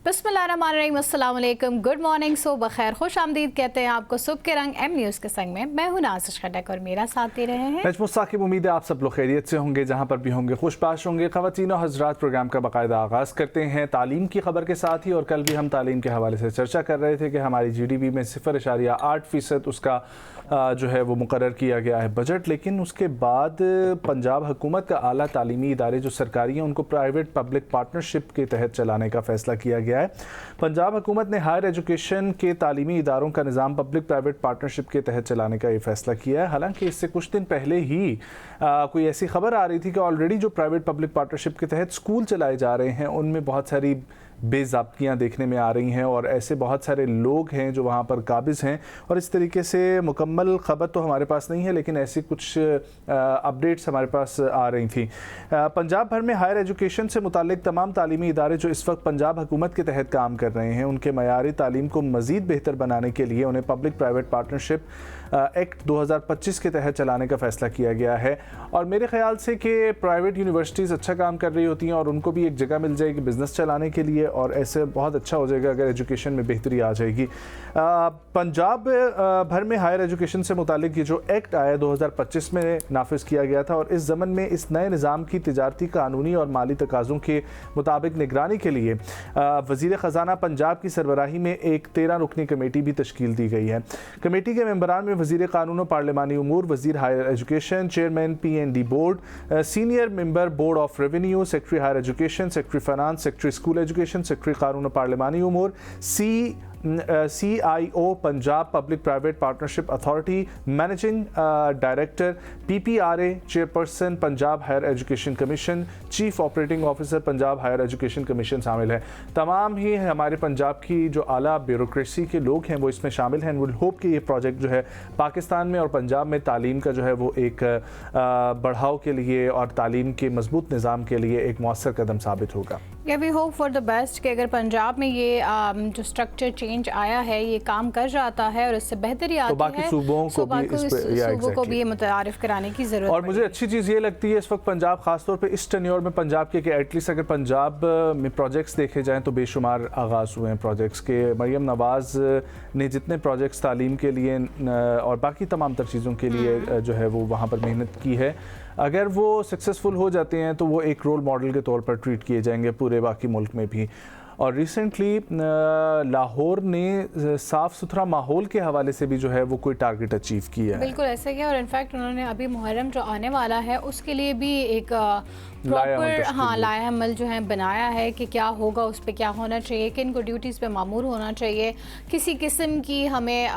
बिस्मिल्लाहिर्रहमानिर्रहीम, अस्सलाम वालेकुम, गुड मॉर्निंग, सुबह खैर, खुश आमदीद कहते हैं आपको सुबह के रंग एम न्यूज़ के संग में। मैं हूं नाज़िश खटक और मेरा साथ दे रहे हैं नजमुत साकिब। उम्मीद है आप सब लोग खैरियत से होंगे, जहां पर भी होंगे खुशबाश होंगे। ख़वातीन और हज़रात, प्रोग्राम का बाकायदा आगाज़ करते हैं तालीम की खबर के साथ ही। और कल भी हम तालीम के हवाले से चर्चा कर रहे थे कि हमारी GDP में 0.8% उसका जो है वो मुकर्रर किया गया है बजट। लेकिन उसके बाद पंजाब हुकूमत का आला तालीमी इदारे जो सरकारी हैं उनको प्राइवेट पब्लिक पार्टनरशिप के तहत चलाने का फ़ैसला किया गया है। पंजाब हुकूमत ने हायर एजुकेशन के तालीमी इदारों का निज़ाम पब्लिक प्राइवेट पार्टनरशिप के तहत चलाने का ये फ़ैसला किया है। हालांकि इससे कुछ दिन पहले ही कोई ऐसी खबर आ रही थी कि ऑलरेडी जो प्राइवेट पब्लिक पार्टनरशिप के तहत स्कूल चलाए जा रहे हैं उनमें बहुत सारी बेज़ाब्तियाँ देखने में आ रही हैं और ऐसे बहुत सारे लोग हैं जो वहाँ पर काबिज़ हैं। और इस तरीके से मुकम्मल ख़बर तो हमारे पास नहीं है, लेकिन ऐसी कुछ अपडेट्स हमारे पास आ रही थी। पंजाब भर में हायर एजुकेशन से मुताल्लिक़ तमाम तालीमी इदारे जो इस वक्त पंजाब हुकूमत के तहत काम कर रहे हैं उनके मयारी तालीम को मज़ीद बेहतर बनाने के लिए उन्हें पब्लिक प्राइवेट पार्टनरशिप एक्ट 2025 के तहत चलाने का फ़ैसला किया गया है। और मेरे ख़्याल से कि प्राइवेट यूनिवर्सिटीज़ अच्छा काम कर रही होती हैं और उनको भी एक जगह मिल जाएगी बिज़नेस चलाने के लिए, और ऐसे बहुत अच्छा हो जाएगा अगर एजुकेशन में बेहतरी आ जाएगी। पंजाब भर में हायर एजुकेशन से मुतालिक ये जो एक्ट आया 2025 में नाफिज किया गया था, और इस ज़मन में इस नए निज़ाम की तिजारती, कानूनी और माली तकाज़ों के मुताबिक निगरानी के लिए वज़ीर ख़जाना पंजाब की सरबराही में एक 13 रुकनी कमेटी भी तश्कील दी गई है। कमेटी के मेंबरान में वज़ीर कानून और पार्लिमानी उमूर, वज़ीर higher education, chairman PND board, senior member board of revenue, secretary higher education, secretary finance, secretary school education, secretary कानून और पार्लिमानी उमूर, CIO Punjab public private partnership authority, managing director PPRA, chairperson Punjab higher education commission, chief operating officer Punjab higher education commission शामिल है। तमाम ही हमारे पंजाब की जो आला ब्यूरोक्रेसी के लोग हैं वो इसमें शामिल हैं। विल होप कि ये प्रोजेक्ट जो है पाकिस्तान में और पंजाब में तालीम का जो है वो एक बढ़ाव के लिए और तालीम के मजबूत निज़ाम के लिए एक मौसर कदम साबित होगा। We hope for the best कि अगर पंजाब में ये जो स्ट्रक्चर चेंज आया है ये काम कर जाता है और इससे बेहतरी आती है, तो बाकी सूबों को भी ये मुतारिफ कराने की ज़रूरत। और मुझे अच्छी चीज़ ये लगती है इस वक्त पंजाब ख़ासतौर पे इस टेन्योर में पंजाब के कि एटलीस्ट अगर पंजाब में प्रोजेक्ट्स देखे जाएँ तो बेशुमार आगाज़ हुए हैं प्रोजेक्ट्स के। मरियम नवाज़ ने जितने प्रोजेक्ट्स तालीम के लिए और बाकी तमाम तर चीज़ों के लिए जो है वो वहाँ पर मेहनत की है, अगर वो सक्सेसफुल हो जाते हैं तो वो एक रोल मॉडल के तौर पर ट्रीट किए जाएंगे पूरे बाकी मुल्क में भी। और रिसेंटली लाहौर ने साफ़ सुथरा माहौल के हवाले से भी जो है वो कोई टारगेट अचीव किया है। बिल्कुल ऐसा किया, और इनफैक्ट उन्होंने अभी मुहर्रम जो आने वाला है उसके लिए भी एक प्रॉपर लायामल जो है बनाया है कि क्या होगा, उस पर क्या होना चाहिए, किन को ड्यूटीज़ पे मामूर होना चाहिए, किसी किस्म की हमें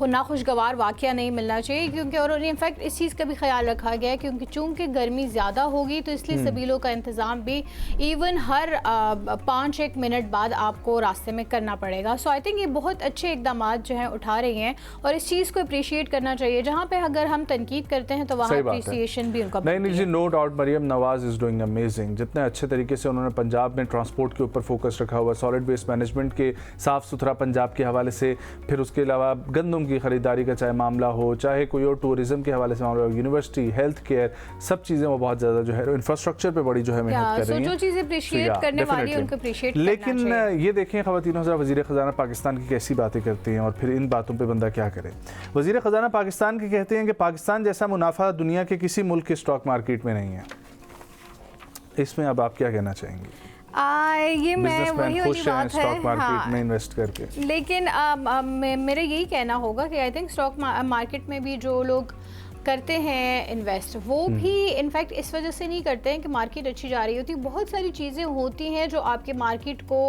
नाखुशगवार वाक़या नहीं मिलना चाहिए। क्योंकि और इनफैक्ट इस चीज़ का भी ख्याल रखा गया है क्योंकि चूँकि गर्मी ज़्यादा होगी तो इसलिए सबीलों का इंतज़ाम भी इवन हर 5-1 मिनट बाद आपको रास्ते में करना पड़ेगा। सो आई थिंक ये बहुत अच्छे इकदाम जो हैं उठा रही हैं और इस चीज़ को अप्रिशिएट करना चाहिए। जहाँ पे अगर हम तनकीद करते हैं तो वहाँ अप्रिसिएशन भी उनका नहीं जी, no doubt Maryam Nawaz is doing amazing. जितने अच्छे तरीके से उन्होंने पंजाब में ट्रांसपोर्ट के ऊपर फोकस रखा हुआ, सॉलिड वेस्ट मैनेजमेंट के साफ़ सुथरा पंजाब के हवाले से, फिर उसके अलावा गंदम की ख़रीदारी का चाहे मामला हो, चाहे कोई और टूरिज़म के हवाले से मामला हो, यूनिवर्सिटी, हेल्थ केयर, सब चीज़ें वो बहुत ज़्यादा जो है इंफ्रास्ट्रक्चर पर बड़ी जो है मेहनत कर रही हैं। जो चीज़ें अप्रिशिएट करने वाली है उनको अप्रिशिएट करना चाहिए। लेकिन ये देखें ख़वातीन हज़रात, वज़ीर ख़जाना पाकिस्तान की कैसी बातें करती हैं और फिर इन बातों पे बंदा क्या करे। वज़ीर ख़जाना पाकिस्तान के कहते हैं कि पाकिस्तान जैसा मुनाफा दुनिया के किसी मुल्क के स्टॉक मार्केट में नहीं है। इसमें अब आप क्या कहना चाहेंगी? ये मैं वही वाली बात है स्टॉक मार्केट में इन्वेस्ट करके, लेकिन मेरा यही कहना होगा कि आई थिंक स्टॉक मार्केट में भी जो लोग करते हैं इन्वेस्ट वो भी इनफैक्ट इस वजह से नहीं करते हैं कि मार्केट अच्छी जा रही होती। बहुत सारी चीज़ें होती हैं जो आपके मार्केट को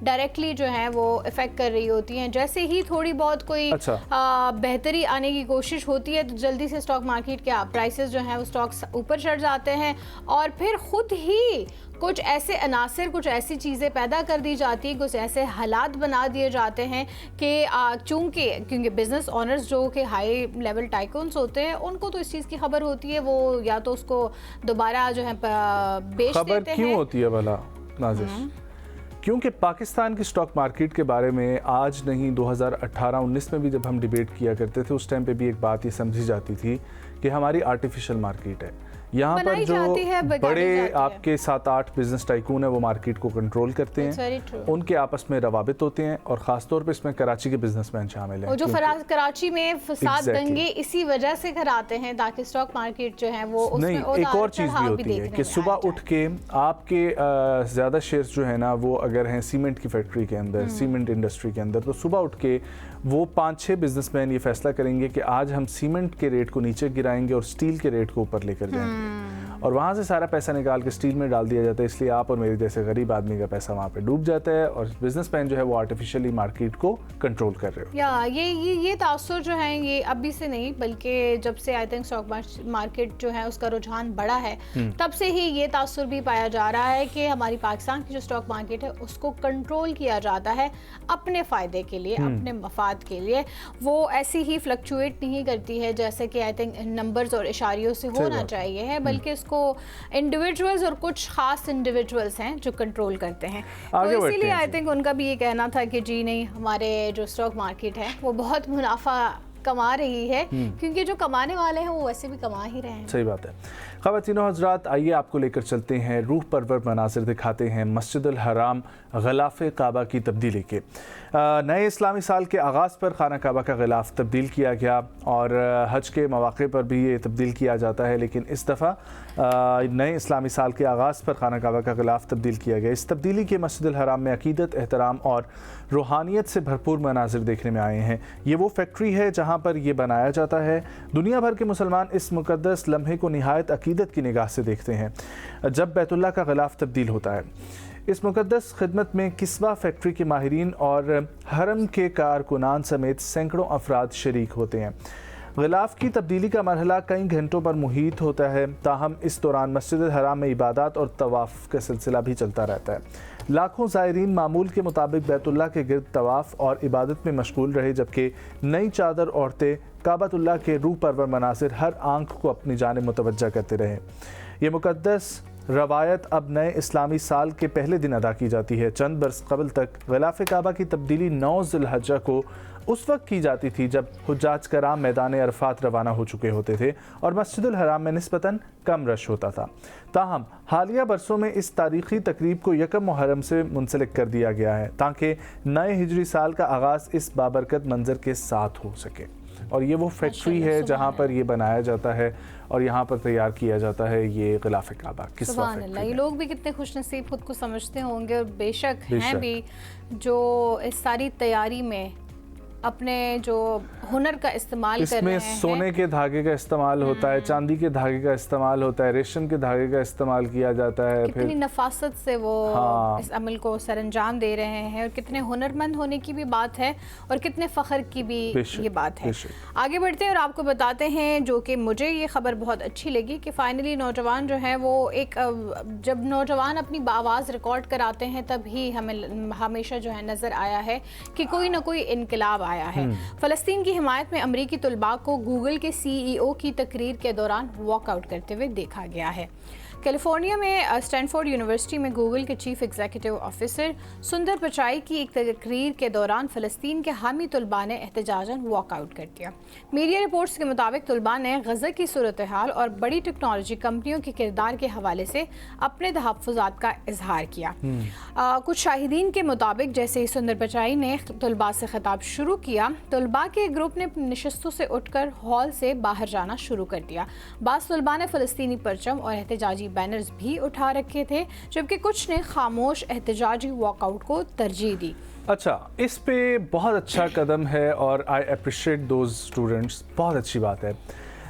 डायरेक्टली जो है वो इफ़ेक्ट कर रही होती हैं। जैसे ही थोड़ी बहुत कोई बेहतरी आने की कोशिश होती है तो जल्दी से स्टॉक मार्केट के प्राइसेस जो हैं वो स्टॉक्स ऊपर चढ़ जाते हैं और फिर ख़ुद ही कुछ ऐसे अनासर, कुछ ऐसी चीज़ें पैदा कर दी जाती हैं, कुछ ऐसे हालात बना दिए जाते हैं कि क्योंकि बिज़नेस ऑनर्स जो कि हाई लेवल टाइकून्स होते हैं उनको तो इस चीज़ की खबर होती है, वो या तो उसको दोबारा जो है बेच देते हैं। क्यों होती है भला नाज़िश? क्योंकि पाकिस्तान की स्टॉक मार्केट के बारे में आज नहीं 2018-19 में भी जब हम डिबेट किया करते थे उस टाइम पे भी एक बात ये समझी जाती थी कि हमारी आर्टिफिशियल मार्केट है, यहाँ पर बनाई जो जाती है, बिगाड़ी बड़े जाती है। आपके 7-8 बिजनेस टाइकून है वो मार्केट को कंट्रोल करते It's very true. हैं, उनके आपस में रवाबित होते हैं और ख़ास तौर पे इसमें कराची के बिजनेसमैन शामिल हैं। और जो कराची में फसाद Exactly. दंगे इसी वजह से कराते हैं ताकि स्टॉक मार्केट जो है वो उसमें नहीं, एक और चीज़ भी होती है कि सुबह उठ के आपके ज़्यादा शेयर्स जो है ना वो अगर हैं सीमेंट की फैक्ट्री के अंदर, सीमेंट इंडस्ट्री के अंदर, तो सुबह उठ के वो 5-6 बिजनेसमैन ये फैसला करेंगे कि आज हम सीमेंट के रेट को नीचे गिराएंगे और स्टील के रेट को ऊपर लेकर जाएंगे, और वहाँ से सारा पैसा निकाल के स्टील में डाल दिया जाता है। इसलिए आप और मेरे जैसे गरीब आदमी का पैसा वहाँ पे डूब जाता है और बिजनेसमैन जो है वो आर्टिफिशियली मार्केट को कंट्रोल कर रहे हो। या ये तासुर जो है ये अभी से नहीं बल्कि जब से आई थिंक स्टॉक मार्केट जो है उसका रुझान बढ़ा है तब से ही ये तासुर भी पाया जा रहा है कि हमारी पाकिस्तान की जो स्टॉक मार्केट है उसको कंट्रोल किया जाता है अपने फ़ायदे के लिए, अपने मफाद के लिए। वो ऐसी ही फ्लक्चुएट नहीं करती है जैसे कि आई थिंक नंबर्स और इशारियों से होना चाहिए है, बल्कि इसको इंडिविजुअल्स और कुछ खास इंडिविजुअल्स हैं जो कंट्रोल करते हैं। तो इसीलिए आई थिंक उनका भी ये कहना था कि जी नहीं, हमारे जो स्टॉक मार्केट है वो बहुत मुनाफा कमा रही है, क्योंकि जो कमाने वाले हैं वो वैसे भी कमा ही रहे हैं। सही बात है। ख़वातीनो हज़रात, आइए आपको लेकर चलते हैं, रूह परवर मनासिर दिखाते हैं मस्जिदुल हराम ग़िलाफ़ काबा की तब्दीली के। नए इस्लामी साल के आगाज़ पर खाना काबा का ग़िलाफ़ तब्दील किया गया और हज के मौक़े पर भी ये तब्दील किया जाता है, लेकिन इस दफ़ा नए इस्लामी साल के आगाज़ पर खाना काबा का ग़िलाफ़ तब्दील किया गया। इस तब्दीली के मस्जिदुल हराम में अक़ीदत, एहतराम और रूहानियत से भरपूर मनाज़िर देखने में आए हैं। ये वो फैक्ट्री है जहाँ पर ये बनाया जाता है। दुनिया भर के मुसलमान इस मुक़द्दस लम्हे को निहायत अक़ीदत की निगाह से देखते हैं जब बैतुल्लाह का ग़िलाफ़ तब्दील होता है। इस मुक़द्दस खिदमत में किस्वा फैक्ट्री के माहिरीन और हरम के कारकुनान समेत सैकड़ों अफराद शरीक होते हैं। ग़िलाफ़ की तब्दीली का मरहला कई घंटों पर मुहीत होता है, ताहम इस दौरान मस्जिद हराम में इबादत और तवाफ़ का सिलसिला भी चलता रहता है। लाखों ज़ायरीन मामूल के मुताबिक बैतुल्लाह के गिर्द तवाफ़ और इबादत में मशगूल रहे, जबकि नई चादर औरतें काबतुल्लाह के रूह परवर मनासिर हर आंख को अपनी जानिब मुतवज्जा करते रहे। ये मुक़द्दस रवायत अब नए इस्लामी साल के पहले दिन अदा की जाती है। चंद बरस कबल तक ग़िलाफ़ काबा की तब्दीली 9 ज़िलहज्जा को उस वक्त की जाती थी जब हुज्जाज कराम मैदान अरफात रवाना हो चुके होते थे और मस्जिदुल हराम में निस्बतन कम रश होता था। ताहम हालिया बरसों में इस तारीख़ी तकरीब को यकम मुहर्रम से मुंसलिक कर दिया गया है ताकि नए हिजरी साल का आगाज़ इस बाबरकत मंजर के साथ हो सके। और ये वो फैक्ट्री है जहाँ पर ये बनाया जाता है और यहाँ पर तैयार किया जाता है ये ग़िलाफ़ काबा। किस्वा फैक्ट्री। ये लोग भी कितने खुशनसीब खुद को समझते होंगे और बेशक हैं भी जो इस सारी तैयारी में अपने जो हुनर का इस्तेमाल कर रहे हैं। इसमें सोने के धागे का इस्तेमाल होता है, चांदी के धागे का इस्तेमाल होता है, रेशम के धागे का इस्तेमाल किया जाता है। कितनी नफासत से वो इस अमल को सरअंजाम दे रहे हैं और कितने हुनरमंद होने की भी बात है और कितने फ़ख्र की भी ये बात है। आगे बढ़ते हैं और आपको बताते हैं जो कि मुझे ये खबर बहुत अच्छी लगी कि फ़ाइनली नौजवान जो है वो एक जब नौजवान अपनी आवाज़ रिकॉर्ड कराते हैं तब ही हमें हमेशा जो है नज़र आया है कि कोई ना कोई इनकलाब आया है। फ़लस्तीन की हिमायत में अमरीकी तुलबा को गूगल के CEO की तकरीर के दौरान वॉकआउट करते हुए देखा गया है। कैलिफोर्निया में स्टैनफोर्ड यूनिवर्सिटी में गूगल के चीफ एग्जीक्यूटिव ऑफिसर सुंदर पिचाई की एक तकरीर के दौरान फ़लस्तीन के हामी तुलबा ने एहतजाजन वॉकआउट कर दिया। मीडिया रिपोर्ट्स के मुताबिक तुलबा ने गज़ा की सूरत हाल और बड़ी टेक्नोलॉजी कंपनियों के किरदार के हवाले से अपने तहफ़्फ़ुज़ात का इजहार किया। कुछ शाहिदीन के मुताबिक जैसे ही सुंदर पिचाई ने तुलबा से खिताब शुरू किया, तुलबा के ग्रुप ने नशस्तों से उठकर हॉल से बाहर जाना शुरू कर दिया। बाज़ तुलबा ने फ़लस्तीनी परचम और एहतजाजी बैनर्स भी उठा रखे थे, जबकि कुछ ने खामोश एहतजाजी वॉकआउट को तरजीह दी। अच्छा, इस पे बहुत अच्छा कदम है और आई अप्रिशिएट दोज स्टूडेंट्स, बहुत अच्छी बात है।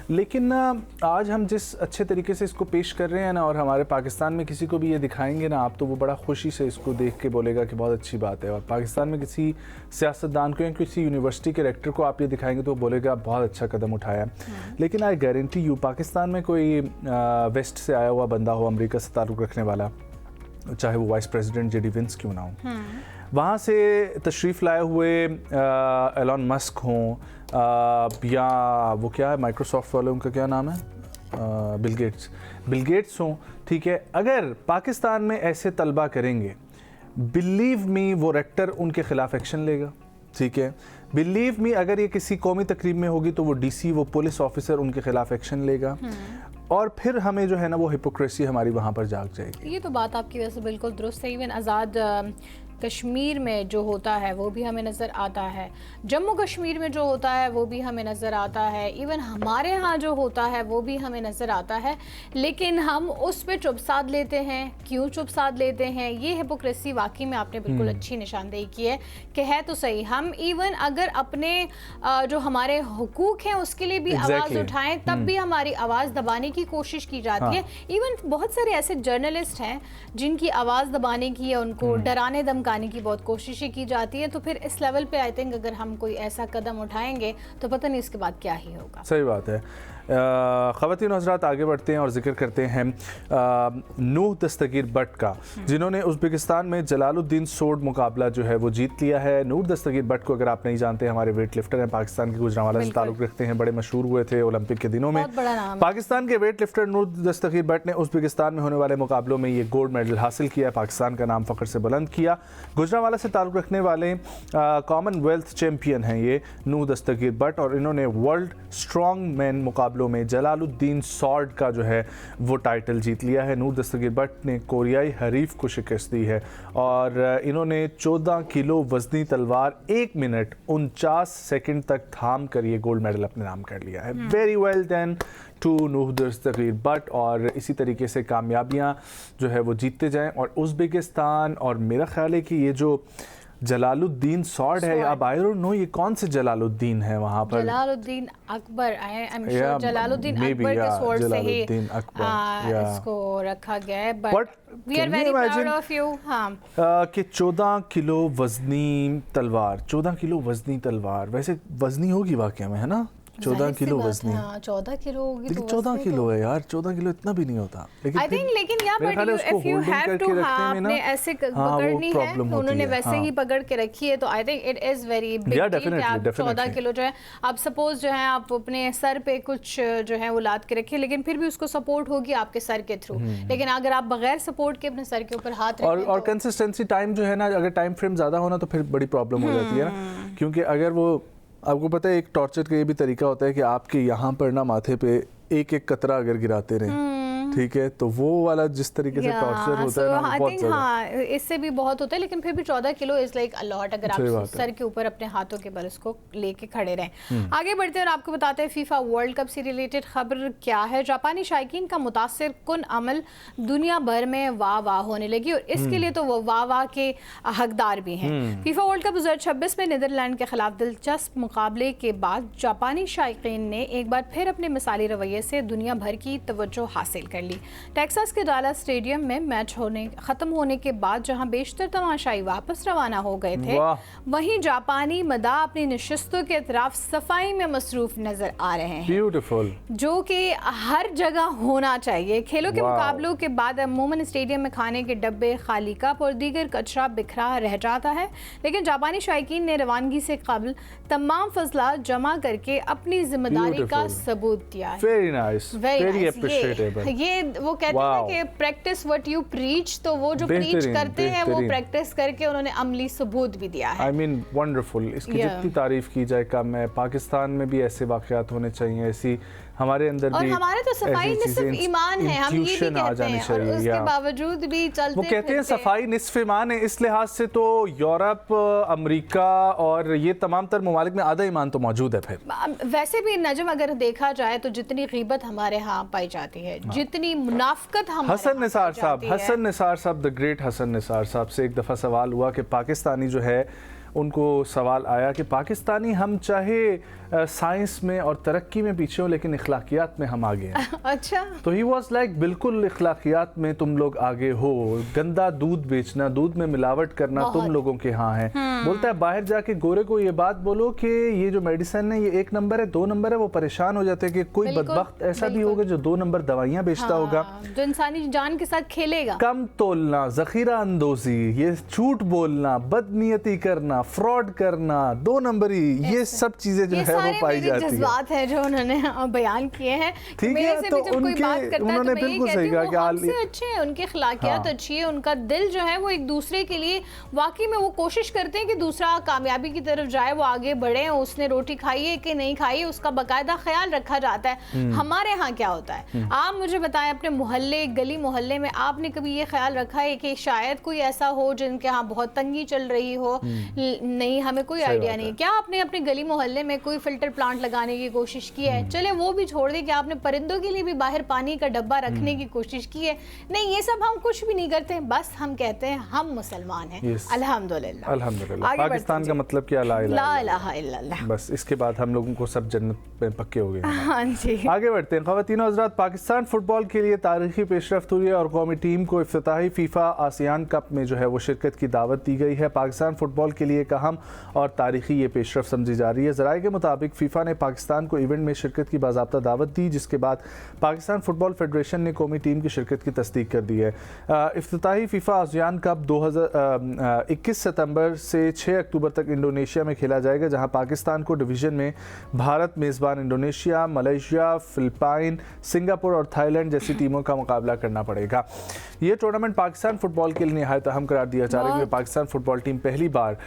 लेकिन ना आज हम जिस अच्छे तरीके से इसको पेश कर रहे हैं ना और हमारे पाकिस्तान में किसी को भी ये दिखाएंगे ना आप, तो वो बड़ा खुशी से इसको देख के बोलेगा कि बहुत अच्छी बात है। और पाकिस्तान में किसी सियासतदान को या किसी यूनिवर्सिटी के रेक्टर को आप ये दिखाएंगे तो वो बोलेगा बहुत अच्छा कदम उठाया। लेकिन आई गारंटी यू पाकिस्तान में कोई वेस्ट से आया हुआ बंदा हो, अमेरिका से ताल्लुक़ रखने वाला, चाहे वो वाइस प्रेसिडेंट जेडी विंस क्यों ना हो, वहाँ से तशरीफ़ लाए हुए एलन मस्क हों या वो क्या है माइक्रोसॉफ्ट वाले, उनका क्या नाम है, बिल गेट्स हों, ठीक है। अगर पाकिस्तान में ऐसे तलबा करेंगे, बिलीव मी वो रेक्टर उनके ख़िलाफ़ एक्शन लेगा, ठीक है। बिलीव मी अगर ये किसी कौमी तकरीब में होगी तो वो DC, वो पुलिस ऑफिसर उनके ख़िलाफ़ एक्शन लेगा। और फिर हमें जो है ना वो हिपोक्रेसी हमारी वहाँ पर जाग जाएगी। ये तो बात आपकी वैसे बिल्कुल दुरुस्त है। इवन आज़ाद कश्मीर में जो होता है वो भी हमें नज़र आता है, जम्मू कश्मीर में जो होता है वो भी हमें नज़र आता है, इवन हमारे यहाँ जो होता है वो भी हमें नज़र आता है, लेकिन हम उस पर चुप साध लेते हैं। क्यों चुप साध लेते हैं? ये हिपोक्रेसी वाकई में आपने बिल्कुल अच्छी निशानदेही की है कि है तो सही, हम इवन अगर अपने जो हमारे हुकूक हैं उसके लिए भी आवाज़ उठाएं तब भी हमारी आवाज़ दबाने की कोशिश की जाती है। इवन बहुत सारे ऐसे जर्नलिस्ट हैं जिनकी आवाज़ दबाने की या उनको डराने धमकाने की बहुत कोशिशें की जाती है। तो फिर इस लेवल पे आई थिंक अगर हम कोई ऐसा कदम उठाएंगे तो पता नहीं इसके बाद क्या ही होगा। सही बात है। ख़वातीन हज़रात आगे बढ़ते हैं और जिक्र करते हैं नूह दस्तगीर भट्ट का, जिन्होंने उज़्बेकिस्तान में जलालुद्दीन सोड मुकाबला जो है वो जीत लिया है। नूह दस्तगीर भट्ट को अगर आप नहीं जानते, हमारे वेट लिफ्टर हैं, पाकिस्तान के गुजरांवाला से ताल्लुक़ रखते हैं, बड़े मशहूर हुए थे ओलंपिक के दिनों में। पाकिस्तान के वेट लिफ्टर नूह दस्तगीर भट्ट ने उज़्बेकिस्तान में होने वाले मुकाबलों में ये गोल्ड मेडल हासिल किया, पाकिस्तान का नाम फ़ख्र से बुलंद किया। गुजरांवाला से ताल्लुक़ रखने वाले कॉमनवेल्थ चैम्पियन हैं ये नूह दस्तगीर भट्ट, और इन्होंने वर्ल्ड स्ट्रॉन्ग मैन मुकाबलों में जलालुद्दीन सॉर्ड का जो है वो टाइटल जीत लिया है। नूह दस्तगीर भट्ट ने कोरियाई हरीफ को शिकस्त दी है और इन्होंने 14 किलो वजनी तलवार 1 मिनट 49 सेकंड तक थाम कर ये गोल्ड मेडल अपने नाम कर लिया है। वेरी वेल डन टू नूह दस्तगीर भट्ट, और इसी तरीके से कामयाबियां जो है वो जीतते जाएं। और उज़्बेकिस्तान, और मेरा ख्याल है कि ये जो जलालुद्दीन सॉर्ड है, अब आई डोंट नो ये कौन से जलालुद्दीन है वहाँ पर, Jalaluddin Akbar, I am sure Jalaluddin Akbar के स्वॉर्ड से ही इसको रखा गया है। But we are very proud of you. हाँ, कि 14 किलो वजनी तलवार, 14 किलो वजनी तलवार, वैसे वजनी होगी वाकई में, है ना? 14 किलो वजनी, 14 किलो होगी तो 14 किलो है यार, 14 किलो इतना भी नहीं होता। लेकिन यहाँ पर इफ यू हैव टू, आपने ऐसे पकड़नी है, उन्होंने वैसे ही पकड़ के रखी है, तो I think it is very big deal. आप 14 किलो जो है, आप सपोज जो है आप अपने सर पे कुछ जो है वो लाद के रखिए, लेकिन फिर भी उसको सपोर्ट होगी आपके सर के थ्रू। लेकिन अगर आप बगैर सपोर्ट के अपने सर के ऊपर हाथ रखें और कंसिस्टेंसी टाइम जो है ना, अगर टाइम फ्रेम ज्यादा होना तो फिर बड़ी प्रॉब्लम हो जाती है ना, क्योंकि अगर वो, आपको पता है एक टॉर्चर का ये भी तरीका होता है कि आपके यहाँ पर ना माथे पे एक एक कतरा अगर गिराते रहें, ठीक है, तो वो वाला जिस तरीके से टॉर्चर होता है ना, बहुत ज़्यादा, इससे भी बहुत होता है। लेकिन फिर भी 14 kilo is like a lot अगर आप सर के ऊपर अपने हाथों के बल उसको लेके खड़े रहें। आगे बढ़ते हैं और आपको बताते हैं फीफा वर्ल्ड कप से रिलेटेड खबर क्या है। जापानी शायकीन का मुतासिर कुन अमल दुनिया भर में वाह वाह होने लगी, और इसके लिए तो वो वाह वाह के हकदार भी हैं। फीफा वर्ल्ड कप 2026 में नीदरलैंड के खिलाफ दिलचस्प मुकाबले के बाद जापानी शायकीन ने एक बार फिर अपने मिसाली रवैये से दुनिया भर की तवज्जो हासिल कर ली। टेक्सास के डालस स्टेडियम में मैच खत्म होने के बाद जहां बेशतर तमाशाई वापस रवाना हो गए थे, वहीं जापानी मदा अपनी नशिस्तों के अतराफ सफाई में मसरूफ नजर आ रहे हैं। ब्यूटीफुल, जो कि हर जगह होना चाहिए। खेलों के मुकाबलों के बाद अमूमन स्टेडियम में खाने के डब्बे, खाली कप और दीगर कचरा बिखरा रह जाता है, लेकिन जापानी शायकीन ने रवानगी से कबल तमाम फजला जमा करके अपनी जिम्मेदारी का सबूत दिया है। Very nice, very appreciable. ये वो कहते हैं कि प्रैक्टिस व्हाट यू प्रीच, तो वो जो प्रीच करते हैं वो प्रैक्टिस करके उन्होंने अमली सबूत भी दिया है। आई मीन वंडरफुल, इसकी जितनी तारीफ की जाए कम है। पाकिस्तान में भी ऐसे वाकयात होने चाहिए, ऐसी हमारे अंदर और भी, हमारे तो सफाई निस्फ ईमान है, हम ये भी कहते हैं, और उसके बावजूद भी चलते वो कहते हैं सफाई निस्फ ईमान है। इस लिहाज से तो यूरोप, अमेरिका और ये तमाम तर ममालिक में आधा ईमान तो मौजूद है। फिर वैसे भी नजम अगर देखा जाए तो जितनी ग़ीबत हमारे यहाँ पाई जाती है, जितनी मुनाफकत हमारे हसन निसार साहब, द ग्रेट हसन निसार साहब से एक दफ़ा सवाल हुआ कि पाकिस्तानी जो है, उनको सवाल आया कि पाकिस्तानी हम चाहे साइंस में और तरक्की में पीछे हो लेकिन इखलाकियात में हम आगे हैं। अच्छा, तो ही वाज लाइक बिल्कुल इखलाकियात में तुम लोग आगे हो, गंदा दूध बेचना, दूध में मिलावट करना तुम लोगों के यहाँ है। बोलता है बाहर जाके गोरे को ये बात बोलो कि ये जो मेडिसिन है ये 1 नंबर है, 2 नंबर है, वो परेशान हो जाते हैं कि कोई बदबख्त ऐसा भी होगा जो 2 नंबर दवाइयाँ बेचता होगा, जो इंसानी जान के साथ खेलेगा। कम तोलना, जखीरा अंदोजी, ये झूठ बोलना, बदनीयती करना, करना, फ्रॉड करना, 2 नंबरी, ये सब चीजें जो है वो पाई जाती है। जज्बात है जो उन्होंने बयान किए हैं। ठीक है, तो उन्होंने बिल्कुल सही कहा कि हमसे अच्छे हैं, उनकी अखलाकियात अच्छी है, उनका दिल जो है वो एक दूसरे के लिए वाकई में वो कोशिश करते हैं कि दूसरा कामयाबी की तरफ जाए, वो आगे बढ़े। उसने रोटी खाई है कि नहीं खाई, उसका बाकायदा ख्याल रखा जाता है। हमारे यहाँ क्या होता है, आप मुझे बताएं, अपने मोहल्ले, गली मोहल्ले में आपने कभी ये ख्याल रखा है कि शायद कोई ऐसा हो जिनके यहाँ बहुत तंगी चल रही हो? नहीं, हमें कोई आइडिया नहीं। क्या आपने अपने गली मोहल्ले में कोई फिल्टर प्लांट लगाने की कोशिश की है? चले वो भी छोड़ दें कि आपने परिंदों के लिए भी बाहर पानी का डब्बा रखने की कोशिश की है? नहीं, ये सब हम कुछ भी नहीं करते। बस हम कहते हैं हम मुसलमान हैं, अल्हम्दुलिल्लाह। अल्हम्दुलिल्लाह। पाकिस्तान का मतलब क्या? ला इलाहा इल्लल्लाह। बस इसके बाद हम लोगों को सब जन्नत में पक्के हो गए। हाँ जी। आगे बढ़ते हैं ख़वातीन और हज़रात। पाकिस्तान फुटबॉल के लिए तारीखी पेशरफ्त हुई है और कौमी टीम को इफ्तिताही फीफा आसियान कप में जो है वो शिरकत की दावत दी गई है। पाकिस्तान फुटबॉल के लिए एक अहम और तारीखी ये पेशरफ्त समझी जा रही है। ज़राए के मुताबिक फीफा ने पाकिस्तान को इवेंट में शिरकत की बाज़ाब्ता दावत दी, जिसके बाद पाकिस्तान फुटबॉल फेडरेशन ने कौमी टीम की शिरकत की तस्दीक कर दी है। इफ्तिताही फीफा आसियान कप 21 सितंबर से 6 अक्टूबर तक इंडोनेशिया में खेला जाएगा, जहां पाकिस्तान को डिवीज़न में भारत, मेज़बान इंडोनेशिया, मलेशिया, फिलिपाइन, सिंगापुर और थाईलैंड जैसी टीमों का मुकाबला करना पड़ेगा। ये टूर्नामेंट पाकिस्तान फुटबॉल के लिए निहायत अहम करार दिया जा रहा है। पाकिस्तान फुटबॉल टीम पहली बार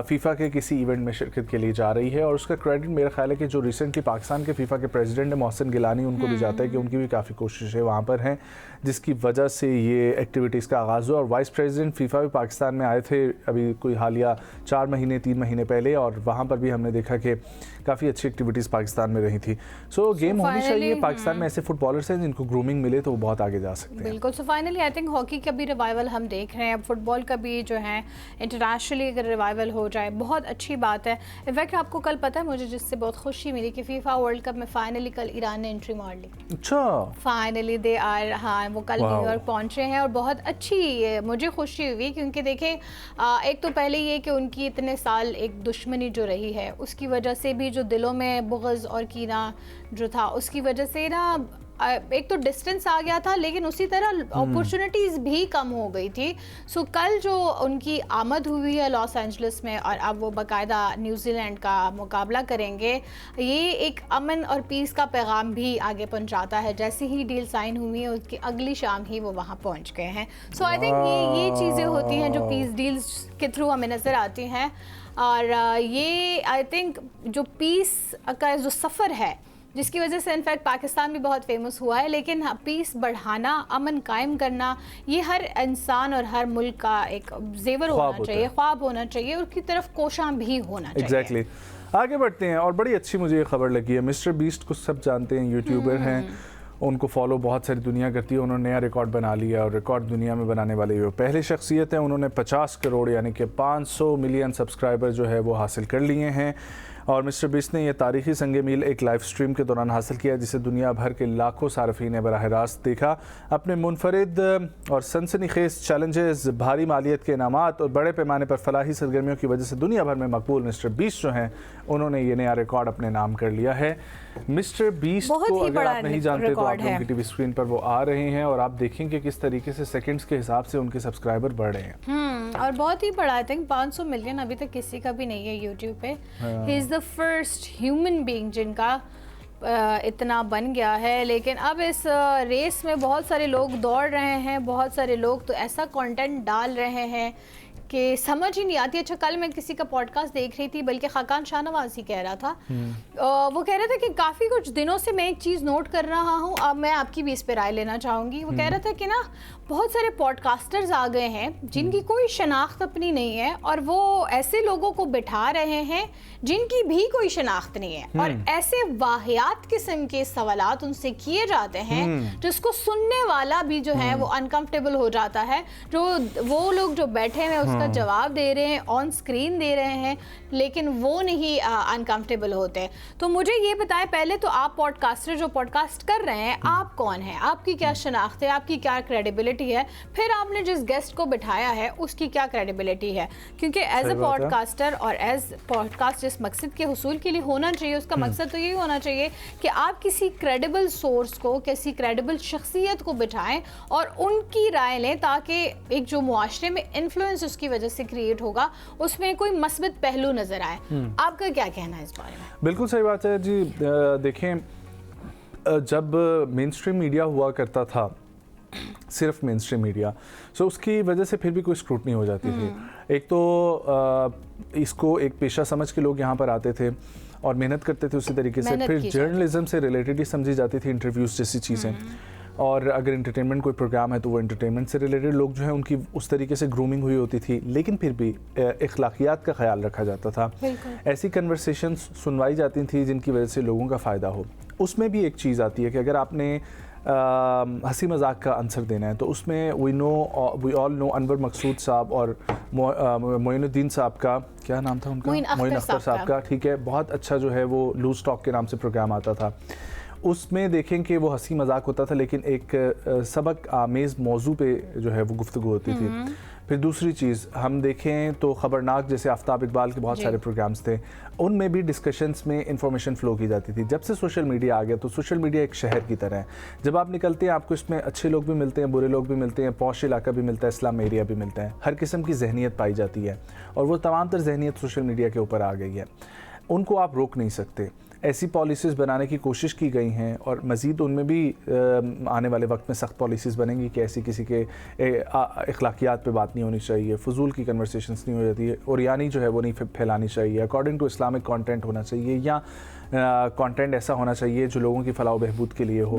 फीफा के किसी इवेंट में शिरकत के लिए जा रही है और उसका क्रेडिट मेरा ख्याल है कि जो रिसेंटली पाकिस्तान के फीफा के प्रेसिडेंट है मोहसिन गिलानी, उनको भी जाता है कि उनकी भी काफ़ी कोशिशें वहाँ पर हैं, जिसकी वजह से ये एक्टिविटीज़ का आगाज़ हुआ। और वाइस प्रेसिडेंट फीफा भी पाकिस्तान में आए थे अभी कोई हालिया 4 महीने 3 महीने पहले, और वहाँ पर भी हमने देखा कि काफ़ी अच्छी एक्टिविटीज़ पाकिस्तान में रही थी। सो गेम होनी चाहिए। पाकिस्तान में ऐसे फुटबॉलर्स हैं जिनको ग्रूमिंग मिले तो वो बहुत आगे जा सकते हैं। बिल्कुल। So finally I think hockey का भी रिवाइवल हम देख रहे हैं, अब फुटबॉल का भी जो है इंटरनेशनली अगर रिवाइवल हो जाए बहुत अच्छी बात है। इनफैक्ट आपको कल पता है मुझे जिससे बहुत खुशी मिली कि फीफा वर्ल्ड कप में फाइनली कल ईरान ने एंट्री मार ली। अच्छा, फाइनली दे आर, हाँ वो कल न्यूयॉर्क पहुंचे हैं और बहुत अच्छी मुझे खुशी हुई, क्योंकि देखें एक तो पहले ये कि उनकी इतने साल एक दुश्मनी जो रही है उसकी वजह से भी जो दिलों में बुग़्ज़ और कीना जो था उसकी वजह से ना एक तो डिस्टेंस आ गया था, लेकिन उसी तरह अपॉर्चुनिटीज़ भी कम हो गई थी। सो कल जो उनकी आमद हुई है लॉस एंजलिस में और अब वो बाकायदा न्यूजीलैंड का मुकाबला करेंगे, ये एक अमन और पीस का पैगाम भी आगे पहुंचाता है। जैसे ही डील साइन हुई है उसकी अगली शाम ही वो वहाँ पहुँच गए हैं। सो आई थिंक ये चीज़ें होती हैं जो पीस डील्स के थ्रू हमें नज़र आती हैं, और ये आई थिंक जो पीस का जो सफ़र है जिसकी वजह से इनफैक्ट पाकिस्तान भी बहुत फेमस हुआ है, लेकिन पीस बढ़ाना, अमन कायम करना, ये हर इंसान और हर मुल्क का एक जेवर होना चाहिए, ख्वाब होना चाहिए, उसकी तरफ कोशां भी होना चाहिए। एग्जैक्टली। आगे बढ़ते हैं और बड़ी अच्छी मुझे ये खबर लगी है। मिस्टर बीस्ट को सब जानते हैं, यूट्यूबर हैं, उनको फॉलो बहुत सारी दुनिया करती है। उन्होंने नया रिकॉर्ड बना लिया और रिकॉर्ड दुनिया में बनाने वाले वो पहले शख्सियत हैं। उन्होंने 50 करोड़ यानी कि 500 मिलियन सब्सक्राइबर जो है वो हासिल कर लिए हैं। और मिस्टर बीस्ट ने यह तारीखी संग मील एक लाइव स्ट्रीम के दौरान हासिल किया, जिसे दुनिया भर के लाखों सार्फिन ने बराह रास्त देखा। अपने मुनफरिद और सनसनीखेज चैलेंजेस, भारी मालियत के इनामात और बड़े पैमाने पर फलाही सरगर्मियों की वजह से दुनिया भर में मकबूल मिस्टर बीस्ट जो हैं उन्होंने ये नया रिकॉर्ड अपने नाम कर लिया है। मिस्टर बीस्ट को अगर आप नहीं जानते तो आप लोगों की टीवी स्क्रीन पर वो आ रहे हैं और आप देखेंगे किस तरीके से सेकंड्स के हिसाब से उनके सब्सक्राइबर बढ़ रहे हैं। और बहुत ही बड़ा, आई थिंक 500 मिलियन अभी तक किसी का भी नहीं है यूट्यूब पे। He is the first human being जिनका इतना बन गया है। लेकिन अब इस रेस में बहुत सारे लोग दौड़ रहे हैं, बहुत सारे लोग तो ऐसा कंटेंट डाल रहे हैं कि समझ ही नहीं आती। अच्छा, कल मैं किसी का पॉडकास्ट देख रही थी, बल्कि खाकान शाहनवाज ही कह रहा था, वो कह रहा था कि काफ़ी कुछ दिनों से मैं एक चीज़ नोट कर रहा हूँ, अब मैं आपकी भी इस पर राय लेना चाहूँगी। वो कह रहा था कि ना बहुत सारे पॉडकास्टर्स आ गए हैं जिनकी कोई शनाख्त अपनी नहीं है और वो ऐसे लोगों को बिठा रहे हैं जिनकी भी कोई शनाख्त नहीं है और ऐसे वाहियात किस्म के सवालात उनसे किए जाते हैं जिसको सुनने वाला भी जो है वो अनकंफर्टेबल हो जाता है। जो वो लोग जो बैठे हैं उसका जवाब दे रहे हैं, ऑन स्क्रीन दे रहे हैं, लेकिन वो नहीं अनकंफर्टेबल होते। तो मुझे ये बताएं, पहले तो आप पॉडकास्टर जो पॉडकास्ट कर रहे हैं, आप कौन हैं, आपकी क्या शनाख्त है, आपकी क्या क्रेडिबिलिटी है, फिर आपने जिस गेस्ट को बिठाया है उसकी क्या क्रेडिबिलिटी है। क्योंकि एज अ पॉडकास्टर और एज पॉडकास्ट जिस मकसद के हुसूल के लिए होना चाहिए, उसका मकसद तो यही होना चाहिए कि आप किसी क्रेडिबल सोर्स को, किसी क्रेडिबल शख्सियत को बिठाएं और उनकी राय लें, ताकि एक जो मुआशरे में इन्फ्लुएंस उसकी की वजह से क्रिएट होगा उसमें कोई मस्बत पहलू नजर आए। आपका क्या कहना है इस बारे में? बिल्कुल सही बात है जी। देखें, जब मेन स्ट्रीम मीडिया हुआ करता था, सिर्फ मेन स्ट्रीम मीडिया, सो उसकी वजह से फिर भी कोई स्क्रूटनी हो जाती थी। एक तो इसको एक पेशा समझ के लोग यहाँ पर आते थे और मेहनत करते थे उसी तरीके से। फिर जर्नलिज्म से रिलेटेड ही समझी जाती थी इंटरव्यूज़ जैसी चीज़ें। और अगर एंटरटेनमेंट कोई प्रोग्राम है तो वो एंटरटेनमेंट से रिलेटेड लोग जो है उनकी उस तरीके से ग्रूमिंग हुई होती थी, लेकिन फिर भी अखलाकियात का ख्याल रखा जाता था। ऐसी कन्वर्सेशंस सुनवाई जाती थी जिनकी वजह से लोगों का फ़ायदा हो। उसमें भी एक चीज़ आती है कि अगर आपने हंसी मजाक का आंसर देना है तो उसमें वी ऑल नो अनवर मकसूद साहब और मोइनुद्दीन साहब का क्या नाम था उनका, मोइन अख्तर साहब का, ठीक है, बहुत अच्छा जो है वो लूज टॉक के नाम से प्रोग्राम आता था। उसमें देखें कि वो हंसी मजाक होता था लेकिन एक सबक आमेज़ मौजू पे जो है वो गुफ्तगू होती थी। फिर दूसरी चीज़ हम देखें तो ख़बरनाक जैसे आफ्ताब इकबाल के बहुत सारे प्रोग्राम्स थे, उनमें भी डिस्कशंस में इंफॉर्मेशन फ़्लो की जाती थी। जब से सोशल मीडिया आ गया तो सोशल मीडिया एक शहर की तरह है। जब आप निकलते हैं आपको इसमें अच्छे लोग भी मिलते हैं, बुरे लोग भी मिलते हैं, पॉश इलाका भी मिलता है, इस्लाम एरिया भी मिलता है, हर किस्म की जहनीत पाई जाती है और वो तमाम तर जहनीत सोशल मीडिया के ऊपर आ गई है। उनको आप रोक नहीं सकते। ऐसी पॉलिसीज़ बनाने की कोशिश की गई हैं और मज़ीद उनमें भी आने वाले वक्त में सख्त पॉलिसीज़ बनेंगी कि ऐसी किसी के अखलाकियात पे बात नहीं होनी चाहिए, फजूल की कन्वर्सेशंस नहीं हो जाती है, और यानी जो है वो नहीं फैलानी चाहिए, अकॉर्डिंग टू इस्लामिक कंटेंट होना चाहिए, या कंटेंट ऐसा होना चाहिए जो लोगों की फलाह बहबूद के लिए हो।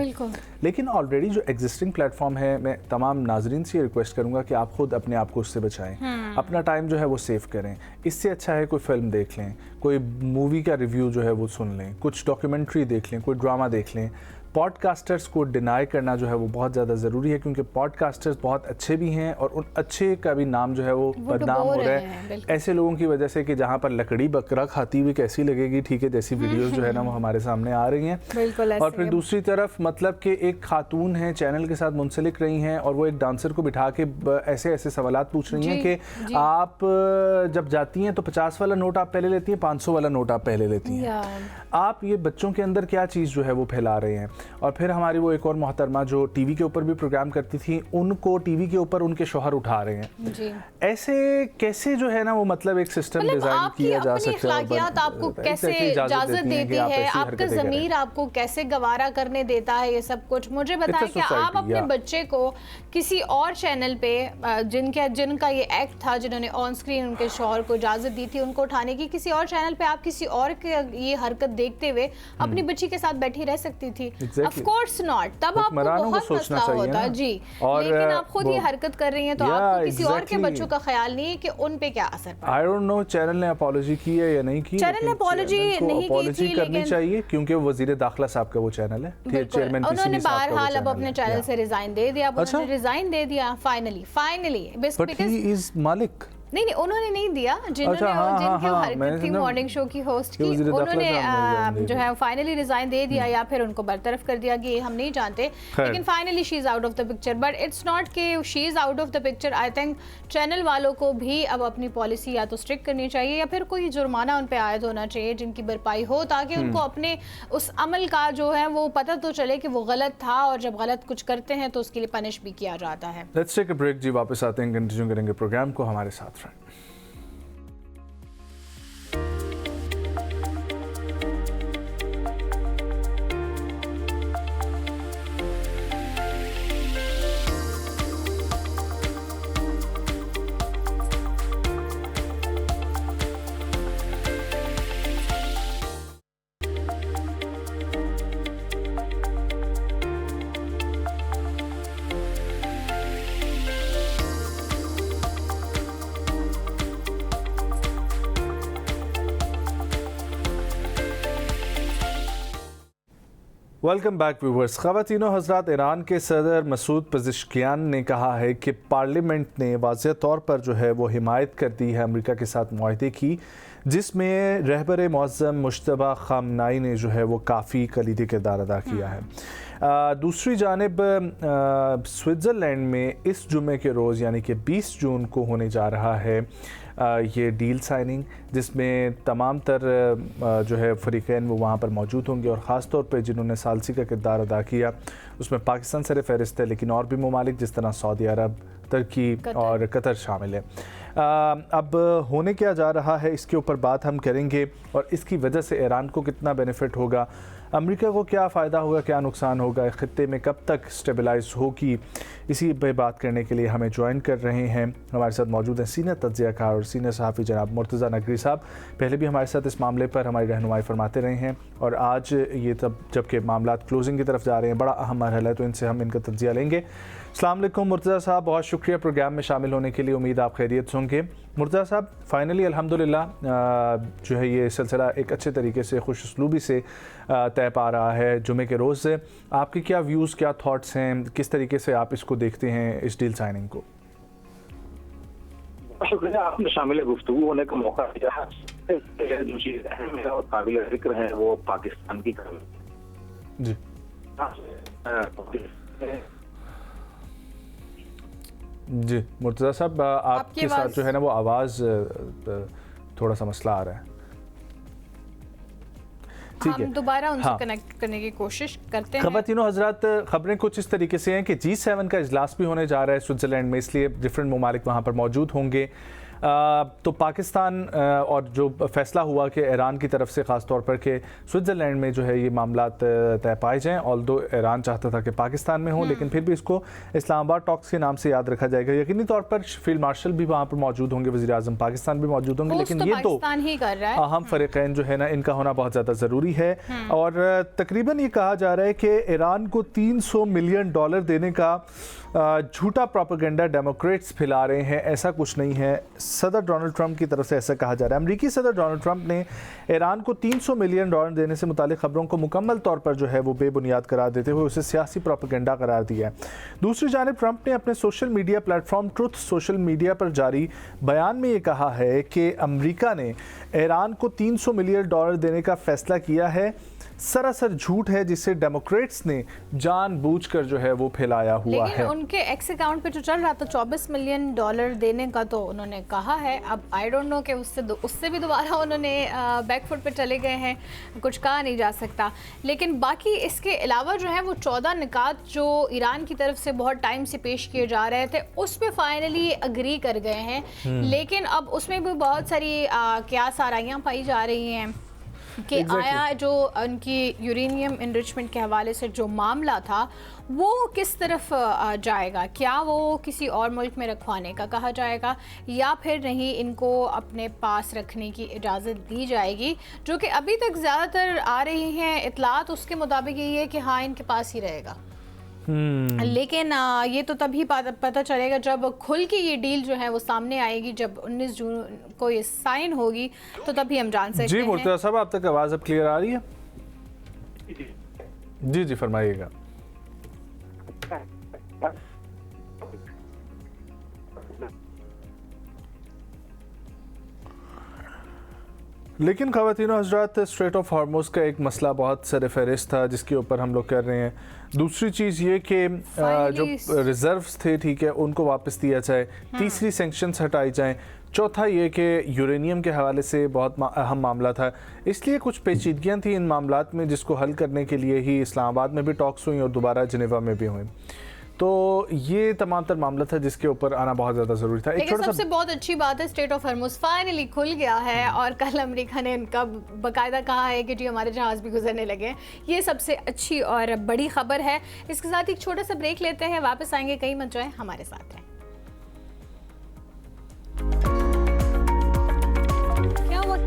लेकिन ऑलरेडी जो एग्जिस्टिंग प्लेटफॉर्म है, मैं तमाम नाजरीन से रिक्वेस्ट करूँगा कि आप खुद अपने आप को उससे बचाएं, अपना टाइम जो है वो सेव करें। इससे अच्छा है कोई फिल्म देख लें, कोई मूवी का रिव्यू जो है वो सुन लें, कुछ डॉक्यूमेंट्री देख लें, कोई ड्रामा देख लें। पॉडकास्टर्स को डिनाई करना जो है वो बहुत ज़्यादा ज़रूरी है, क्योंकि पॉडकास्टर्स बहुत अच्छे भी हैं और उन अच्छे का भी नाम जो है वो बदनाम हो रहा है ऐसे लोगों की वजह से कि जहाँ पर लकड़ी बकरा खाती हुई कैसी लगेगी, ठीक है, जैसी वीडियोस जो है ना वो हमारे सामने आ रही हैं। और फिर दूसरी तरफ मतलब कि एक खातून है चैनल के साथ मुंसलिक रही हैं और वो एक डांसर को बिठा के ऐसे ऐसे सवालात पूछ रही हैं कि आप जब जाती हैं तो 50 वाला नोट आप पहले लेती हैं, 500 वाला नोट आप पहले लेती हैं। आप ये बच्चों के अंदर क्या चीज़ जो है वो फैला रहे हैं। और फिर हमारी वो एक और मोहतरमा जो टीवी के ऊपर भी प्रोग्राम करती थी, उनको टीवी के ऊपर उनके शौहर उठा रहे हैं जी। ऐसे कैसे जो है ना वो मतलब एक सिस्टम डिजाइन किया जा सकता है, आपको कैसे इजाजत देती है, आपका ज़मीर आपको कैसे गवारा करने देता है ये सब कुछ। मुझे बताएं कि आप अपने बच्चे को किसी और चैनल पे जिनका ये एक्ट था, जिन्होंने ऑन स्क्रीन उनके शौहर को इजाजत दी थी उनको उठाने की, किसी और चैनल पे आप किसी और के ये हरकत देखते हुए अपनी बच्ची के साथ बैठी रह सकती थी? Of course not. तब आपको बहुत मसला होता जी, लेकिन आप खुद ये हरकत कर रही हैं तो आपको किसी और के बच्चों का ख्याल नहीं है कि उन पे क्या असर पड़ा। आई डोंट नो चैनल ने अपॉलॉजी की है या नहीं की। चैनल ने अपॉलॉजी नहीं की थी, करनी चाहिए क्योंकि वज़ीर दाखिला साहब का वो चैनल है, चेयरमैन उन्होंने बहरहाल अब अपने चैनल से रिजाइन दे दिया, उन्होंने रिजाइन दे दिया फाइनली। बट ही इज मालिक। नहीं उन्होंने नहीं दिया, जिनकी हरकत थी मॉर्निंग शो की होस्ट की, उन्होंने जो है फाइनली रिजाइन दे दिया या फिर उनको बरतरफ कर दिया कि हम नहीं जानते, लेकिन finally she is out of the picture. But it's not कि she is out of the picture. I think channel वालों को भी अब अपनी पॉलिसी या तो स्ट्रिक्ट करनी चाहिए या फिर कोई जुर्माना उन पर आयद होना चाहिए जिनकी भरपाई हो, ताकि उनको अपने उस अमल का जो है वो पता तो चले कि वो गलत था, और जब गलत कुछ करते हैं तो उसके लिए पनिश भी किया जाता है। लेट्स टेक अ ब्रेक जी, वापस आते हैं, कंटिन्यू करेंगे प्रोग्राम को, हमारे साथ रहें। Welcome back viewers. ख़वातीनो हज़रात, ईरान के सदर मसूद पज़ेश्कियान ने कहा है कि पार्लियामेंट ने वाज़ेह तौर पर जो है वो हिमायत कर दी है अमेरिका के साथ मुआहदे की, जिसमें रहबर मुअज़्ज़म मुज्तबा ख़ामनाई ने जो है वो काफ़ी कलीदी किरदार अदा किया है। दूसरी जानिब स्विट्ज़रलैंड में इस जुमे के रोज़ यानी कि 20 जून को होने जा रहा है ये डील साइनिंग, जिसमें तमाम तर जो है फ़रीक़ैन वो वहाँ पर मौजूद होंगे, और ख़ास तौर पे जिन्होंने सालसी का किरदार अदा किया उसमें पाकिस्तान सर फ़हरिस्त है, लेकिन और भी ममालिक जिस तरह सऊदी अरब, तुर्की और कतर शामिल है। अब होने क्या जा रहा है इसके ऊपर बात हम करेंगे और इसकी वजह से ईरान को कितना बेनिफिट होगा, अमेरिका को क्या फ़ायदा होगा, क्या नुकसान होगा, खित्ते में कब तक स्टेबलाइज होगी, इसी पे बात करने के लिए हमें ज्वाइन कर रहे हैं। हमारे साथ मौजूद हैं सीनियर तज्ज़ियाकार और सीनियर सहाफ़ी जनाब मुर्तज़ा नकवी साहब। पहले भी हमारे साथ इस मामले पर हमारी रहनुमाई फरमाते रहे हैं और आज ये तब जबकि मामला क्लोजिंग की तरफ जा रहे हैं, बड़ा अहम मरहला है, तो इनसे हम इनका तज्ज़िया लेंगे। अस्सलाम वालेकुम मुर्तज़ा साहब, बहुत शुक्रिया प्रोग्राम में शामिल होने के लिए, उम्मीद आप खैरियत से होंगे। मुर्तज़ा साहब, फाइनली अल्हम्दुलिल्लाह जो है ये सिलसिला एक अच्छे तरीके से खुश उसलूबी से तय पा रहा है जुमे के रोज़ से। आपके क्या व्यूज़, क्या थॉट्स हैं, किस तरीके से आप इसको देखते हैं इस डील साइनिंग को? शुक्रिया, आपने शामिल गुफ्तगू होने का मौका दिया। जो चीज़ अहम है और काबिल जिक्र है वो पाकिस्तान की जी जी मुर्तज़ा साहब, आपके साथ जो है ना वो आवाज़ थोड़ा सा मसला आ रहा है। हम दोबारा उनसे कनेक्ट करने की कोशिश करते हैं। ख़वातीनो हज़रात, ख़बरें कुछ इस तरीके से हैं कि G7 का इजलास भी होने जा रहा है स्विट्ज़रलैंड में, इसलिए डिफरेंट ममालिक वहाँ पर मौजूद होंगे। तो पाकिस्तान और जो फ़ैसला हुआ कि ईरान की तरफ से ख़ास तौर पर कि स्विट्ज़रलैंड में जो है ये मामला तय पाए जाएँ, ऑल्दो ईरान चाहता था कि पाकिस्तान में हो, लेकिन फिर भी इसको इस्लामाबाद टॉक्स के नाम से याद रखा जाएगा। यकीनी तौर पर फील्ड मार्शल भी वहाँ पर मौजूद होंगे, वज़ीर आज़म पाकिस्तान भी मौजूद होंगे, लेकिन ये दो अहम फ़रीक़ैन जो है ना इनका होना बहुत ज़्यादा ज़रूरी है। और तकरीबन ये कहा जा रहा है कि ईरान को $300 मिलियन देने का झूठा प्रोपेगेंडा डेमोक्रेट्स फैला रहे हैं। ऐसा कुछ नहीं है, सदर डोनाल्ड ट्रंप की तरफ से ऐसा कहा जा रहा है। अमेरिकी सदर डोनाल्ड ट्रंप ने ईरान को $300 मिलियन देने से मुतालिक खबरों को मुकम्मल तौर पर जो है वो बेबुनियाद करार देते हुए उसे सियासी प्रोपेगेंडा करार दिया है। दूसरी जानिब ट्रंप ने अपने social media platform truth social media पर जारी बयान में ये कहा है कि अमेरिका ने ईरान को $300 मिलियन देने का फैसला किया है, सरासर झूठ है जिसे डेमोक्रेट्स ने जानबूझकर जो है वो फैलाया हुआ है। उनके एक्स अकाउंट पे जो चल रहा था $24 मिलियन देने का, तो उन्होंने कहा है। अब आई डोंट नो कि उससे भी दोबारा उन्होंने बैकफुट पे चले गए हैं, कुछ कहा नहीं जा सकता। लेकिन बाकी इसके अलावा जो है वो 14 निकात जो ईरान की तरफ से बहुत टाइम से पेश किए जा रहे थे उस पर फाइनली अग्री कर गए हैं। लेकिन अब उसमें भी बहुत सारी क्यास आराइयाँ पाई जा रही हैं कि आया जो उनकी यूरेनियम इनरिचमेंट के हवाले से जो मामला था वो किस तरफ जाएगा, क्या वो किसी और मुल्क में रखवाने का कहा जाएगा या फिर नहीं इनको अपने पास रखने की इजाज़त दी जाएगी, जो कि अभी तक ज़्यादातर आ रही हैं इतलात उसके मुताबिक यही है कि हाँ इनके पास ही रहेगा। लेकिन ये तो तभी पता चलेगा जब खुल के ये डील जो है वो सामने आएगी, जब 19 जून को ये साइन होगी तो तभी हम जान सकते हैं। जी मुर्तज़ा साहब, आप तक आवाज़ अब क्लियर आ रही है? जी जी फरमाइएगा। लेकिन ख़वातीनो हज़रात, स्ट्रेट ऑफ हॉर्मुज़ का एक मसला बहुत सर फहरिस्त था जिसके ऊपर हम लोग कर रहे हैं। दूसरी चीज़ ये कि जो रिज़र्व्स थे, ठीक है, उनको वापस दिया जाए। तीसरी सैंक्शंस हटाई जाएं। चौथा ये कि यूरेनियम के हवाले से बहुत अहम मामला था, इसलिए कुछ पेचीदगियाँ थी इन मामलात में जिसको हल करने के लिए ही इस्लामाबाद में भी टॉक्स हुई और दोबारा जिनेवा में भी हुई। तो ये तमाम तर मामला था जिसके ऊपर आना बहुत ज़्यादा ज़रूरी था। एक सबसे बहुत अच्छी बात है स्ट्रेट ऑफ हॉर्मुज़ फाइनली खुल गया है और कल अमेरिका ने इनका बाकायदा कहा है कि जी हमारे जहाज़ भी गुजरने लगे। ये सबसे अच्छी और बड़ी खबर है। इसके साथ एक छोटा सा ब्रेक लेते हैं, वापस आएंगे, कहीं मत जाएं, हमारे साथ हैं। क्या हुआ?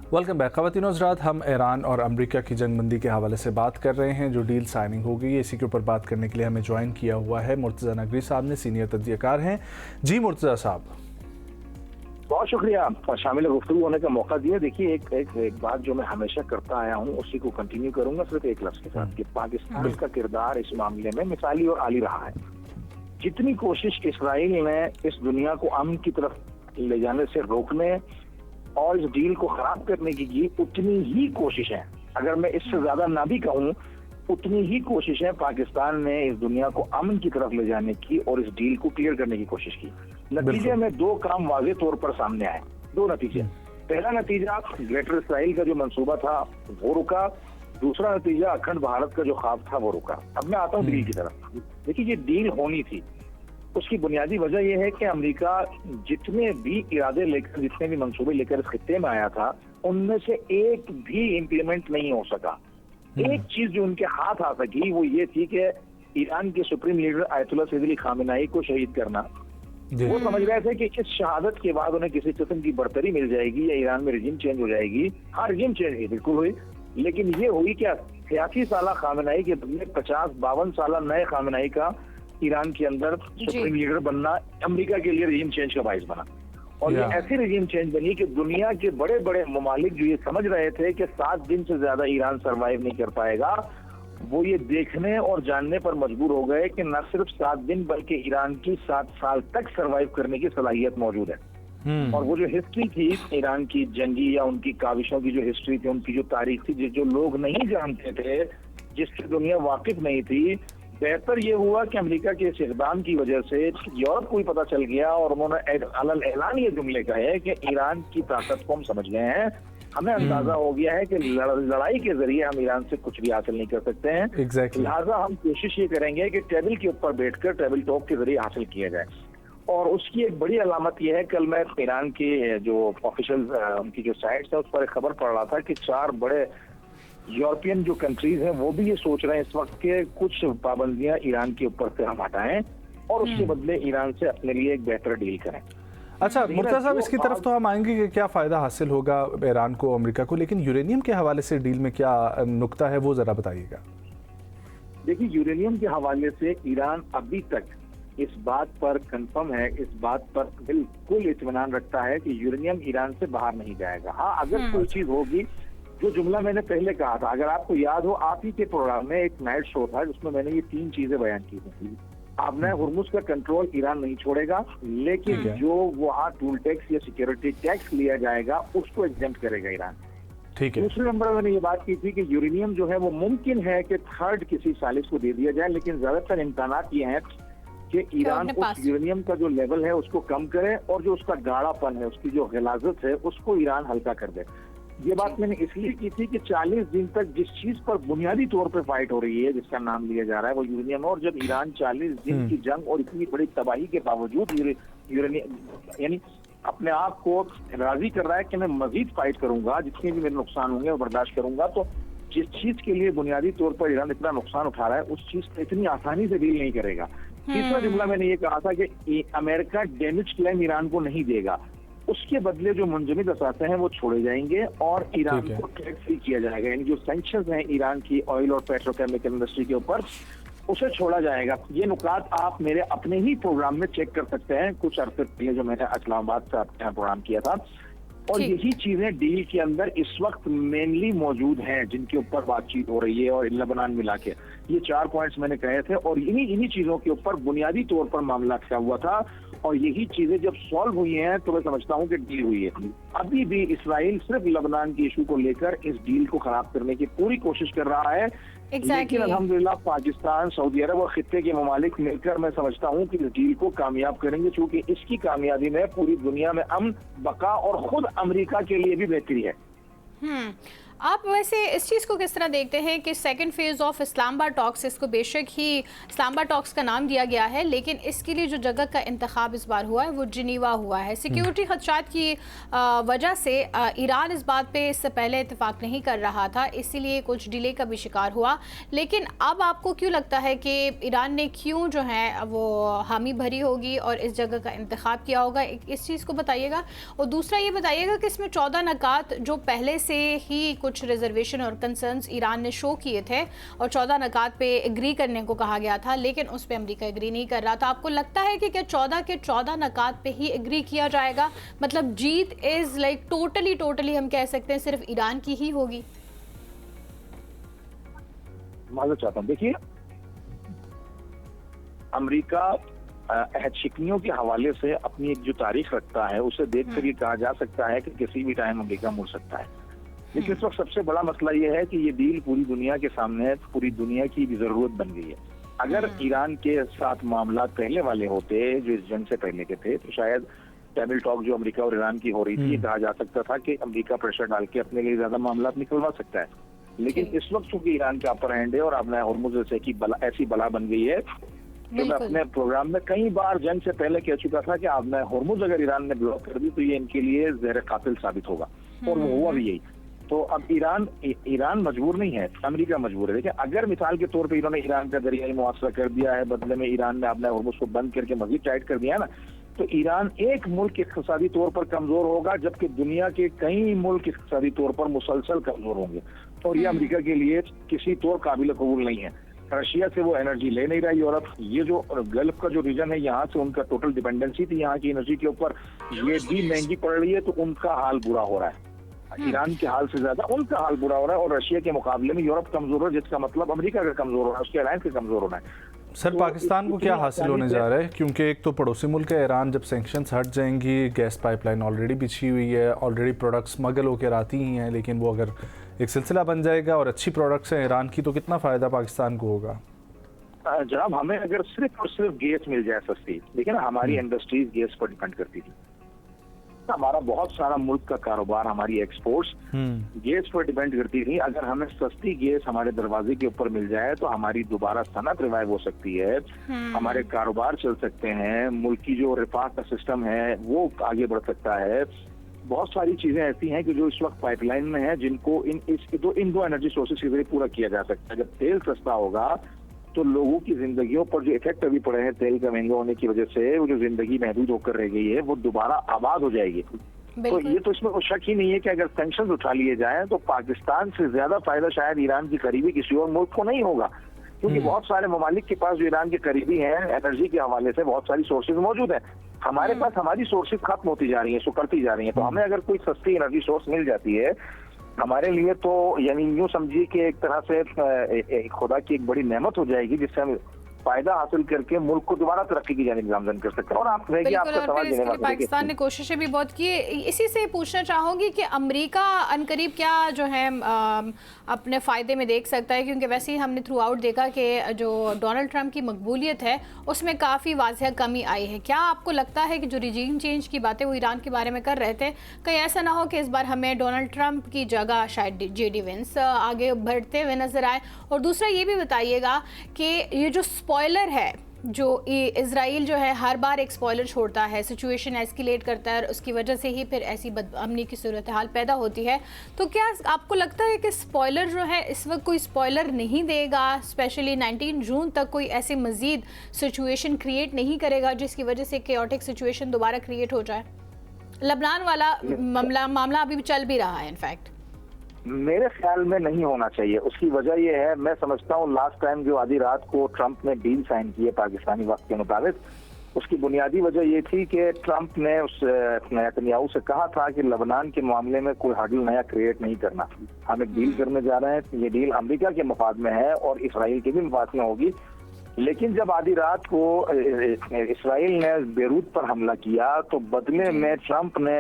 Welcome back. ख़वातीनो हज़रात, हम ईरान और अमेरिका की जंगबंदी के हवाले से बात कर रहे हैं, जो डील साइनिंग हो गई है। इसी के ऊपर बात करने के लिए हमें ज्वाइन किया हुआ है मुर्तज़ा नकवी साहब ने, सीनियर तज्ज़ियाकार हैं। जी मुर्तज़ा साहब, बहुत शुक्रिया शामिल गुफ्तगू होने का मौका दिया। देखिए एक बात जो मैं हमेशा करता आया हूँ उसी को कंटिन्यू करूंगा, सिर्फ एक लफ्ज के साथ, कि पाकिस्तान का किरदार इस मामले में मिसाली और आली रहा है। जितनी कोशिश इसराइल ने इस दुनिया को अमन की तरफ ले जाने से रोकने और इस डील को खराब करने की उतनी ही कोशिश है, अगर मैं इससे ज्यादा ना भी कहूँ, उतनी ही कोशिश है पाकिस्तान ने इस दुनिया को अमन की तरफ ले जाने की और इस डील को क्लियर करने की कोशिश की। नतीजे में दो काम वाज़ेह तौर पर सामने आए, दो नतीजे। पहला नतीजा ग्रेटर इसराइल का जो मंसूबा था वो रुका, दूसरा नतीजा अखंड भारत का जो ख्वाब था वो रुका। अब मैं आता हूँ डील की तरफ। देखिए ये डील होनी थी, उसकी बुनियादी वजह यह है कि अमेरिका जितने भी इरादे लेकर, जितने भी मंसूबे लेकर इस खित्ते में आया था, उनमें से एक भी इम्प्लीमेंट नहीं हो सका। एक चीज जो उनके हाथ आ सकी वो ये थी कि ईरान के supreme leader Ayatollah Syed Ali Khamenei को शहीद करना। वो समझ रहे थे कि इस शहादत के बाद उन्हें किसी किस्म की बरतरी मिल जाएगी या ईरान में रिजीम चेंज हो जाएगी। हाँ, रिजीम चेंज बिल्कुल हुई, लेकिन ये हुई क्या, 86 साल खामेनेई के बदले 52 साल नए खामेनेई का ईरान के अंदर सुप्रीम लीडर बनना अमेरिका के लिए रिजीम चेंज का बाइस बना। और ये ऐसी रिजीम चेंज बनी कि दुनिया के बड़े बड़े ममालिक जो ये समझ रहे थे कि 7 दिन से ज्यादा ईरान सरवाइव नहीं कर पाएगा, वो ये देखने और जानने पर मजबूर हो गए कि न सिर्फ 7 दिन बल्कि ईरान की 7 साल तक सरवाइव करने की सलाहियत मौजूद है। और वो जो हिस्ट्री थी ईरान की जंगी या उनकी काविशों की जो हिस्ट्री थी, उनकी जो तारीख थी, जो लोग नहीं जानते थे, जिसकी दुनिया वाकिफ नहीं थी, बेहतर ये हुआ कि अमेरिका के इस इक़दाम की वजह से यूरोप को ही पता चल गया और उन्होंने ऐलान ये जुमले का है कि ईरान की ताकत को हम समझ गए हैं, हमें अंदाजा हो गया है कि लड़ाई के जरिए हम ईरान से कुछ भी हासिल नहीं कर सकते हैं। लिहाजा हम कोशिश ये करेंगे कि टेबल के ऊपर बैठकर टेबल टॉक के जरिए हासिल किया जाए। और उसकी एक बड़ी अलामत यह है, कल मैं ईरान के जो ऑफिशियल उनकी जो साइट्स है उस पर एक खबर पढ़ रहा था कि 4 बड़े यूरोपियन जो कंट्रीज हैं वो भी ये सोच रहे हैं इस वक्त के कुछ पाबंदियां ईरान के ऊपर से हम हटाएं और उसके बदले ईरान से अपने लिए एक बेहतर डील करें। अच्छा मुर्तज़ा साहब, इसकी तरफ तो हम आएंगे कि क्या फ़ायदा हासिल होगा ईरान को, अमेरिका को, लेकिन यूरेनियम के हवाले से डील में क्या नुक्ता है वो ज़रा बताइएगा। देखिए यूरेनियम के हवाले से ईरान अभी तक इस बात पर कंफर्म है, इस बात पर बिल्कुल इत्मीनान रखता है कि यूरेनियम ईरान से बाहर नहीं जाएगा। हाँ, अगर कोई चीज होगी, जो जुमला मैंने पहले कहा था, अगर आपको याद हो, आप ही के प्रोग्राम में एक नाइट शो था जिसमें मैंने ये 3 चीजें बयान की थी। आपने हुर्मुज का कंट्रोल ईरान नहीं छोड़ेगा, लेकिन जो वहाँ टूल टैक्स या सिक्योरिटी टैक्स लिया जाएगा उसको एग्जेम्प्ट करेगा ईरान। ठीक है। दूसरे नंबर मैंने ये बात की थी कि यूरेनियम जो है वो मुमकिन है कि थर्ड किसी सालिस को दे दिया जाए, लेकिन ज्यादातर इम्कानात ये हैं कि ईरान उस यूरेनियम का जो लेवल है उसको कम करे और जो उसका गाढ़ापन है, उसकी जो गिलाजत है, उसको ईरान हल्का कर दे। ये बात मैंने इसलिए की थी कि 40 दिन तक जिस चीज पर बुनियादी तौर पर फाइट हो रही है, जिसका नाम लिया जा रहा है, वो यूरेनियम है। और जब ईरान 40 दिन की जंग और इतनी बड़ी तबाही के बावजूद यूरेनियम यानी अपने आप को राजी कर रहा है कि मैं मजीद फाइट करूंगा, जितने भी मेरे नुकसान होंगे वो बर्दाश्त करूंगा, तो जिस चीज के लिए बुनियादी तौर पर ईरान इतना नुकसान उठा रहा है उस चीज पर इतनी आसानी से डील नहीं करेगा। तीसरा जुमला मैंने ये कहा था कि अमेरिका डैमेज क्लेम ईरान को नहीं देगा, उसके बदले जो मुंजमद असाते हैं वो छोड़े जाएंगे और ईरान को टैक्स फ्री किया जाएगा। यानी जो सैंक्शंस हैं ईरान की ऑयल और पेट्रोकेमिकल इंडस्ट्री के ऊपर, उसे छोड़ा जाएगा। ये नुकात आप मेरे अपने ही प्रोग्राम में चेक कर सकते हैं, कुछ अरसे पहले जो मैंने इस्लामाबाद से आपके यहाँ प्रोग्राम किया था। और यही चीजें डील के अंदर इस वक्त मेनली मौजूद हैं जिनके ऊपर बातचीत हो रही है और लेबनान मिला के ये 4 पॉइंट्स मैंने कहे थे और इन्हीं चीजों के ऊपर बुनियादी तौर पर मामला अटका हुआ था। और यही चीजें जब सॉल्व हुई हैं तो मैं समझता हूँ कि डील हुई है। अभी भी इसराइल सिर्फ लेबनान के इशू को लेकर इस डील को खराब करने की पूरी कोशिश कर रहा है। लेकिन अल्हम्दुलिल्लाह पाकिस्तान, सऊदी अरब और खित्ते के ममालिक मिलकर मैं समझता हूँ कि इस डील को कामयाब करेंगे, क्योंकि इसकी कामयाबी में पूरी दुनिया में अमन, बका और खुद अमेरिका के लिए भी बेहतरी है। आप वैसे इस चीज़ को किस तरह देखते हैं कि second phase of Islamabad talks, इसको बेशक ही इस्लामाबाद टॉक्स का नाम दिया गया है, लेकिन इसके लिए जो जगह का इंतखाब इस बार हुआ है वो जिनीवा हुआ है। सिक्योरिटी खदशात की वजह से ईरान इस बात पे इससे पहले इत्तेफाक नहीं कर रहा था, इसीलिए कुछ डिले का भी शिकार हुआ। लेकिन अब आपको क्यों लगता है कि ईरान ने क्यों जो है वो हामी भरी होगी और इस जगह का इंतखाब किया होगा, इस चीज़ को बताइएगा। और दूसरा ये बताइएगा कि इसमें 14 नकात जो पहले से ही कुछ रिजर्वेशन और कंसर्न्स ईरान ने शो किए थे और 14 नुकात पे एग्री करने को कहा गया था, लेकिन उस पे अमेरिका एग्री नहीं कर रहा था। आपको लगता है कि क्या 14 के 14 नुकात पे ही एग्री किया जाएगा? मतलब जीत इज लाइक टोटली हम कह सकते हैं सिर्फ ईरान की ही होगी? मालूम चाहता हूँ, देखिए अमेरिका अहद शिकनियों के हवाले से अपनी एक जो तारीख रखता है उसे देखकर ये कहा जा सकता है कि किसी भी टाइम अमेरिका मुड़ सकता है। लेकिन इस वक्त सबसे बड़ा मसला ये है कि ये डील पूरी दुनिया के सामने पूरी दुनिया की भी जरूरत बन गई है। अगर ईरान के साथ मामला पहले वाले होते जो इस जंग से पहले के थे तो शायद टेबल टॉक जो अमेरिका और ईरान की हो रही थी, ये कहा जा सकता था कि अमेरिका प्रेशर डाल के अपने लिए ज्यादा मामला निकलवा सकता है। लेकिन इस वक्त चूंकि ईरान का अपर हैंड है और अपना होर्मुज ऐसी बला बन गई है तो मैं अपने प्रोग्राम में कई बार जंग से पहले कह चुका था कि आपने होर्मुज अगर ईरान ने ब्लॉक कर दी तो ये इनके लिए जहर कातिल साबित होगा, और वो हुआ भी यही। तो अब ईरान मजबूर नहीं है, अमेरिका मजबूर है। देखिए अगर मिसाल के तौर पे इन्होंने ईरान का दरियाई मुआवजा कर दिया है, बदले में ईरान ने अपने होर्मुज को बंद करके मजीद टाइट कर दिया ना, तो ईरान एक मुल्क इक़्तिसादी तौर पर कमजोर होगा, जबकि दुनिया के कई मुल्क इक़्तिसादी तौर पर मुसलसल कमजोर होंगे। और ये अमेरिका के लिए किसी तौर काबिल कबूल नहीं है। रशिया से वो एनर्जी ले नहीं रहा यूरोप, ये जो गल्फ का जो रीजन है यहाँ से उनका टोटल डिपेंडेंसी थी यहाँ की एनर्जी के ऊपर, ये भी महंगी पड़ रही है, तो उनका हाल बुरा हो रहा है। ईरान के हाल से ज्यादा उनका हाल बुरा हो रहा है, और रशिया के मुकाबले में यूरोप कमजोर है, जिसका मतलब अमेरिका का कमजोर हो रहा है, उसके अलायंस का कमजोर होना है। सर तो पाकिस्तान को क्या हासिल होने जा रहा है? क्योंकि एक तो पड़ोसी मुल्क है ईरान, जब सैंक्शंस हट जाएंगी, गैस पाइपलाइन ऑलरेडी बिछी हुई है, ऑलरेडी प्रोडक्ट्स स्मगल होकर आती ही हैं, लेकिन वो अगर एक सिलसिला बन जाएगा और अच्छी प्रोडक्ट्स हैं ईरान की, तो कितना फ़ायदा पाकिस्तान को होगा? जनाब हमें अगर सिर्फ और सिर्फ गैस मिल जाए सस्ती, देखिए ना हमारी इंडस्ट्रीज गैस पर डिपेंड करती थी, हमारा बहुत सारा मुल्क का कारोबार, हमारी एक्सपोर्ट्स गैस पर डिपेंड करती थी। अगर हमें सस्ती गैस हमारे दरवाजे के ऊपर मिल जाए तो हमारी दोबारा सनत रिवाइव हो सकती है, हमारे कारोबार चल सकते हैं, मुल्क की जो रिफाह का सिस्टम है वो आगे बढ़ सकता है। बहुत सारी चीजें ऐसी हैं कि जो इस वक्त पाइपलाइन में है, जिनको इन दो एनर्जी सोर्सेज के जरिए पूरा किया जा सकता है। जब तेल सस्ता होगा तो लोगों की जिंदगियों पर जो इफेक्ट अभी पड़े हैं तेल का महंगा होने की वजह से, वो जो जिंदगी महदूद होकर रह गई है वो दोबारा आबाद हो जाएगी। तो ये तो इसमें कोई शक ही नहीं है कि अगर सैंक्शंस उठा लिए जाएं तो पाकिस्तान से ज्यादा फायदा शायद ईरान की करीबी किसी और मुल्क को नहीं होगा, क्योंकि बहुत सारे ममालिक के पास जो ईरान के करीबी हैं एनर्जी के हवाले से बहुत सारी सोर्सेज मौजूद है। हमारे पास हमारी सोर्सेज खत्म होती जा रही है, सुकड़ती जा रही है। तो हमें अगर कोई सस्ती एनर्जी सोर्स मिल जाती है हमारे लिए, तो यानी यूं समझिए कि एक तरह से खुदा की एक बड़ी नेमत हो जाएगी, जिससे हम फायदा हासिल करके मुल्क को दोबारा तरक्की की जानिब गामजन कर सकते हैं। और आप रहेगी आपका सवाल देने वाले पाकिस्तान ने कोशिशें भी बहुत की। इसी से पूछना चाहूँगी कि अमेरिका अनकरीब क्या जो है अपने फ़ायदे में देख सकता है, क्योंकि वैसे ही हमने थ्रू आउट देखा कि जो डोनाल्ड ट्रंप की मकबूलियत है उसमें काफ़ी वाज़ह कमी आई है। क्या आपको लगता है कि जो रिजीम चेंज की बातें वो ईरान के बारे में कर रहे थे, कहीं ऐसा ना हो कि इस बार हमें डोनाल्ड ट्रंप की जगह शायद JD Vance आगे बढ़ते हुए नजर आए? और दूसरा ये भी बताइएगा कि ये जो स्पॉइलर है, जो इजराइल जो है हर बार एक स्पॉइलर छोड़ता है, सिचुएशन एस्केलेट करता है और उसकी वजह से ही फिर ऐसी बदअमनी की सूरत हाल पैदा होती है, तो क्या आपको लगता है कि स्पॉइलर जो है इस वक्त कोई स्पॉइलर नहीं देगा, स्पेशली 19 जून तक कोई ऐसी मज़ीद सिचुएशन क्रिएट नहीं करेगा जिसकी वजह से केओटिक सिचुएशन दोबारा क्रिएट हो जाए? लबनान वाला मामला अभी भी चल भी रहा है इनफैक्ट। मेरे ख्याल में नहीं होना चाहिए। उसकी वजह यह है, मैं समझता हूँ लास्ट टाइम जो आधी रात को ट्रंप ने डील साइन की है पाकिस्तानी वक्त के मुताबिक, उसकी बुनियादी वजह ये थी कि ट्रंप ने उस नेतन्याहू से कहा था कि लबनान के मामले में कोई हर्डल नया क्रिएट नहीं करना, हम एक डील करने जा रहे हैं, ये डील अमेरिका के मफाद में है और इसराइल के भी मफाद में होगी। लेकिन जब आधी रात को इसराइल ने बेरूत पर हमला किया तो बदले में ट्रंप ने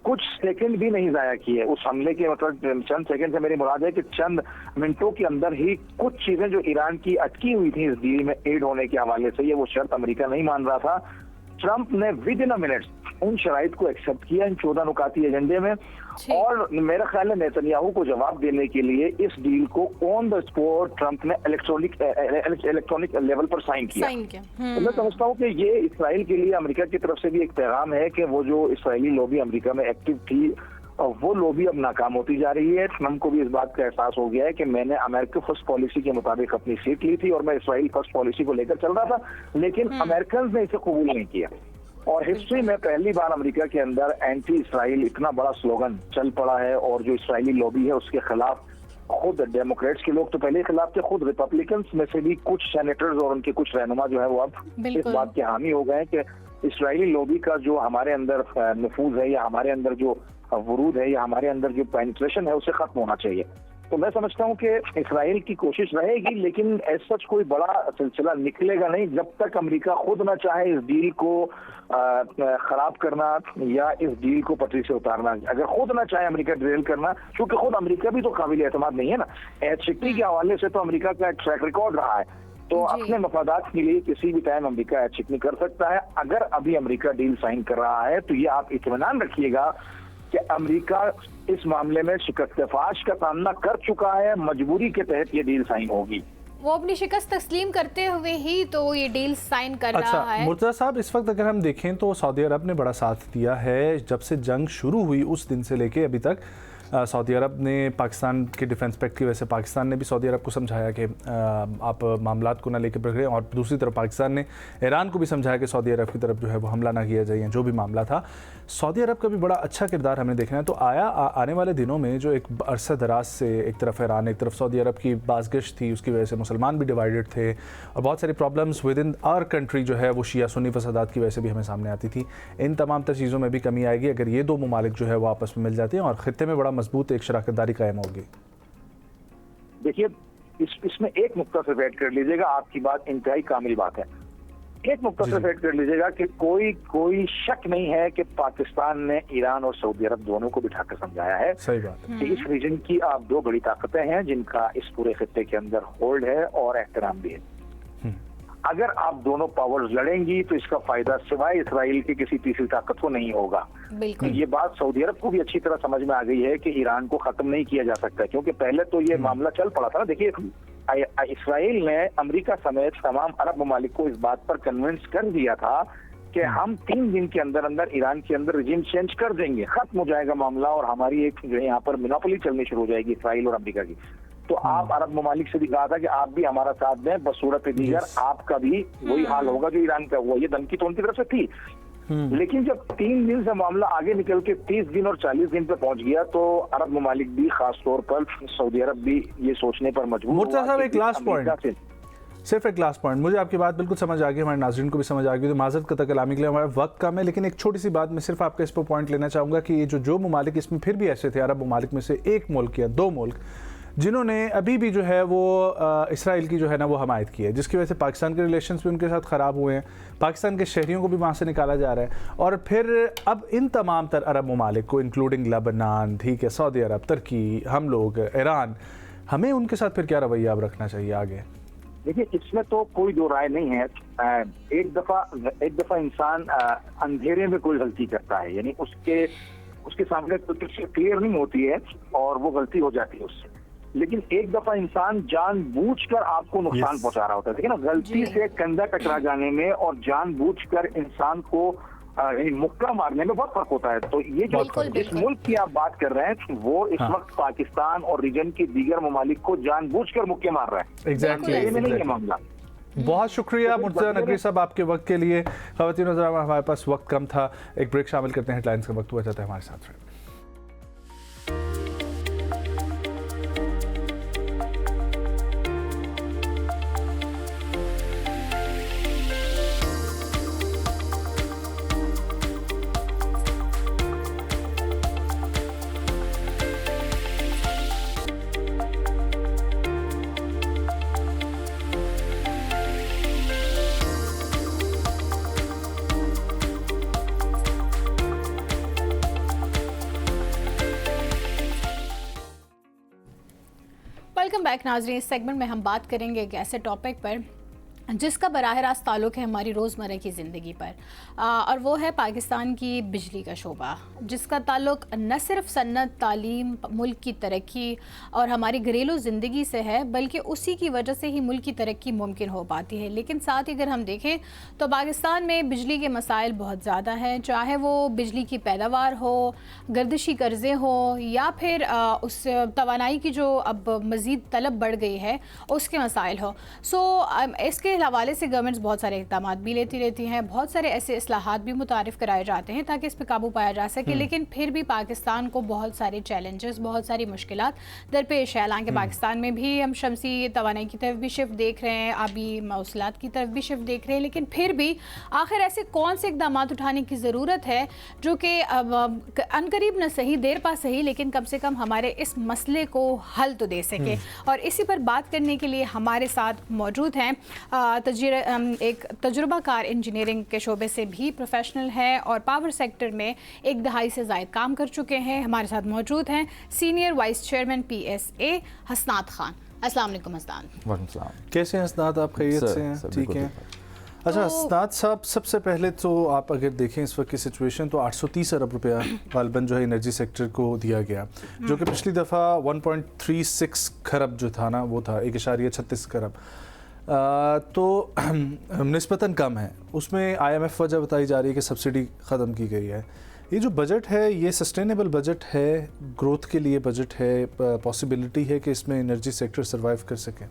कुछ सेकंड भी नहीं जाया किए उस हमले के, मतलब चंद सेकंड से मेरी मुराद है कि चंद मिनटों के अंदर ही कुछ चीजें जो ईरान की अटकी हुई थी इस डील में एड होने के हवाले से, ये वो शर्त अमेरिका नहीं मान रहा था, ट्रंप ने विद इन अ मिनट उन शराइत को एक्सेप्ट किया इन 14 नुकाती एजेंडे में। और मेरा ख्याल है नेतन्याहू को जवाब देने के लिए इस डील को ऑन द स्पॉट ट्रंप ने इलेक्ट्रॉनिक लेवल पर साइन किया। तो मैं समझता हूँ कि ये इसराइल के लिए अमेरिका की तरफ से भी एक पैगाम है कि वो जो इसराइली लॉबी अमेरिका में एक्टिव थी वो लॉबी अब नाकाम होती जा रही है। ट्रंप को भी इस बात का एहसास हो गया है कि मैंने अमेरिका फर्स्ट पॉलिसी के मुताबिक अपनी सीट ली थी और मैं इसराइल फर्स्ट पॉलिसी को लेकर चल रहा था, लेकिन अमेरिकन ने इसे कबूल नहीं किया। और हिस्ट्री में पहली बार अमेरिका के अंदर एंटी इसराइल इतना बड़ा स्लोगन चल पड़ा है, और जो इसराइली लॉबी है उसके खिलाफ खुद डेमोक्रेट्स के लोग तो पहले खिलाफ थे, खुद रिपब्लिकन्स में से भी कुछ सेनेटर्स और उनके कुछ रहनुमा जो है वो अब इस बात के हामी हो गए हैं कि इसराइली लॉबी का जो हमारे अंदर नफूज है, या हमारे अंदर जो वरूद है, या हमारे अंदर जो पेनिट्रेशन है, उसे खत्म होना चाहिए। तो मैं समझता हूं कि इसराइल की कोशिश रहेगी, लेकिन ऐसा कोई बड़ा सिलसिला निकलेगा नहीं जब तक अमेरिका खुद ना चाहे इस डील को खराब करना या इस डील को पटरी से उतारना। अगर खुद ना चाहे अमेरिका ड्रिल करना, क्योंकि खुद अमेरिका भी तो काबिल एतमाद नहीं है ना। एच-60 के हवाले से तो अमेरिका का एक ट्रैक रिकॉर्ड रहा है, तो अपने मफादात के लिए किसी भी टाइम अमेरिका एच-60 कर सकता है। अगर अभी अमेरिका डील साइन कर रहा है तो ये आप इत्मीनान रखिएगा कि अमेरिका इस मामले में शिकस्त-ए-फाश का सामना कर चुका है, मजबूरी के तहत ये डील साइन होगी। वो अपनी शिकस्त तस्लीम करते हुए ही तो ये डील साइन कर रहा है। मुर्तज़ा साहब, इस वक्त अगर हम देखें तो सऊदी अरब ने बड़ा साथ दिया है जब से जंग शुरू हुई उस दिन से लेके अभी तक। सऊदी अरब ने पाकिस्तान के डिफेंस पैक्ट की वजह से पाकिस्तान ने भी सऊदी अरब को समझाया कि आप मामलात को ना लेकर बढ़ गए, और दूसरी तरफ पाकिस्तान ने ईरान को भी समझाया कि सऊदी अरब की तरफ जो है वो हमला ना किया जाए, जो भी मामला था। सऊदी अरब का भी बड़ा अच्छा किरदार हमें देखना है। तो आने वाले दिनों में जो एक अरसा दराज से एक तरफ ईरान एक तरफ सऊदी अरब की बाज़गश्त थी, उसकी वजह से मुसलमान भी डिवाइडेड थे, और बहुत सारी problems within our country जो है वो शिया सुन्नी फसादात की वजह से भी हमें सामने आती थी। इन तमाम तर चीज़ों में भी कमी आएगी अगर ये दो ममालिक जो है वो आपस में मिल जाते हैं और खित्ते में बड़ा मजबूत एक शराकतदारी कायम होगी। देखिए, इसमें एक नुक्ता से ऐड कर लीजिएगा, आपकी बात इंतहाई कामिल बात है। एक नुक्ता से ऐड कर लीजिएगा कि कोई शक नहीं है कि पाकिस्तान ने ईरान और सऊदी अरब दोनों को बिठाकर समझाया है। सही बात है। कि इस रीजन की आप दो बड़ी ताकतें हैं जिनका इस पूरे खित्ते के अंदर होल्ड है और एहतराम भी है। अगर आप दोनों पावर्स लड़ेंगी तो इसका फायदा सिवाय इसराइल की किसी तीसरी ताकत को नहीं होगा। बिल्कुल। ये बात सऊदी अरब को भी अच्छी तरह समझ में आ गई है कि ईरान को खत्म नहीं किया जा सकता, क्योंकि पहले तो ये मामला चल पड़ा था ना। देखिए, इसराइल ने अमेरिका समेत तमाम अरब ममालिक को इस बात पर कन्विंस कर दिया था कि हम 3 दिन के अंदर अंदर ईरान के अंदर रिजीम चेंज कर देंगे, खत्म हो जाएगा मामला, और हमारी एक जो है यहाँ पर मोनोपोली चलनी शुरू हो जाएगी इसराइल और अमेरिका की। तो आप अरब ममालिक से भी कहा था कि आप भी हमारा साथ दें, बसूरत दीगर आपका भी वही हाल होगा जो ईरान का हुआ। ये धमकी तो उनकी तरफ से थी, लेकिन जब 3 दिन से मामला आगे निकल के 30 दिन और 40 दिन पे पहुंच गया तो अरब ममालिक भी, खास तौर पर सऊदी अरब भी ये सोचने पर मजबूर हुआ। मुर्तज़ा साहब, एक लास्ट पॉइंट, सिर्फ एक लास्ट पॉइंट, मुझे आपकी बात बिल्कुल समझ आ गई, हमारे नाज़रीन को भी समझ आ गई, तो माज़रत का तकलामी के लिए हमारा वक्त कम है, लेकिन एक छोटी सी बात मैं सिर्फ आपका इस पर पॉइंट लेना चाहूँगा कि ये जो ममालिक इसमें फिर भी ऐसे थे, अरब ममालिक में से एक मुल्क या 2 मुल्क जिन्होंने अभी भी जो है वो इसराइल की जो है ना वो हमायत की है, जिसकी वजह से पाकिस्तान के रिलेशंस भी उनके साथ ख़राब हुए हैं, पाकिस्तान के शहरियों को भी वहाँ से निकाला जा रहा है। और फिर अब इन तमाम तर अरब ममालिक को इंक्लूडिंग लेबनान, ठीक है, सऊदी अरब, तुर्की, हम लोग, ईरान, हमें उनके साथ फिर क्या रवैया अब रखना चाहिए आगे? देखिए, इसमें तो कोई दो राय नहीं है। एक दफा इंसान अंधेरे में कोई गलती करता है, यानी उसके सामने कोई क्लियर नहीं होती है और वो गलती हो जाती है उससे। लेकिन एक दफा इंसान जानबूझकर आपको नुकसान पहुंचा रहा होता है। देखिए ना, गलती से कंधा टकरा जाने में और जानबूझकर इंसान को मुक्का मारने में बहुत फर्क होता है। तो ये जो जिस मुल्क की आप बात कर रहे हैं वो इस वक्त पाकिस्तान और रीजन के दीगर ममालिक को जानबूझकर मुक्के मार रहा है। एग्जैक्टली नहीं है मामला। बहुत शुक्रिया मुर्तज़ा नकवी साहब आपके वक्त के लिए। ख़वातीन और हज़रात, हमारे पास वक्त कम था, एक ब्रेक शामिल करते हैं, हेडलाइंस का वक्त हुआ जाता है हमारे साथ। वेलकम बैक नाज़रीन। इस सेगमेंट में हम बात करेंगे एक ऐसे टॉपिक पर जिसका बराह रास्त ताल्लुक़ है हमारी रोज़मर्रा की ज़िंदगी पर, और वो है पाकिस्तान की बिजली का शोबा, जिसका ताल्लुक़ न सिर्फ सन्नत, तालीम, मुल्क की तरक्की और हमारी घरेलू ज़िंदगी से है, बल्कि उसी की वजह से ही मुल्क की तरक्की मुमकिन हो पाती है। लेकिन साथ ही अगर हम देखें तो पाकिस्तान में बिजली के मसाइल बहुत ज़्यादा हैं, चाहे वो बिजली की पैदावार हो, गर्दिशी कर्ज़े हो, या फिर उस तवानाई की जो अब मज़ीद तलब बढ़ गई है उसके मसाइल हो। इसके हवाले से गवर्नमेंट्स बहुत सारे इक़दाम भी लेती रहती हैं, बहुत सारे ऐसे इस्लाहात भी मुतारिफ कराए जाते हैं ताकि इस पर काबू पाया जा सके, लेकिन फिर भी पाकिस्तान को बहुत सारे चैलेंजेस, बहुत सारी मुश्किलात दरपेश है। हालांकि पाकिस्तान में भी हम शमसी तवानाई की तरफ भी शिफ्ट देख रहे हैं, अभी मौसलात की तरफ भी शिफ्ट देख रहे हैं, लेकिन फिर भी आखिर ऐसे कौन से इक़दाम उठाने की ज़रूरत है जो कि अनकरीब न सही, देर पा सही, लेकिन कम से कम हमारे इस मसले को हल तो दे सके। और इसी पर बात करने के लिए हमारे साथ मौजूद हैं एक तजुर्बाकार इंजीनियरिंग के शोबे से भी प्रोफेशनल है और पावर सेक्टर में 1 दहाई से ज़ायद काम कर चुके हैं। हमारे साथ मौजूद हैं सीनियर वाइस चेयरमैन PSA हसनात खान। अस्सलाम वालेकुम हसनात। वालेकुम सलाम। कैसे हैं हसनात, आप खैरियत से हैं? ठीक हैं। अच्छा हसनात साहब, सबसे पहले तो आप अगर देखें इस वक्त की सिचुएशन तो 830 अरब रुपया गालबन जो है एनर्जी सेक्टर को दिया गया, जो कि पिछली दफ़ा 1.36 खरब जो था ना वो था 1.36 खरब, तो निस्बतन कम है। उसमें IMF वजह बताई जा रही है कि सब्सिडी ख़त्म की गई है। ये जो बजट है ये सस्टेनेबल बजट है, ग्रोथ के लिए बजट है, पॉसिबिलिटी है कि इसमें एनर्जी सेक्टर सर्वाइव कर सके?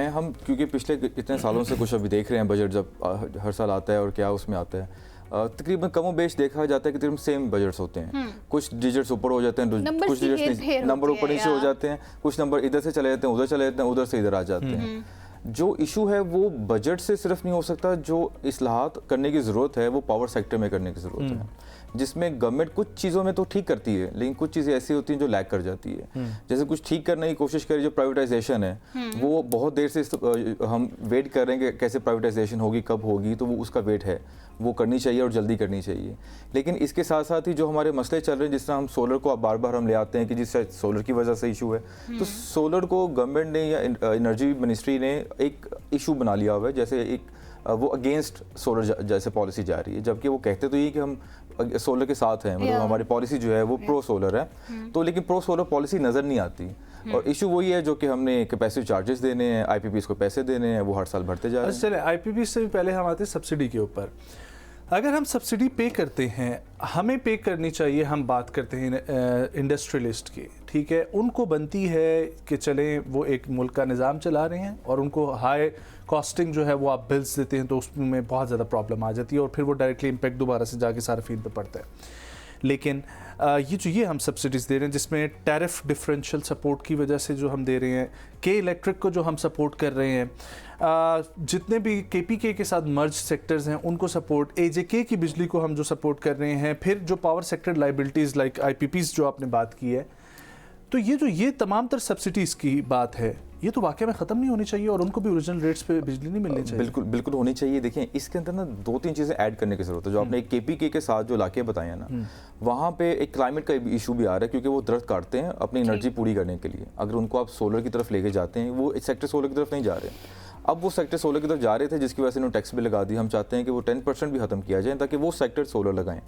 हम क्योंकि पिछले इतने सालों से कुछ अभी देख रहे हैं बजट जब हर साल आता है और क्या उसमें आता है, तकरीबन कमो बेश देखा जाता है कि तकरीबन सेम बजट्स होते हैं। कुछ डिजिट्स ऊपर हो जाते हैं, कुछ डिजिट्स नंबर ऊपर नीचे हो जाते हैं, कुछ नंबर इधर से चले जाते हैं, उधर चले जाते हैं, उधर से इधर आ जाते हैं। जो इशू है वो बजट से सिर्फ नहीं हो सकता, जो इस्लाहात करने की ज़रूरत है वो पावर सेक्टर में करने की ज़रूरत है, जिसमें गवर्नमेंट कुछ चीज़ों में तो ठीक करती है लेकिन कुछ चीज़ें ऐसी होती हैं जो लैग कर जाती है। जैसे कुछ ठीक करने की कोशिश करें, जो प्राइवेटाइजेशन है वो बहुत देर से हम वेट कर रहे हैं कि कैसे प्राइवेटाइजेशन होगी, कब होगी, तो वो उसका वेट है, वो करनी चाहिए और जल्दी करनी चाहिए। लेकिन इसके साथ साथ ही जो हमारे मसले चल रहे हैं, जिस तरह हम सोलर को बार बार हम ले आते हैं कि जिससे सोलर की वजह से इशू है, तो सोलर को गवर्नमेंट ने या एनर्जी मिनिस्ट्री ने एक इशू बना लिया हुआ है, जैसे एक वो अगेंस्ट सोलर जैसे पॉलिसी जा रही है, जबकि वो कहते तो ये कि हम सोलर के साथ हैं, मतलब हमारी पॉलिसी जो है वो प्रो सोलर है, तो लेकिन प्रो सोलर पॉलिसी नज़र नहीं आती। और इशू वही है जो कि हमने कैपेसिटी चार्जेस देने हैं, IPPs को पैसे देने हैं, वो हर साल भरते जा रहे हैं। चले IPP से भी पहले हम आते हैं सब्सिडी के ऊपर। अगर हम सब्सिडी पे करते हैं, हमें पे करनी चाहिए, हम बात करते हैं इंडस्ट्रियलिस्ट की, ठीक है, उनको बनती है कि चलें वो एक मुल्क का निज़ाम चला रहे हैं और उनको हाई कॉस्टिंग जो है वो आप बिल्स देते हैं तो उसमें बहुत ज़्यादा प्रॉब्लम आ जाती है और फिर वो डायरेक्टली इम्पैक्ट दोबारा से जाके सार्फिन पे पड़ता है। लेकिन ये हम सब्सिडीज़ दे रहे हैं जिसमें टैरिफ डिफरेंशियल सपोर्ट की वजह से जो हम दे रहे हैं, के इलेक्ट्रिक को जो हम सपोर्ट कर रहे हैं, जितने भी KPK के साथ मर्ज सेक्टर्स हैं उनको सपोर्ट, AJK की बिजली को हम जो सपोर्ट कर रहे हैं, फिर जो power sector liabilities like IPPs जो आपने बात की है, तो ये तमाम तर सब्सिडीज़ की बात है, ये तो वाकई में ख़त्म नहीं होनी चाहिए और उनको भी ओरिजिनल रेट्स पे बिजली नहीं मिलनी चाहिए। बिल्कुल होनी चाहिए। देखें, इसके अंदर ना 2-3 चीज़ें ऐड करने की ज़रूरत है। जो आपने एक KPK के साथ जो इलाके बताए हैं ना, वहाँ पे एक क्लाइमेट का इशू भी आ रहा है, क्योंकि वो दरख्त काटते हैं अपनी एनर्जी पूरी करने के लिए। अगर उनको आप सोलर की तरफ लेके जाते हैं, वो सेक्टर सोलर की तरफ नहीं जा रहे, अब वो सेक्टर सोलर की तरफ जा रहे थे, जिसकी वजह से उन्होंने टैक्स भी लगा दी। हम चाहते हैं कि वो 10% भी ख़त्म किया जाए ताकि वो सेक्टर सोलर लगाएं।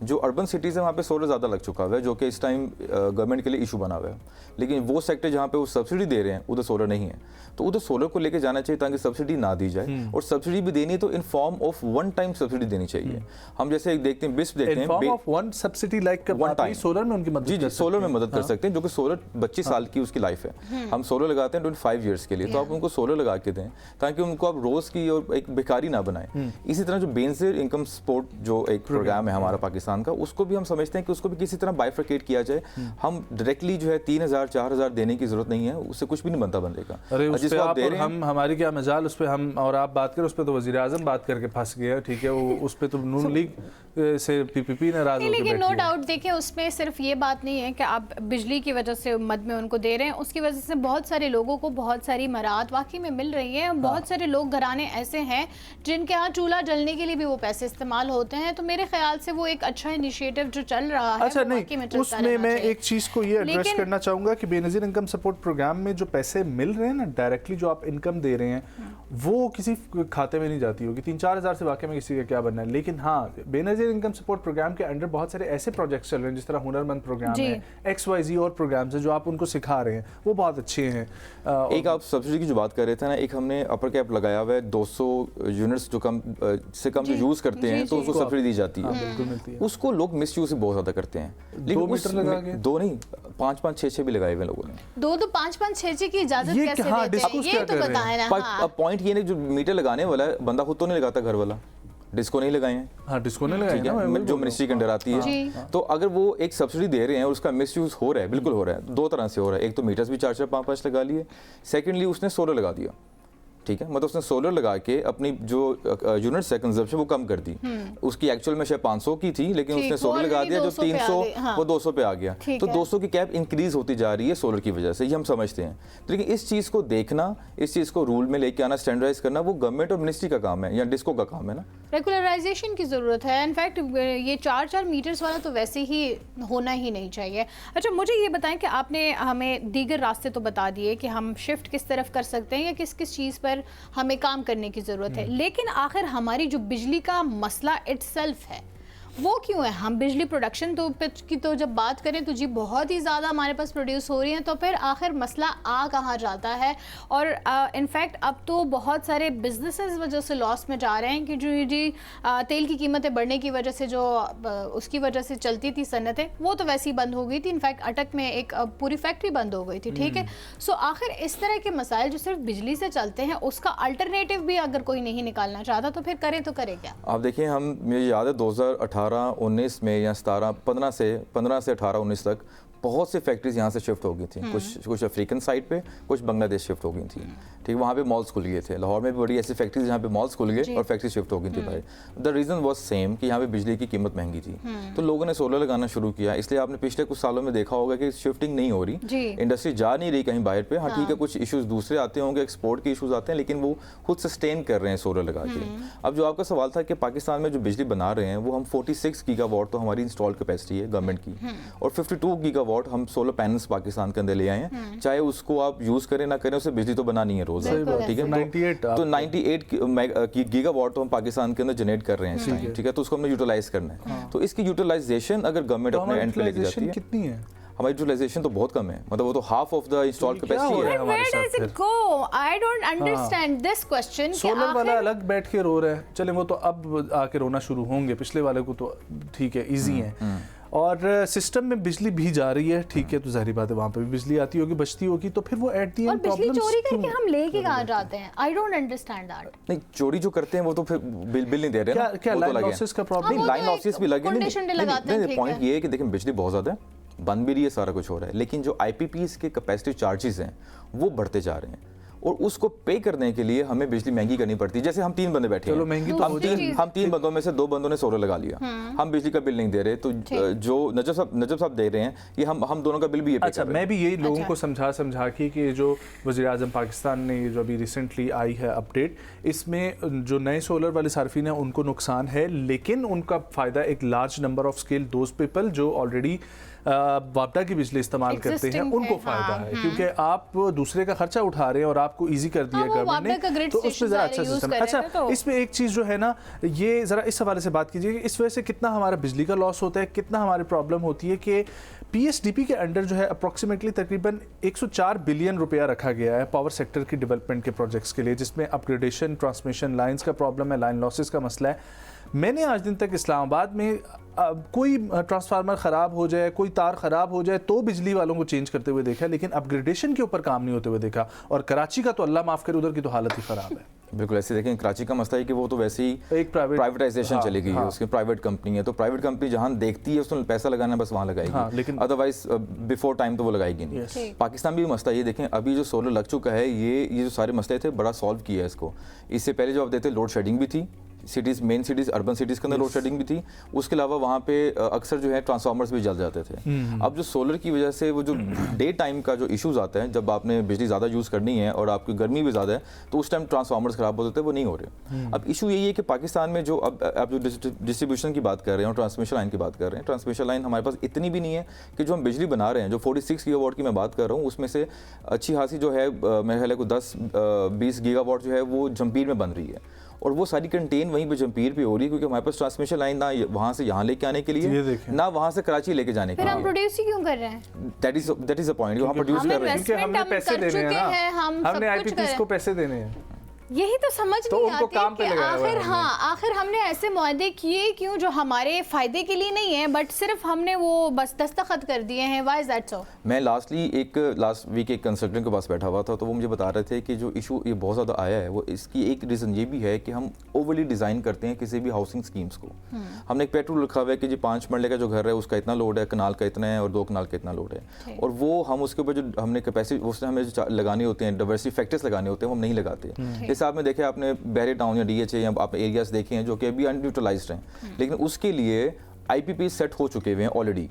जो अर्बन सिटीज़ है वहाँ पे सोलर ज़्यादा लग चुका हुआ है, जो कि इस टाइम गवर्नमेंट के लिए इशू बना हुआ है। लेकिन वो सेक्टर जहाँ पे वो सब्सिडी दे रहे हैं उधर सोलर नहीं है, तो उधर सोलर को लेके जाना चाहिए ताकि सब्सिडी ना दी जाए, और सब्सिडी भी देनी तो in form of one time subsidy देनी चाहिए। हम जैसे देखते हैं बिस्प देखते हैं one subsidy like one time solar में उनकी मदद, जी सोलर में मदद कर सकते हैं, जो कि सोलर 25 साल की उसकी लाइफ है। हम सोलर लगाते हैं 25 ईयर्स के लिए, तो आप उनको सोलर लगा के दें ताकि उनको आप रोज़ की और एक बेकारी ना बनाएं। इसी तरह जो बेनजीर इनकम सपोर्ट जो एक प्रोग्राम है हमारा पाकिस्तान का, उसको भी हम समझते हैं कि उसको भी किसी तरह बाइफरकेट किया जाए। हम डायरेक्टली जो है 3000-4000 देने की जरूरत नहीं है, उससे कुछ भी नहीं बनता बंदे का। जिसको आप दे रहे हैं, हमारी क्या मजाल उस पर हम और आप बात करें, उस पर तो वज़ीर आज़म बात करके फंस गया, ठीक है, वो उस पर तो नून लीग से PPP नाराज हो गई। लेकिन नो डाउट देखिए, उसमें सिर्फ ये बात नहीं है कि आप बिजली की वजह से मद में उनको दे रहे हैं, उसकी वजह से बहुत सारे लोगों को बहुत सारी मराहत वाकई में मिल रही है। बहुत सारे लोग घराने ऐसे हैं जिनके यहाँ चूल्हा जलने के लिए भी वो पैसे इस्तेमाल होते हैं, तो मेरे ख्याल से वो एक अच्छा इनिशिएटिव जो चल रहा है। अच्छा नहीं, उसमें मैं एक चीज़ को ये एड्रेस करना चाहूँगा कि बेनज़ीर इनकम सपोर्ट प्रोग्राम में जो पैसे मिल रहे हैं ना, डायरेक्टली जो आप इनकम दे रहे हैं वो किसी खाते में नहीं जाती होगी। 3-4 हज़ार से वाकई में किसी का क्या बनना है। लेकिन हाँ, बेनज़ीर इनकम सपोर्ट प्रोग्राम के अंडर बहुत सारे ऐसे प्रोजेक्ट्स चल रहे हैं, जिस तरह हुनरमंद प्रोग्राम है, XYZ और प्रोग्राम्स है जो आप उनको सिखा रहे हैं, वो बहुत अच्छे हैं। एक आप सब्सिडी की जो बात कर रहे थे ना, एक हमने अपर कैप लगाया हुआ है, 200 यूनिट्स जो कम से कम जो यूज़ करते हैं तो उसको सब्सिडी दी जाती है। उसको लोग मिस यूज़ बहुत ज़्यादा करते हैं। लेकिन 2 मीटर लगा के, 2 नहीं, 5-5, 6-6 भी लगाए हुए लोगों ने। 2-2, 5-5, 6-6 की इजाजत ये कैसे कहाँ देते हैं? discuss ये क्या तो कर रहे हैं? बताएं ना। पर हाँ। अब पॉइंट ये नहीं, जो मीटर लगाने वाला है बंदा खुद तो नहीं लगाता, घर वाला डिस्को नहीं लगाए हैं, हाँ डिस्को ने लगाया ठीक ना, मैं है, वही जो बोल मिनिस्ट्री के अंडर आती जी। है। तो अगर वो एक सब्सिडी दे रहे हैं और उसका मिस यूज़ हो रहा है, बिल्कुल हो रहा है, 2 तरह से हो रहा है। एक तो मीटर्स भी 4-4, 5-5 लगा लिए, सेकेंडली उसने सोलर लगा दिया, ठीक है, मतलब उसने सोलर लगा के अपनी जो यूनिट्स है कंजप्शन वो कम कर दी। उसकी एक्चुअल में शायद 500 की थी, लेकिन ठीक, उसने वो सोलर लगा already दिया, जो 200 पे आ 300 गई, हाँ। वो 200 पे आ गया। ठीक तो है। 200 की कैप इंक्रीज होती जा रही है सोलर की वजह से, ये हम समझते हैं। तो लेकिन इस चीज़ को देखना, इस चीज़ को रूल में लेके आना, स्टैंडर्डाइज करना, वो गवर्नमेंट और मिनिस्ट्री का काम है या डिस्को का काम है ना। रेगुलराइजेशन की ज़रूरत है। इनफैक्ट ये 4-4 मीटर्स वाला तो वैसे ही होना ही नहीं चाहिए। अच्छा, मुझे ये बताएं कि आपने हमें दीगर रास्ते तो बता दिए कि हम शिफ्ट किस तरफ कर सकते हैं या किस किस चीज़ पर हमें काम करने की ज़रूरत है, लेकिन आखिर हमारी जो बिजली का मसला इटसेल्फ है वो क्यों है? हम बिजली प्रोडक्शन की तो जब बात करें तो जी बहुत ही ज़्यादा हमारे पास प्रोड्यूस हो रही हैं, तो फिर आखिर मसला आ कहाँ जाता है? और इनफैक्ट अब तो बहुत सारे बिजनेसेस वजह से लॉस में जा रहे हैं कि जो जी तेल की कीमतें बढ़ने की वजह से जो उसकी वजह से चलती थी सन्नतें, वो तो वैसे ही बंद हो गई थी। इनफैक्ट अटक में एक पूरी फैक्ट्री बंद हो गई थी, ठीक है। सो आखिर इस तरह के मसाइल जो सिर्फ बिजली से चलते हैं, उसका अल्टरनेटिव भी अगर कोई नहीं निकालना चाहता तो फिर करें तो करे क्या? आप देखिए, हम मुझे याद है 2018-19 में या 15 से 18-19 तक बहुत सी फैक्ट्रीज यहाँ से शिफ्ट हो गई थी। कुछ अफ्रीकन साइड पे, कुछ बांग्लादेश शिफ्ट हो गई थी, ठीक है। वहाँ पे मॉल्स खुल गए थे। लाहौर में भी बड़ी ऐसी फैक्ट्रीज जहाँ पे मॉल्स खुल गए और फैक्ट्री शिफ्ट हो गई थी भाई। द रीज़न वाज सेम कि यहाँ पे बिजली की कीमत महंगी थी, तो लोगों ने सोलर लगाना शुरू किया। इसलिए आपने पिछले कुछ सालों में देखा होगा कि शिफ्टिंग नहीं हो रही, इंडस्ट्री जा नहीं रही कहीं बाहर पे। हाँ ठीक है, कुछ इशूज़ दूसरे आते होंगे, एक्सपोर्ट के इशूज़ आते हैं, लेकिन वो खुद सस्टेन कर रहे हैं सोलर लगा के। अब जो आपका सवाल था कि पाकिस्तान में जो बिजली बना रहे हैं वो हम 46 गीगावाट तो हमारी इंस्टॉल कैपेसिटी है गवर्नमेंट की, और 52 गीगावाट हम सोलर पैनल्स पाकिस्तान के अंदर ले आए हैं। चाहे उसको आप यूज करें ना करें, उसे बिजली तो बनानी है रोज, ठीक है। 98 गीगावाट तो हम पाकिस्तान के अंदर जनरेट कर रहे हैं इस टाइम, ठीक है। तो उसको हमने यूटिलाइज करना है। तो इसकी यूटिलाइजेशन अगर गवर्नमेंट अपने एंड पे लेके जाती है, कितनी है? हमारी यूटिलाइजेशन तो बहुत कम है, मतलब वो तो half of the installed capacity है। Where does it go? I don't understand this question. Solar वाला अलग बैठ के रो रहा है, चले वो तो अब आके रोना शुरू होंगे, पिछले वाले को तो ठीक है, इजी है। और सिस्टम में बिजली भी जा रही है, ठीक है, तो जाहिर बात है वहाँ पे भी बिजली आती होगी, बचती होगी, तो फिर वो एट दी एंड बिजली चोरी करके हम लेके कहाँ जाते हैं? I don't understand that. नहीं, चोरी जो करते हैं वो तो फिर बिल नहीं दे रहे हैं। क्या लाइन लॉसेस का प्रॉब्लम? नहीं, लाइन लॉसेस भी लगे नहीं। पॉइंट ये है कि देखिए बिजली बहुत ज़्यादा है, बंद भी रही है, सारा कुछ हो रहा है, लेकिन जो IPPs के कैपेसिटी चार्जेस हैं वो बढ़ते जा रहे हैं, और उसको पे करने के लिए हमें बिजली महंगी करनी पड़ती है। जैसे हम 3 बंदे बैठे हैं, महंगी तो हम 3 बंदों में से 2 बंदों ने सोलर लगा लिया, हम बिजली का बिल नहीं दे रहे, तो जो नजब साहब दे रहे हैं ये हम दोनों का बिल भी ये पे अच्छा, मैं भी यही लोगों को समझा के कि जो वज़ीर-ए-आज़म पाकिस्तान ने जो अभी रिसेंटली आई है अपडेट, इसमें जो नए सोलर वाले सार्फिन हैं उनको नुकसान है, लेकिन उनका फ़ायदा एक large number of scale those people जो ऑलरेडी वापडा की बिजली इस्तेमाल करते हैं उनको फ़ायदा है, क्योंकि आप दूसरे का खर्चा उठा रहे हैं और आपको इजी कर दिया गवर्नमेंट ने, तो उसमें ज़रा अच्छा सिस्टम है। अच्छा, इसमें एक चीज़ जो है ना, ये ज़रा इस हवाले से बात कीजिए कि इस वजह से कितना हमारा बिजली का लॉस होता है, कितना हमारी प्रॉब्लम होती है कि PSDP के अंडर जो है अप्रॉक्सीमेटली तकरीबन 104 बिलियन रुपया रखा गया है पावर सेक्टर की डेवलपमेंट के प्रोजेक्ट्स के लिए, जिसमें अपग्रेडेशन, ट्रांसमिशन लाइंस का प्रॉब्लम है, लाइन लॉसेस का मसला है। मैंने आज दिन तक इस्लामाबाद में कोई ट्रांसफार्मर ख़राब हो जाए, कोई तार ख़राब हो जाए तो बिजली वालों को चेंज करते हुए देखा, लेकिन अपग्रेडेशन के ऊपर काम नहीं होते हुए देखा। और कराची का तो अल्लाह माफ़ करे, उधर की तो हालत ही ख़राब है। बिल्कुल ऐसे देखें, कराची का मसला है कि वो तो वैसे ही एक प्राइवेटाइजेशन चली गई है, उसकी प्राइवेट कंपनी है, तो प्राइवेट कंपनी जहाँ देखती है उसमें पैसा लगाना बस वहाँ लगाएगी, लेकिन अदरवाइज बिफोर टाइम तो वो लगाएगी नहीं। पाकिस्तान भी मसला ये देखें, अभी जो सोलर लग चुका है, ये जो सारे मसले थे बड़ा सॉल्व किया है इसको। इससे पहले जो आप देखते लोड शेडिंग भी थी cities, main cities, urban cities के अंदर लोड शेडिंग भी थी, उसके अलावा वहाँ पे अक्सर जो है ट्रांसफार्मर्स भी जल जाते थे। अब जो सोलर की वजह से वो जो डे टाइम का जो इश्यूज़ आता है, जब आपने बिजली ज़्यादा यूज़ करनी है और आपकी गर्मी भी ज़्यादा है, तो उस टाइम ट्रांसफार्मर्स ख़राब होते थे, वो नहीं हो रहे। अब इशू यही है कि पाकिस्तान में जो अब आप जो डिस्ट्रीब्यूशन की बात कर रहे हैं और ट्रांसमिशन लाइन की बात कर रहे हैं, ट्रांसमिशन लाइन हमारे पास इतनी भी नहीं है कि जो हम बिजली बना रहे हैं, जो 46 गीगावाट की मैं बात कर रहा हूँ, उसमें से अच्छी खासी जो है मेरे ख्याल है 10-20 गीगावाट जो है वो जमपीर में बन रही है, और वो सारी कंटेन वहीं पे जमपीर पे हो रही है, क्योंकि हमारे पास ट्रांसमिशन लाइन ना वहाँ से यहाँ लेके आने के लिए, ना वहाँ से कराची लेके जाने के लिए। हम प्रोड्यूस ही क्यों कर रहे हैं? दैट इज द पॉइंट, हम प्रोड्यूस कर रहे हैं क्योंकि हमने पैसे देने हैं ना, हमने IPPs को पैसे देने हैं। यही तो समझ तो नहीं उनको आती काम पे कि लगाया हुआ है आखिर हमने। आखिर हमने ऐसे मुआहदे किए क्यों जो हमारे फायदे के लिए नहीं है, बट सिर्फ हमने वो बस दस्तखत कर दिए हैं। Why is that so? मैं लास्ट वीक एक कंसल्टेंट के पास बैठा हुआ था, तो वो मुझे बता रहे थे कि जो इशू ये बहुत ज़्यादा आया है, वो इसकी एक रीज़न ये भी है कि हम ओवरली डिज़ाइन करते हैं किसी भी हाउसिंग स्कीम्स को। हमने एक पेट्रोल रखा हुआ है कि जी 5 मरले का जो घर है उसका इतना लोड है, कनाल का इतना है और 2 कनाल का इतना लोड है, और वो हम उसके ऊपर जो हमने कैपेसिटी उसने हमें जो लगाने होते हैं, डाइवर्सिटी फैक्टर्स लगाने होते हैं, वो हम नहीं लगाते। जैसे आपने देखा, आपने बहरे टाउन या DHA या आप एरियाज देखे हैं जो कि अभी अनयूटिलाइज्ड हैं, लेकिन उसके लिए IPP सेट हो चुके हुए हैं ऑलरेडी।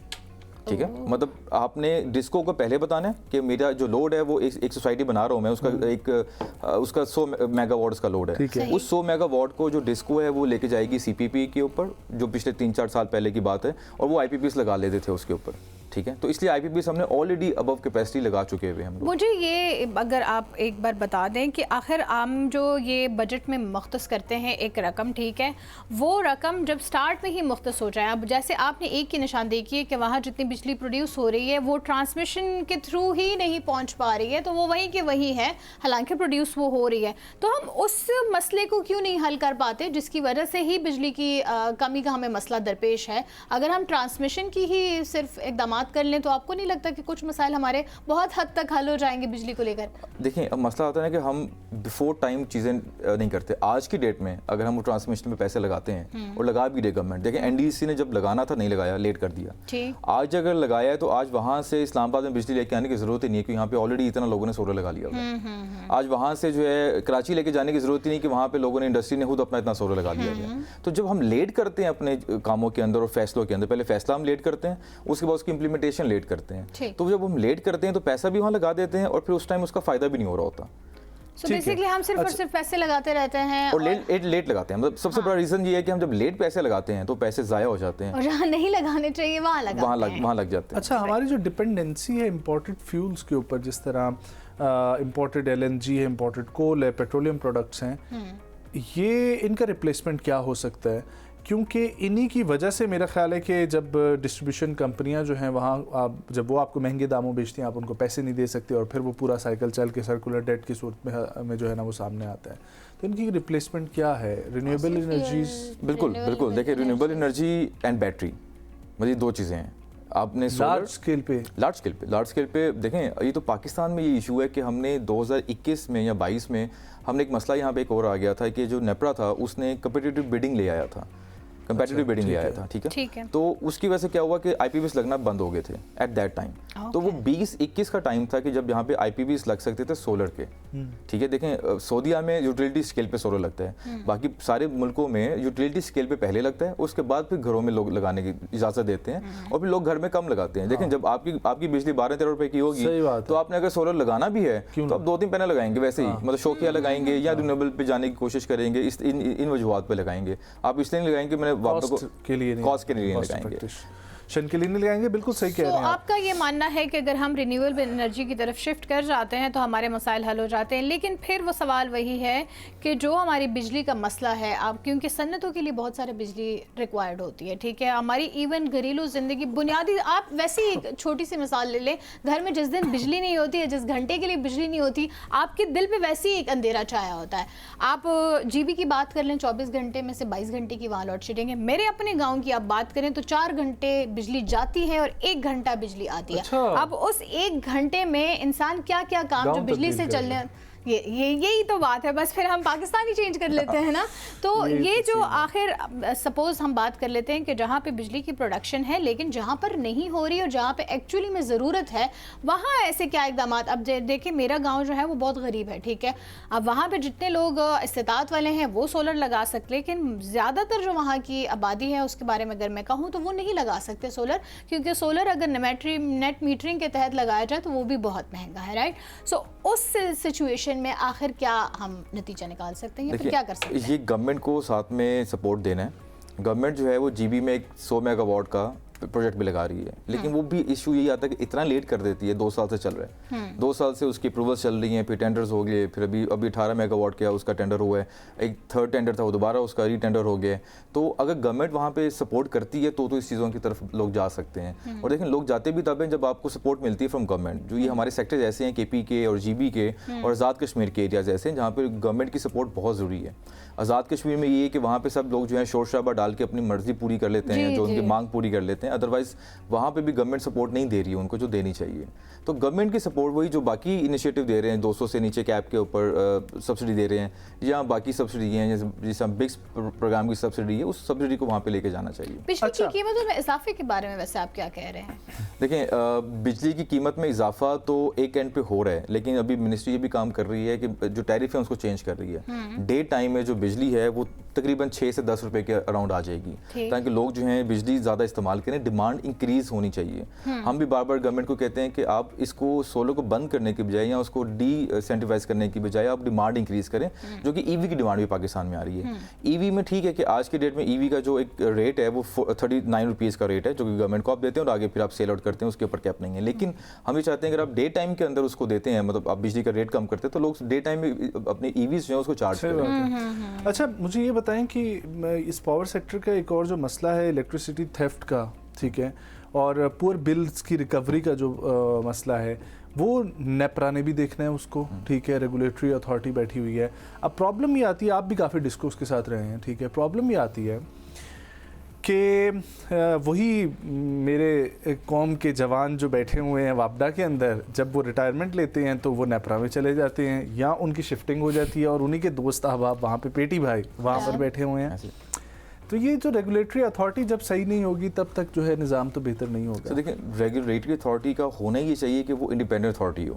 ठीक है, मतलब आपने डिस्को को पहले बताना है कि मेरा जो लोड है वो एक सोसाइटी बना रहा हूँ मैं, उसका 100 मेगावाट्स का लोड है। उस 100 मेगावाट को जो डिस्को है वो लेके जाएगी CPP के ऊपर, जो पिछले 3-4 साल पहले की बात है, और वो IPPs लगा लेते थे उसके ऊपर। ठीक है, तो इसलिए IPPs हमने ऑलरेडी अबव कैपेसिटी लगा चुके हुए हम लोग। मुझे ये अगर आप एक बार बता दें कि आखिर हम जो ये बजट में मुख्तस करते हैं एक रकम, ठीक है, वो रकम जब स्टार्ट में ही मुख्तस हो जाए, अब जैसे आपने एक की निशानदेही की है कि वहाँ जितनी बिजली प्रोड्यूस हो रही है वो ट्रांसमिशन के थ्रू ही नहीं पहुँच पा रही है, तो वो वही के वही है, हालांकि प्रोड्यूस वो हो रही है, तो हम उस मसले को क्यों नहीं हल कर पाते जिसकी वजह से ही बिजली की कमी का हमें मसला दरपेश है? अगर हम ट्रांसमिशन की ही सिर्फ इक़दाम कर लें तो आपको नहीं लगता कि कुछ मसाइल हमारे बहुत हद तक हल हो जाएंगे बिजली को लेकर? देखिए, अब मसला होता है ना कि हम बिफोर टाइम चीज़ें नहीं करते। आज की डेट में अगर हम वो ट्रांसमिशन में पैसे लगाते हैं और लगा भी दे गवर्नमेंट, देखिए NDC ने जब लगाना था नहीं लगाया, लेट कर दिया। आज अगर लगाया है तो आज वहाँ से इस्लामाबाद में बिजली लेके आने की जरूरत ही नहीं है, क्योंकि यहाँ पे ऑलरेडी इतना लोगों ने सोलर लगा लिया हुआ। आज वहाँ से जो है कराची लेके जाने की जरूरत ही नहीं कि वहाँ पे लोगों ने, इंडस्ट्री ने खुद अपना इतना सोलर लगा लिया गया। तो जब हम लेट करते हैं अपने कामों के अंदर और फैसलों के अंदर, पहले फैसला हम लेट करते हैं, उसके बाद उसकी इंप्लीमेंटेशन लेट करते हैं, तो जब हम लेट करते हैं तो पैसा भी वहाँ लगा देते हैं और फिर उस टाइम उसका फायदा भी नहीं हो रहा होता। So बेसिकली हम सिर्फ और सिर्फ पैसे लगाते रहते हैं और लेट लगाते हैं। मतलब सबसे बड़ा रीजन ये है कि हम जब लेट पैसे लगाते हैं तो पैसे ज़ाया हो जाते हैं, और जहाँ नहीं लगाने चाहिए वहाँ लग जाते हैं। अच्छा, हमारी जो डिपेंडेंसी है इम्पोर्टेड फ्यूल्स के ऊपर, जिस तरह इम्पोर्टेड LNG है, इम्पोर्टेड कोल है, पेट्रोलियम प्रोडक्ट्स हैं, ये इनका रिप्लेसमेंट क्या हो सकता है? क्योंकि इन्हीं की वजह से मेरा ख्याल है कि जब डिस्ट्रीब्यूशन कंपनियां जो हैं वहाँ आप जब वो आपको महंगे दामों बेचती हैं, आप उनको पैसे नहीं दे सकते और फिर वो पूरा साइकिल चल के सर्कुलर डेट की सूरत में जो है ना वो सामने आता है। तो इनकी रिप्लेसमेंट क्या है? Renewable energies? बिल्कुल देखिए, रिन्यूएबल एनर्जी एंड बैटरी, मतलब ये 2 चीज़ें हैं। आपने लार्ज स्केल पे देखें, ये तो पाकिस्तान में ये इशू है कि हमने 2021 में या 22 में हमने एक मसला यहाँ पे एक और आ गया था कि जो नेपरा था उसने कम्पिटिटिव बिडिंग ले आया था, ले आया था। ठीक है, तो उसकी वजह से क्या हुआ कि IPPs लगना बंद हो गए थे एट दैट टाइम। तो वो 20-21 का टाइम था कि जब यहाँ पे IPPs लग सकते थे सोलर के। ठीक है, देखें सऊदीया में यूटिलिटी स्केल पे सोलर लगता है, बाकी सारे मुल्कों में यूटिलिटी स्केल पे पहले लगता है, उसके बाद फिर घरों में लोग लगाने की इजाज़त देते हैं और फिर लोग घर में कम लगाते हैं। देखें, जब आपकी बिजली 12-13 रुपए की होगी तो आपने अगर सोलर लगाना भी है तो आप 2-3 पैनल लगाएंगे वैसे ही, मतलब शौकिया लगाएंगे या रिन्यूएबल पे जाने की कोशिश करेंगे, इन वजूहत पे लगाएंगे। आप इसलिए नहीं लगाएंगे, मैंने कॉस्ट के लिए नहीं लगाएंगे, के लिए नहीं लगाएंगे। बिल्कुल सही कह रहे हैं। आपका ये मानना है कि अगर हम रिन्यूएबल एनर्जी की तरफ शिफ्ट कर जाते हैं तो हमारे मसाइल हल हो जाते हैं, लेकिन फिर वो सवाल वही है कि जो हमारी बिजली का मसला है, आप क्योंकि सन्नतों के लिए बहुत सारे बिजली रिक्वायर्ड होती है, ठीक है, हमारी इवन घरेलू ज़िंदगी बुनियादी, आप वैसे ही एक छोटी सी मिसाल ले लें, घर में जिस दिन बिजली नहीं होती है, जिस घंटे के लिए बिजली नहीं होती, आपके दिल पे वैसे ही एक अंधेरा छाया होता है। आप GB की बात कर लें, 24 घंटे में से 22 घंटे की वहाँ लोड शेडिंग है। मेरे अपने गाँव की आप बात करें तो 4 घंटे बिजली जाती है और 1 घंटा बिजली आती है। अच्छा। अब उस 1 घंटे में इंसान क्या क्या काम जो बिजली से चलने, यही तो बात है। बस फिर हम पाकिस्तान ही चेंज कर लेते हैं ना। तो ये जो आखिर सपोज हम बात कर लेते हैं कि जहाँ पे बिजली की प्रोडक्शन है लेकिन जहाँ पर नहीं हो रही और जहाँ पे एक्चुअली में ज़रूरत है, वहाँ ऐसे क्या इक़दाम? अब देखिए, मेरा गांव जो है वो बहुत गरीब है, ठीक है, अब वहाँ पे जितने लोग इस्तिताअत वाले हैं वो सोलर लगा सकते, लेकिन ज़्यादातर जो वहाँ की आबादी है उसके बारे में अगर मैं कहूँ तो वो नहीं लगा सकते सोलर, क्योंकि सोलर अगर नेट मीटरिंग के तहत लगाया जाए तो वो भी बहुत महंगा है, राइट। सो उस सिचुएशन में आखिर क्या हम नतीजा निकाल सकते हैं या फिर क्या कर सकते हैं? ये गवर्नमेंट को साथ में सपोर्ट देना है। गवर्नमेंट जो है वो GB में एक 100 मेगावाट का प्रोजेक्ट भी लगा रही है, लेकिन वो भी इशू यही आता है कि इतना लेट कर देती है, 2 साल से चल रहा है, 2 साल से उसकी अप्रूवल्स चल रही हैं, फिर टेंडर्स हो गए, फिर अभी 18 मेगावाट का उसका टेंडर हुआ है, एक थर्ड टेंडर था वो दोबारा उसका री-टेंडर हो गया। तो अगर गवर्नमेंट वहाँ पे सपोर्ट करती है तो इस चीज़ों की तरफ लोग जा सकते हैं। और लेकिन लोग जाते भी तब हैं जब आपको सपोर्ट मिलती है फ्रॉम गवर्नमेंट। जो ये हमारे सेक्टर्स ऐसे हैं KP के और GB के और आज़ाद कश्मीर के एरियाज ऐसे हैं जहाँ पर गवर्नमेंट की सपोर्ट बहुत ज़रूरी है। आज़ाद कश्मीर में ये है कि वहाँ पे सब लोग जो है शोर शराबा डाल के अपनी मर्जी पूरी कर लेते हैं, जो उनकी मांग पूरी कर लेते हैं। अदरवाइज वहाँ पे भी गवर्नमेंट सपोर्ट नहीं दे रही है उनको जो देनी चाहिए। तो गवर्नमेंट की सपोर्ट वही जो बाकी इनिशिएटिव दे रहे हैं, 200 से नीचे कैप के ऊपर सब्सिडी दे रहे हैं, या बाकी सब्सिडी हैं जैसे बिग्स प्रोग्राम की सब्सिडी है, उस सब्सिडी को वहाँ पे लेके जाना चाहिए। बिजली की कीमतों में इजाफे के बारे में वैसे आप क्या कह रहे हैं? देखें, बिजली की कीमत में इजाफा तो एक एंड पे हो रहा है, लेकिन अभी मिनिस्ट्री ये भी काम कर रही है कि जो टैरिफ है उसको चेंज कर रही है। डे टाइम में जो बिजली है वो तकरीबन 6 से 10 रुपए के अराउंड आ जाएगी, ताकि लोग जो हैं बिजली ज़्यादा इस्तेमाल करें। डिमांड इंक्रीज होनी चाहिए। हम भी बार बार गवर्नमेंट को कहते हैं कि आप इसको सोलर को बंद करने की बजाय या उसको डिसेंटिवाइज करने की बजाय आप डिमांड इंक्रीज करें, जो कि ईवी की डिमांड भी पाकिस्तान में आ रही है। ईवी में ठीक है कि आज के डेट में ईवी का जो एक रेट है वो 39 रुपीज़ का रेट है, जो कि गवर्नमेंट को आप देते हैं और आगे फिर आप सेल आउट करते हैं, उसके ऊपर कैप नहीं है। लेकिन हम ये चाहते हैं अगर आप डे टाइम के अंदर उसको देते हैं, मतलब आप बिजली का रेट कम करते हैं, तो लोग डे टाइम में अपने ईवीज जो है उसको चार्ज करें। अच्छा, मुझे ये बताएं कि इस पावर सेक्टर का एक और जो मसला है इलेक्ट्रिसिटी थेफ्ट का, ठीक है, और पुअर बिल्स की रिकवरी का जो मसला है, वो नेपरा ने भी देखना है उसको, ठीक है, रेगुलेटरी अथॉरिटी बैठी हुई है। अब प्रॉब्लम ये आती है, आप भी काफ़ी डिस्कोस के साथ रहे हैं, ठीक है, प्रॉब्लम ये आती है कि वही मेरे कौम के जवान जो बैठे हुए हैं वापडा के अंदर, जब वो रिटायरमेंट लेते हैं तो वो नेपरा में चले जाते हैं, या उनकी शिफ्टिंग हो जाती है और उन्हीं के दोस्त अहबाब वहाँ पे पेटी भाई वहाँ पर बैठे हुए हैं। तो ये जो रेगुलेटरी अथॉरिटी जब सही नहीं होगी तब तक जो है निज़ाम तो बेहतर नहीं होगा। तो देखिए, रेगुलेटरी अथॉरिटी का होना ही चाहिए कि वो इंडिपेंडेंट अथॉरिटी हो,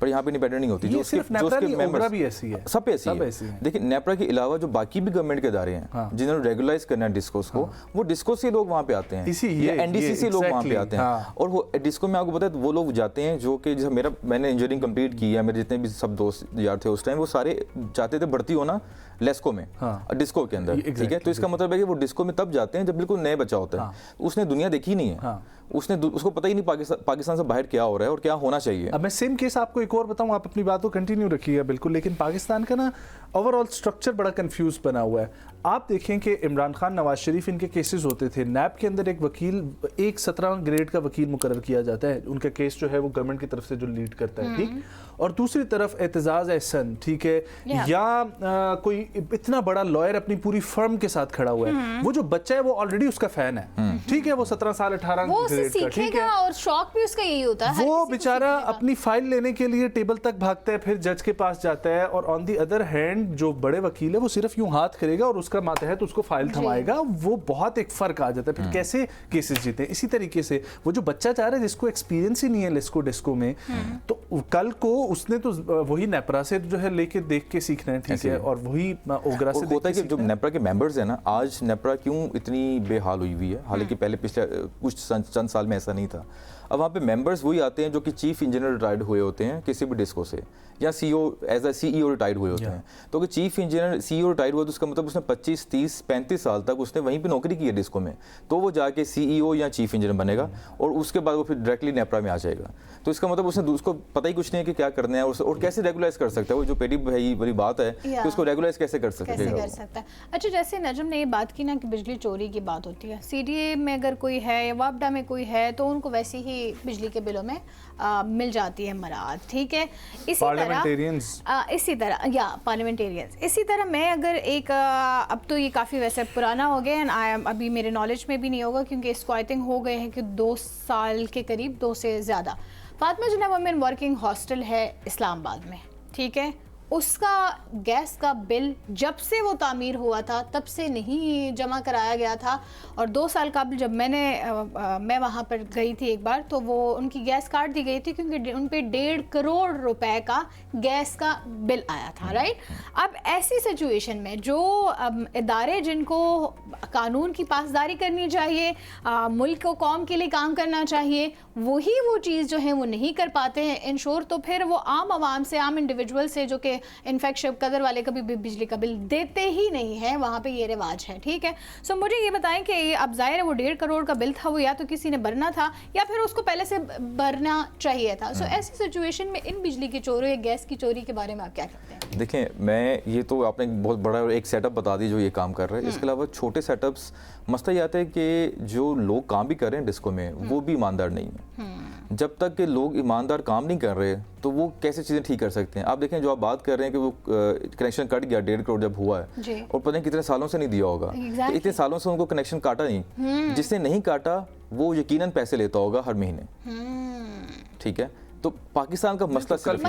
पर यहाँ पे इंडिपेंडेंट नहीं होती। जो उसके मेंबर्स भी ऐसी है, सब ऐसी है। देखिए, नेपरा के अलावा जो बाकी भी गवर्नमेंट के इदारे हैं जिन्होंने रेगुलाइज करना है डिस्कोस को, वो डिस्को से लोग वहाँ पे आते हैं, NDC से लोग वहाँ पे आते हैं। और वो डिस्को में आपको पता है वो लोग जाते हैं जो कि जैसे मैंने इंजीनियरिंग कंप्लीट की है, मेरे जितने भी सब दोस्त यार थे उस टाइम, वो सारे चाहते थे भर्ती होना लेस्को में, डिस्को के अंदर, ठीक है। तो इसका मतलब है कि वो डिस्को में तब जाते हैं जब बिल्कुल नए बच्चा होता है। उसने दुनिया देखी नहीं है, उसको पता ही नहीं पाकिस्तान से बाहर क्या हो रहा है और क्या होना चाहिए। अब मैं सेम केस आपको एक और बताऊं, आप अपनी बात को कंटिन्यू रखिएगा बिल्कुल, लेकिन पाकिस्तान का ना ओवरऑल स्ट्रक्चर बड़ा कंफ्यूज बना हुआ है। आप देखें कि इमरान खान, नवाज शरीफ, इनके केसेस होते थे, नैब के अंदर एक वकील, एक 17 ग्रेड का वकील मुकर्रर किया जाता है, उनका केस जो है वो गवर्नमेंट की तरफ से जो लीड करता है, ठीक। और दूसरी तरफ एतजाज एहसन, ठीक है, या कोई इतना बड़ा लॉयर अपनी पूरी फर्म के साथ खड़ा हुआ है, वो जो बच्चा है वो ऑलरेडी उसका फैन है, ठीक है, वो 17 साल 18 ग्रेड का, ठीक है, और शौक भी उसका यही होता है। वो बेचारा अपनी फाइल लेने के लिए टेबल तक भागता है, फिर जज के पास जाता है, और ऑन दी अदर हैंड जो बड़े वकील है वो सिर्फ यूं हाथ करेगा और उसका मातहत उसको फाइल थमाएगा। वो बहुत एक फर्क आ जाता है, फिर कैसे केसेस जीते। इसी तरीके से वो जो बच्चा चाह रहा है जिसको एक्सपीरियंस ही नहीं है लेस्को डिस्को में, तो कल को उसने तो वही नेपरा से जो है लेके देख के सीखना है, ठीक है, और वही ओगरा से होता है कि जो नेपरा के मेंबर्स हैं ना, आज नेपरा क्यों इतनी बेहाल हुई हुई है, हालांकि पहले पिछले कुछ चंद साल में ऐसा नहीं था। अब वहाँ पे मेंबर्स वही आते हैं जो कि चीफ इंजीनियर रिटायर्ड हुए होते हैं किसी भी डिस्को से, या CEO as a CEO retired हुए होते हैं। तो अगर चीफ इंजीनियर CEO रिटायर्ड हुआ तो उसका मतलब उसने 25, 30, 35 साल तक उसने वहीं पे नौकरी की है डिस्को में, तो वो जाके CEO या चीफ इंजीनियर बनेगा और उसके बाद वो फिर डायरेक्टली नेपरा में आ जाएगा। तो इसका मतलब उसको पता ही कुछ नहीं है कि क्या करना है और कैसे रेगुलाइज कर सकता है। वो जो पेटी भाई वाली बात है कि उसको रेगुलाइज कैसे कर सकता है। अच्छा, जैसे नजम ने ये बात की ना कि बिजली चोरी की बात होती है, CDA में अगर कोई है या वापडा में कोई है तो उनको वैसी ही बिजली के बिलों में मिल जाती है मराद, ठीक है। इसी तरह या पार्लियामेंटेरियंस, इसी तरह मैं अगर एक अब तो ये काफ़ी वैसे पुराना हो गया एंड अभी मेरे नॉलेज में भी नहीं होगा क्योंकि इसको आई थिंक हो गए हैं कि 2 साल के करीब, 2 से ज़्यादा। फातिमा जिन्ना वुमेन वर्किंग हॉस्टल है इस्लामाबाद में, ठीक है, उसका गैस का बिल जब से वो तामीर हुआ था तब से नहीं जमा कराया गया था। और 2 साल कबल जब मैं वहाँ पर गई थी एक बार, तो वो उनकी गैस काट दी गई थी क्योंकि उन पे 1.5 करोड़ रुपए का गैस का बिल आया था, राइट। अब ऐसी सिचुएशन में जो इदारे जिनको कानून की पासदारी करनी चाहिए, मुल्क को कौम के लिए काम करना चाहिए, वही वो चीज़ जो है वो नहीं कर पाते हैं इंश्योर, तो फिर वो आम आवाम से, आम इंडिविजुअल से जो कि इनफैक्ट शब कदर वाले कभी भी बिजली का बिल देते ही नहीं है, वहाँ पे ये रिवाज है, ठीक है। सो मुझे ये बताएं कि अब जाहिर है वो 1.5 करोड़ का बिल था, वो या तो किसी ने भरना था या फिर उसको पहले से भरना चाहिए था। सो ऐसी सिचुएशन में इन बिजली की चोरी या गैस की चोरी के बारे में आप क्या कहते हैं? देखें, मैं ये तो आपने बहुत बड़ा एक सेटअप बता दी जो ये काम कर रहा है। इसके अलावा छोटे सेटअप्स, मसला ये आता है कि जो लोग काम भी कर रहे हैं डिस्को में वो भी ईमानदार नहीं है। जब तक कि लोग ईमानदार काम नहीं कर रहे तो वो कैसे चीज़ें ठीक कर सकते हैं? आप देखें, जो आप बात कर रहे हैं कि वो कनेक्शन कट गया 1.5 करोड़ जब हुआ है और पता नहीं कितने सालों से नहीं दिया होगा, तो इतने सालों से उनको कनेक्शन काटा नहीं। जिसने नहीं काटा वो यकीनन पैसे लेता होगा हर महीने, ठीक है। तो पाकिस्तान का मसला सिर्फ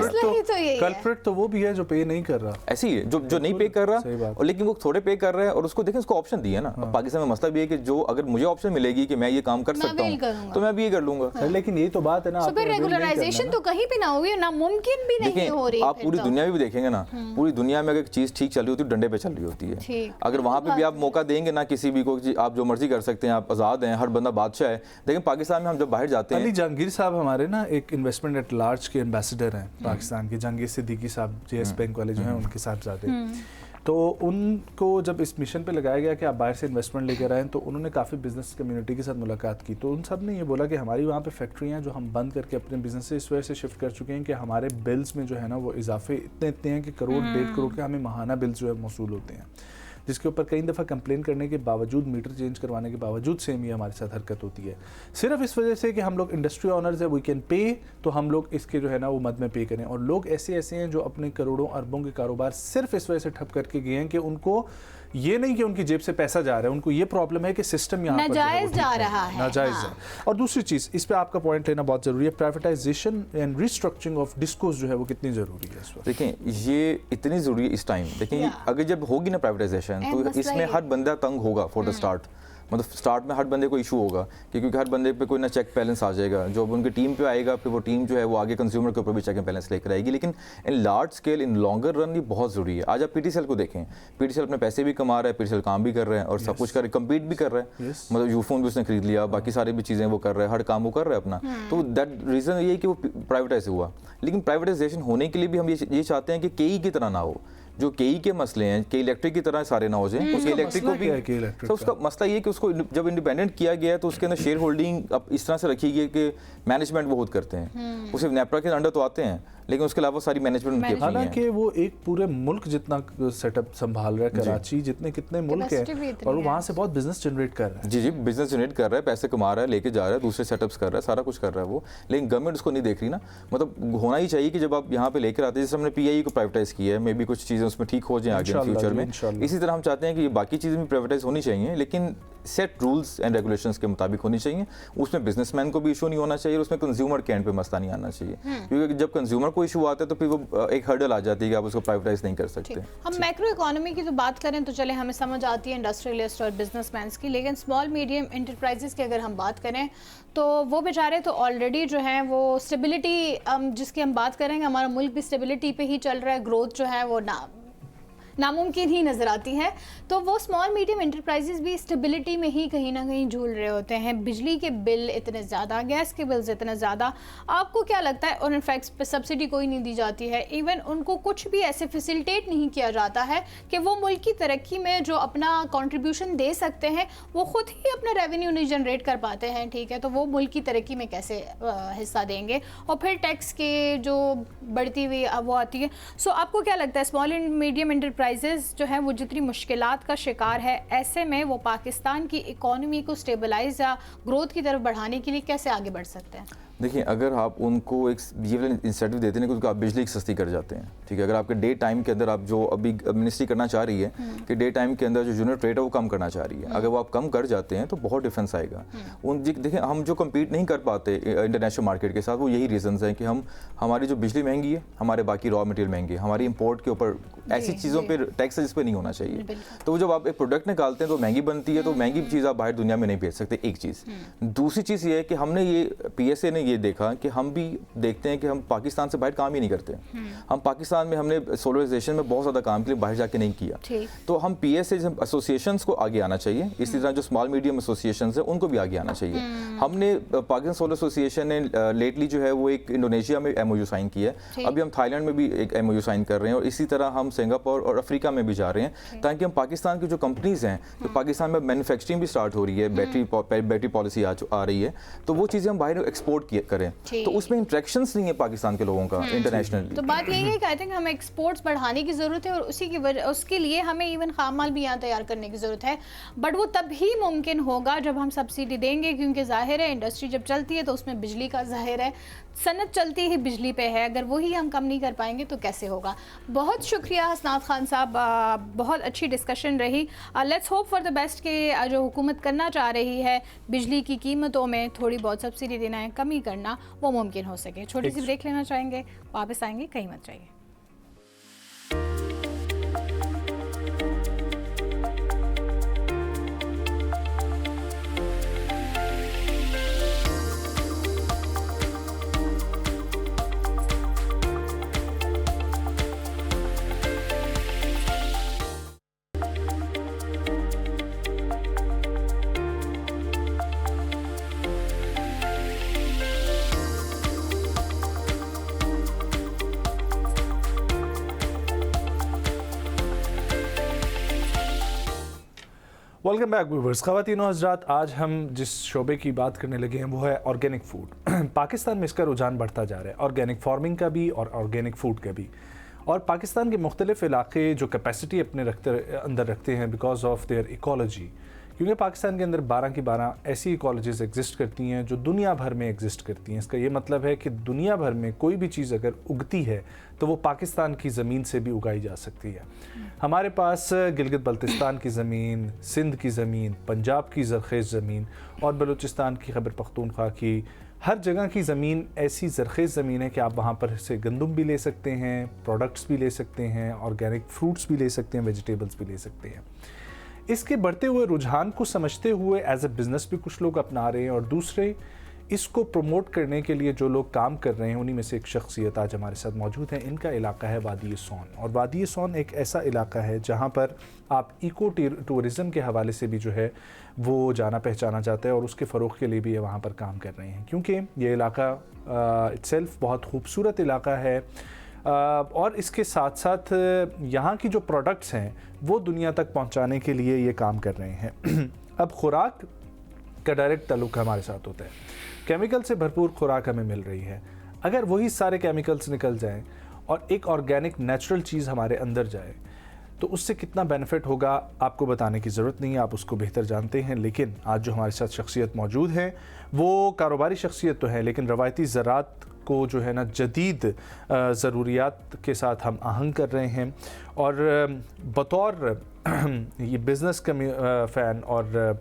कल्प्रिट तो वो भी है जो पे नहीं कर रहा, ऐसे ही है जो नहीं पे कर रहा, और लेकिन वो थोड़े पे कर रहा है और उसको देखें, उसको ऑप्शन दिया ना। अब पाकिस्तान में मसला भी है कि जो अगर मुझे ऑप्शन मिलेगी कि मैं ये काम कर सकता हूँ तो मैं भी ये कर लूंगा। लेकिन ये तो बात है ना, रेगुलराइजेशन तो कहीं भी ना होगी, ना मुमकिन भी नहीं हो रही। आप पूरी दुनिया में भी देखेंगे ना, पूरी दुनिया में अगर चीज ठीक चल रही होती है डंडे पे चल रही होती है। अगर वहां पे भी आप मौका देंगे ना किसी भी को, आप जो मर्जी कर सकते हैं, आप आजाद हैं, हर बंदा बादशाह है। लेकिन पाकिस्तान में हम जब बाहर जाते हैं, अली जहांगीर साहब हमारे ना एक इन्वेस्टमेंट एट लार्ज के एम्बेसडर हैं पाकिस्तान के, जहांगीर सिद्दीकी साहब JS बैंक वाले जो हैं उनके साथ जाते हैं। तो उनको जब इस मिशन पे लगाया गया कि आप बाहर से इन्वेस्टमेंट लेकर आए, तो उन्होंने काफ़ी बिजनेस कम्युनिटी के साथ मुलाकात की। तो उन सब ने ये बोला कि हमारी वहाँ पे फैक्ट्रियाँ जो हम बंद करके अपने बिजनेस से इस वजह से शिफ्ट कर चुके हैं कि हमारे बिल्स में जो है ना वो इजाफे इतने हैं कि करोड़ 1.5 करोड़ के हमें माहाना बिल्स जो है मौसूल होते हैं, जिसके ऊपर कई दफ़ा कंप्लेन करने के बावजूद, मीटर चेंज करवाने के बावजूद सेम ही हमारे साथ हरकत होती है। सिर्फ इस वजह से कि हम लोग इंडस्ट्री ऑनर्स है, वी कैन पे, तो हम लोग इसके जो है ना वो मद में पे करें। और लोग ऐसे हैं जो अपने करोड़ों अरबों के कारोबार सिर्फ इस वजह से ठप करके गए हैं कि उनको ये नहीं कि उनकी जेब से पैसा जा रहा है, उनको ये प्रॉब्लम है कि सिस्टम यहाँ पर नाजायज जा रहा है, नाजायज है। और दूसरी चीज़, इस पे आपका पॉइंट लेना बहुत ज़रूरी है, privatisation and restructuring of discourse जो है वो कितनी ज़रूरी है इस वक्त? देखें ये इतनी ज़रूरी है इस टाइम। देखें अगर जब होगी ना प्राइवेटाइजेशन तो इसमें हर बंदा तंग होगा फॉर द स्टार्ट। मतलब स्टार्ट में हर बंदे को इशू होगा क्योंकि हर बंदे पे कोई ना चेक बैलेंस आ जाएगा, जो उनकी टीम पे आएगा फिर वो टीम जो है वो आगे कंज्यूमर के ऊपर भी चेक एंड बैलेंस लेकर आएगी। लेकिन in large scale, in longer run ये बहुत ज़रूरी है। आज आप PTCL को देखें, PTCL अपने पैसे भी कमा रहा है, PTCL काम भी कर रहे हैं और सब कुछ कर रहे, कम्पीट भी कर रहे हैं। मतलब यूफोन भी उसने खरीद लिया, बाकी सारी भी चीज़ें वो कर रहे हैं, हर काम वो कर रहे हैं अपना। तो दैट रीज़न ये है कि वो प्राइवेटाइज हुआ। लेकिन प्राइवेटाइजेशन होने के लिए भी हम ये चाहते हैं कि KE की तरह ना हो, जो KE के मसले हैं कि इलेक्ट्रिक की तरह सारे ना हो जाए। उसके इलेक्ट्रिक को भी तो उसका मसला ये कि उसको जब इंडिपेंडेंट किया गया है तो उसके अंदर शेयर होल्डिंग अब इस तरह से रखी गई कि मैनेजमेंट वो खुद करते हैं। वो सिर्फ नेपरा के अंडर तो आते हैं लेकिन उसके अलावा सारी मैनेजमेंट उनकी अपनी है। हालांकि वो एक पूरे मुल्क जितना सेटअप संभाल रहा है, कराची जितने कितने मुल्क है और वो वहाँ से बहुत बिजनेस जनरेट कर रहा है। जी बिजनेस जनरेट कर रहा है, पैसे कमा रहा है, लेके जा रहा है, दूसरे सेटअप्स कर रहा है, सारा कुछ कर रहा है वो। लेकिन गवर्नमेंट उसको नहीं देख रही ना। मतलब होना ही चाहिए कि जब आप यहाँ पे लेकर आते हैं, जैसे हमने PIE को प्राइवेटाइज किया है, मे बी कुछ चीज़ें उसमें ठीक हो जाए आगे फ्यूचर में। इसी तरह हम चाहते हैं कि बाकी चीज़ें भी प्राइवेटाइज होनी चाहिए लेकिन सेट रूल्स एंड रेगुलेशंस के मुताबिक होनी चाहिए। उसमें बिजनेसमैन को भी इशू नहीं होना चाहिए, उसमें कंज्यूमर के एंड पे मसला नहीं आना चाहिए। क्योंकि जब कंज्यूमर को इशू आता है तो फिर वो एक हर्डल आ जाती है कि आप उसको प्राइवेटाइज नहीं कर सकते। हम मैक्रो इकोनॉमी की तो बात करें तो चले हमें समझ आती है इंडस्ट्रियलिस्ट और बिजनेसमैन की, लेकिन स्मॉल मीडियम इंटरप्राइजेस की अगर हम बात करें तो वो बेचारे तो ऑलरेडी जो हैं वो स्टेबिलिटी जिसकी हम बात करेंगे, हमारा मुल्क भी स्टेबिलिटी पे ही चल रहा है, ग्रोथ जो है वो नामुमकिन ही नज़र आती है। तो वो स्मॉल मीडियम इंटरप्राइजेस भी स्टेबिलिटी में ही कहीं ना कहीं झूल रहे होते हैं। बिजली के बिल इतने ज़्यादा, गैस के बिल्स इतने ज़्यादा, आपको क्या लगता है? और इनफैक्ट सब्सिडी कोई नहीं दी जाती है, इवन उनको कुछ भी ऐसे फैसिलिटेट नहीं किया जाता है कि वो मुल्क की तरक्की में जो अपना कंट्रीब्यूशन दे सकते हैं वो ख़ुद ही अपना रेवेन्यू नहीं जनरेट कर पाते हैं, ठीक है। तो वो मुल्क की तरक्की में कैसे हिस्सा देंगे? और फिर टैक्स के जो बढ़ती हुई वो आती है। सो आपको क्या लगता है स्मॉल एंड मीडियम इंटरप्राइजेस जो है वो जितनी मुश्किलात का शिकार है, ऐसे में वो पाकिस्तान की इकोनॉमी को स्टेबलाइज या ग्रोथ की तरफ बढ़ाने के लिए कैसे आगे बढ़ सकते हैं? देखिए अगर आप उनको एक ये वाला इंसेंटिव देते हैं क्योंकि आप बिजली की सस्ती कर जाते हैं, ठीक है। अगर आपके डे टाइम के अंदर आप जो अभी मिनिस्ट्री करना चाह रही है कि डे टाइम के अंदर जो यूनिट रेट है वो कम करना चाह रही है, अगर वो आप कम कर जाते हैं तो बहुत डिफरेंस आएगा। देखिए हम जो कम्पीट नहीं कर पाते इंटरनेशनल मार्केट के साथ वो यही रीजंस हैं कि हमारी जो बिजली महंगी है, हमारे बाकी रॉ मटेरियल महंगे, हमारी इम्पोर्ट के ऊपर ऐसी चीज़ों पर टैक्स है जिस पे नहीं होना चाहिए। तो जब आप एक प्रोडक्ट निकालते हैं तो महंगी बनती है, तो महंगी चीज़ आप बाहर दुनिया में नहीं भेज सकते, एक चीज़। दूसरी चीज़ ये है कि हमने ये PSA ने ये देखा कि हम भी देखते हैं कि हम पाकिस्तान से बाहर काम ही नहीं करते। हम पाकिस्तान में हमने सोलराइजेशन में बहुत ज़्यादा काम के लिए बाहर जाके नहीं किया, तो हम PSA एसोसिएशंस को आगे आना चाहिए। इसी तरह जो स्मॉल मीडियम एसोसिएशंस है उनको भी आगे आना चाहिए। हमने पाकिस्तान सोलर एसोसिएशन ने लेटली जो है वो एक इंडोनेशिया में MOU साइन किया है, अभी हम थाईलैंड में भी एक MOU साइन कर रहे हैं, और इसी तरह हम सिंगापुर और अफ्रीका में भी जा रहे हैं, ताकि हम पाकिस्तान की जो कंपनीज हैं, तो पाकिस्तान में मैन्युफैक्चरिंग भी स्टार्ट हो रही है, बैटरी पॉलिसी आ रही है, तो वो चीज़ें हम बाहर एक्सपोर्ट करें, तो उसमें इंट्रैक्शंस नहीं है पाकिस्तान के लोगों का इंटरनेशनली। तो बात यही है कि आई थिंक हमें एक्सपोर्ट्स बढ़ाने की ज़रूरत है, और उसके लिए हमें इवन खाम माल भी यहाँ तैयार करने की ज़रूरत है, बट वो तभी मुमकिन होगा जब हम सब्सिडी देंगे, क्योंकि जाहिर है इंडस्ट्री जब चलती है तो उसमें बिजली का जाहिर है सनत चलती ही बिजली पे है, अगर वही हम कम नहीं कर पाएंगे तो कैसे होगा। बहुत शुक्रिया हसनात खान साहब, बहुत अच्छी डिस्कशन रही। Let's hope for the best कि जो हुकूमत करना चाह रही है बिजली की कीमतों में थोड़ी बहुत सब्सिडी देना है, कमी करना, वो मुमकिन हो सके। छोटी सी ब्रेक लेना चाहेंगे, वापस आएंगे, कहीं मत जाइए। Welcome back viewers. ख़वातीन और हज़रात, आज हम जिस शोबे की बात करने लगे हैं वो है ऑर्गेनिक फूड। पाकिस्तान में इसका रुझान बढ़ता जा रहा है, ऑर्गेनिक फार्मिंग का भी और ऑर्गेनिक फूड का भी। और पाकिस्तान के मुख्तलिफ इलाके जो कैपेसिटी अपने अंदर रखते हैं बिकॉज ऑफ देयर इकोलॉजी, क्योंकि पाकिस्तान के अंदर 12 की 12 ऐसी इकोलॉजीज़ एग्जिस्ट करती हैं जो दुनिया भर में एग्जिस्ट करती हैं। इसका ये मतलब है कि दुनिया भर में कोई भी चीज़ अगर उगती है तो वो पाकिस्तान की ज़मीन से भी उगाई जा सकती है। हमारे पास गिलगित बल्तिस्तान की ज़मीन, सिंध की ज़मीन, पंजाब की ज़रख़ेज़ ज़मीन और बलूचिस्तान की, खैबर पख्तूनख्वा की, हर जगह की ज़मीन ऐसी ज़रख़ेज़ ज़मीन है कि आप वहाँ पर से गंदम भी ले सकते हैं, प्रोडक्ट्स भी ले सकते हैं, ऑर्गेनिक फ्रूट्स भी ले सकते हैं, वेजिटेबल्स भी ले सकते हैं। इसके बढ़ते हुए रुझान को समझते हुए एज ए बिज़नेस भी कुछ लोग अपना रहे हैं, और दूसरे इसको प्रमोट करने के लिए जो लोग काम कर रहे हैं उन्हीं में से एक शख्सियत आज हमारे साथ मौजूद है। इनका इलाका है वादी सोन, और वादी सोन एक ऐसा इलाका है जहाँ पर आप इको टूरिज़म के हवाले से भी जो है वो जाना पहचाना जाता है, और उसके फ़रोग़ के लिए भी ये वहाँ पर काम कर रहे हैं, क्योंकि ये इलाका इट्सेल्फ बहुत खूबसूरत इलाका है, और इसके साथ साथ यहाँ की जो प्रोडक्ट्स हैं वो दुनिया तक पहुँचाने के लिए ये काम कर रहे हैं। अब खुराक का डायरेक्ट ताल्लुक हमारे साथ होता है, केमिकल से भरपूर खुराक हमें मिल रही है। अगर वही सारे केमिकल्स निकल जाएं और एक ऑर्गेनिक नेचुरल चीज़ हमारे अंदर जाए तो उससे कितना बेनिफिट होगा आपको बताने की ज़रूरत नहीं है, आप उसको बेहतर जानते हैं। लेकिन आज जो हमारे साथ शख्सियत मौजूद है वो कारोबारी शख्सियत तो है, लेकिन रवायती ज़राअत को जो है ना जदीद ज़रूरियात के साथ हम आहंग कर रहे हैं, और बतौर ये बिज़नेस का फ़ैन और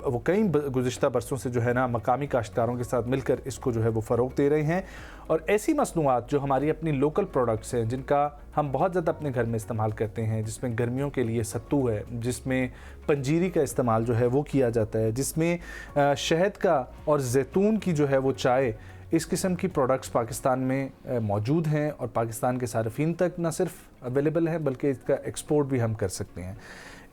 वो कई गुज़िश्ता बरसों से जो है ना मकामी काश्तकारों के साथ मिलकर इसको जो है वो फ़रोग़ दे रहे हैं। और ऐसी मसनूआत जो हमारी अपनी लोकल प्रोडक्ट्स हैं जिनका हम बहुत ज़्यादा अपने घर में इस्तेमाल करते हैं, जिसमें गर्मियों के लिए सत्तू है, जिसमें पंजीरी का इस्तेमाल जो है वो किया जाता है, जिसमें शहद का और जैतून की जो है वो चाय, इस किस्म की प्रोडक्ट्स पाकिस्तान में मौजूद हैं, और पाकिस्तान के सार्फिन तक न सिर्फ अवेलेबल है बल्कि इसका एक्सपोर्ट भी हम कर सकते हैं।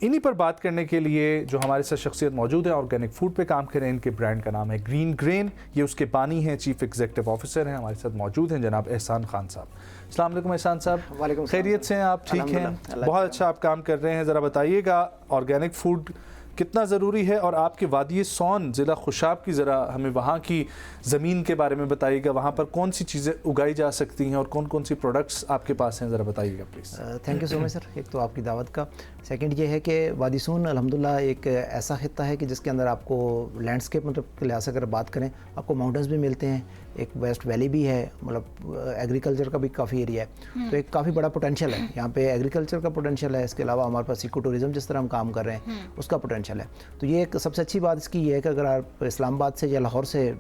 इन्हीं पर बात करने के लिए जो हमारे साथ शख्सियत मौजूद है, ऑर्गेनिक फूड पे काम करें, इनके ब्रांड का नाम है ग्रीन ग्रेन, ये उसके बानी हैं, चीफ एग्जीक्यूटिव ऑफिसर हैं, हमारे साथ मौजूद हैं जनाब एहसान खान साहब। अस्सलाम वालेकुम एहसान साहब, खैरियत से हैं आप? ठीक हैं, बहुत अच्छा आप काम कर रहे हैं। ज़रा बताइएगा ऑर्गेनिक फूड कितना ज़रूरी है, और आपके वादी सोन ज़िला खुशाब की ज़रा हमें वहाँ की ज़मीन के बारे में बताइएगा, वहाँ पर कौन सी चीज़ें उगाई जा सकती हैं और कौन कौन सी प्रोडक्ट्स आपके पास हैं, ज़रा बताइएगा please. Thank you so much sir, एक तो आपकी दावत का। सेकंड ये है कि वादी सोन अल्हम्दुलिल्लाह एक ऐसा खित्ता है कि जिसके अंदर आपको लैंडस्केप मतलब के लिहाज से अगर बात करें, आपको माउंटेन्स भी मिलते हैं, एक वेस्ट वैली भी है, मतलब एग्रीकल्चर का भी काफ़ी एरिया है, तो एक काफ़ी बड़ा पोटेंशियल है यहाँ पे। एग्रीकल्चर का पोटेंशियल है, इसके अलावा हमारे पास इको टूरिज़म जिस तरह हम काम कर रहे हैं उसका पोटेंशियल है। तो ये एक सबसे अच्छी बात इसकी ये है कि अगर आप इस्लामाबाद से या लाहौर से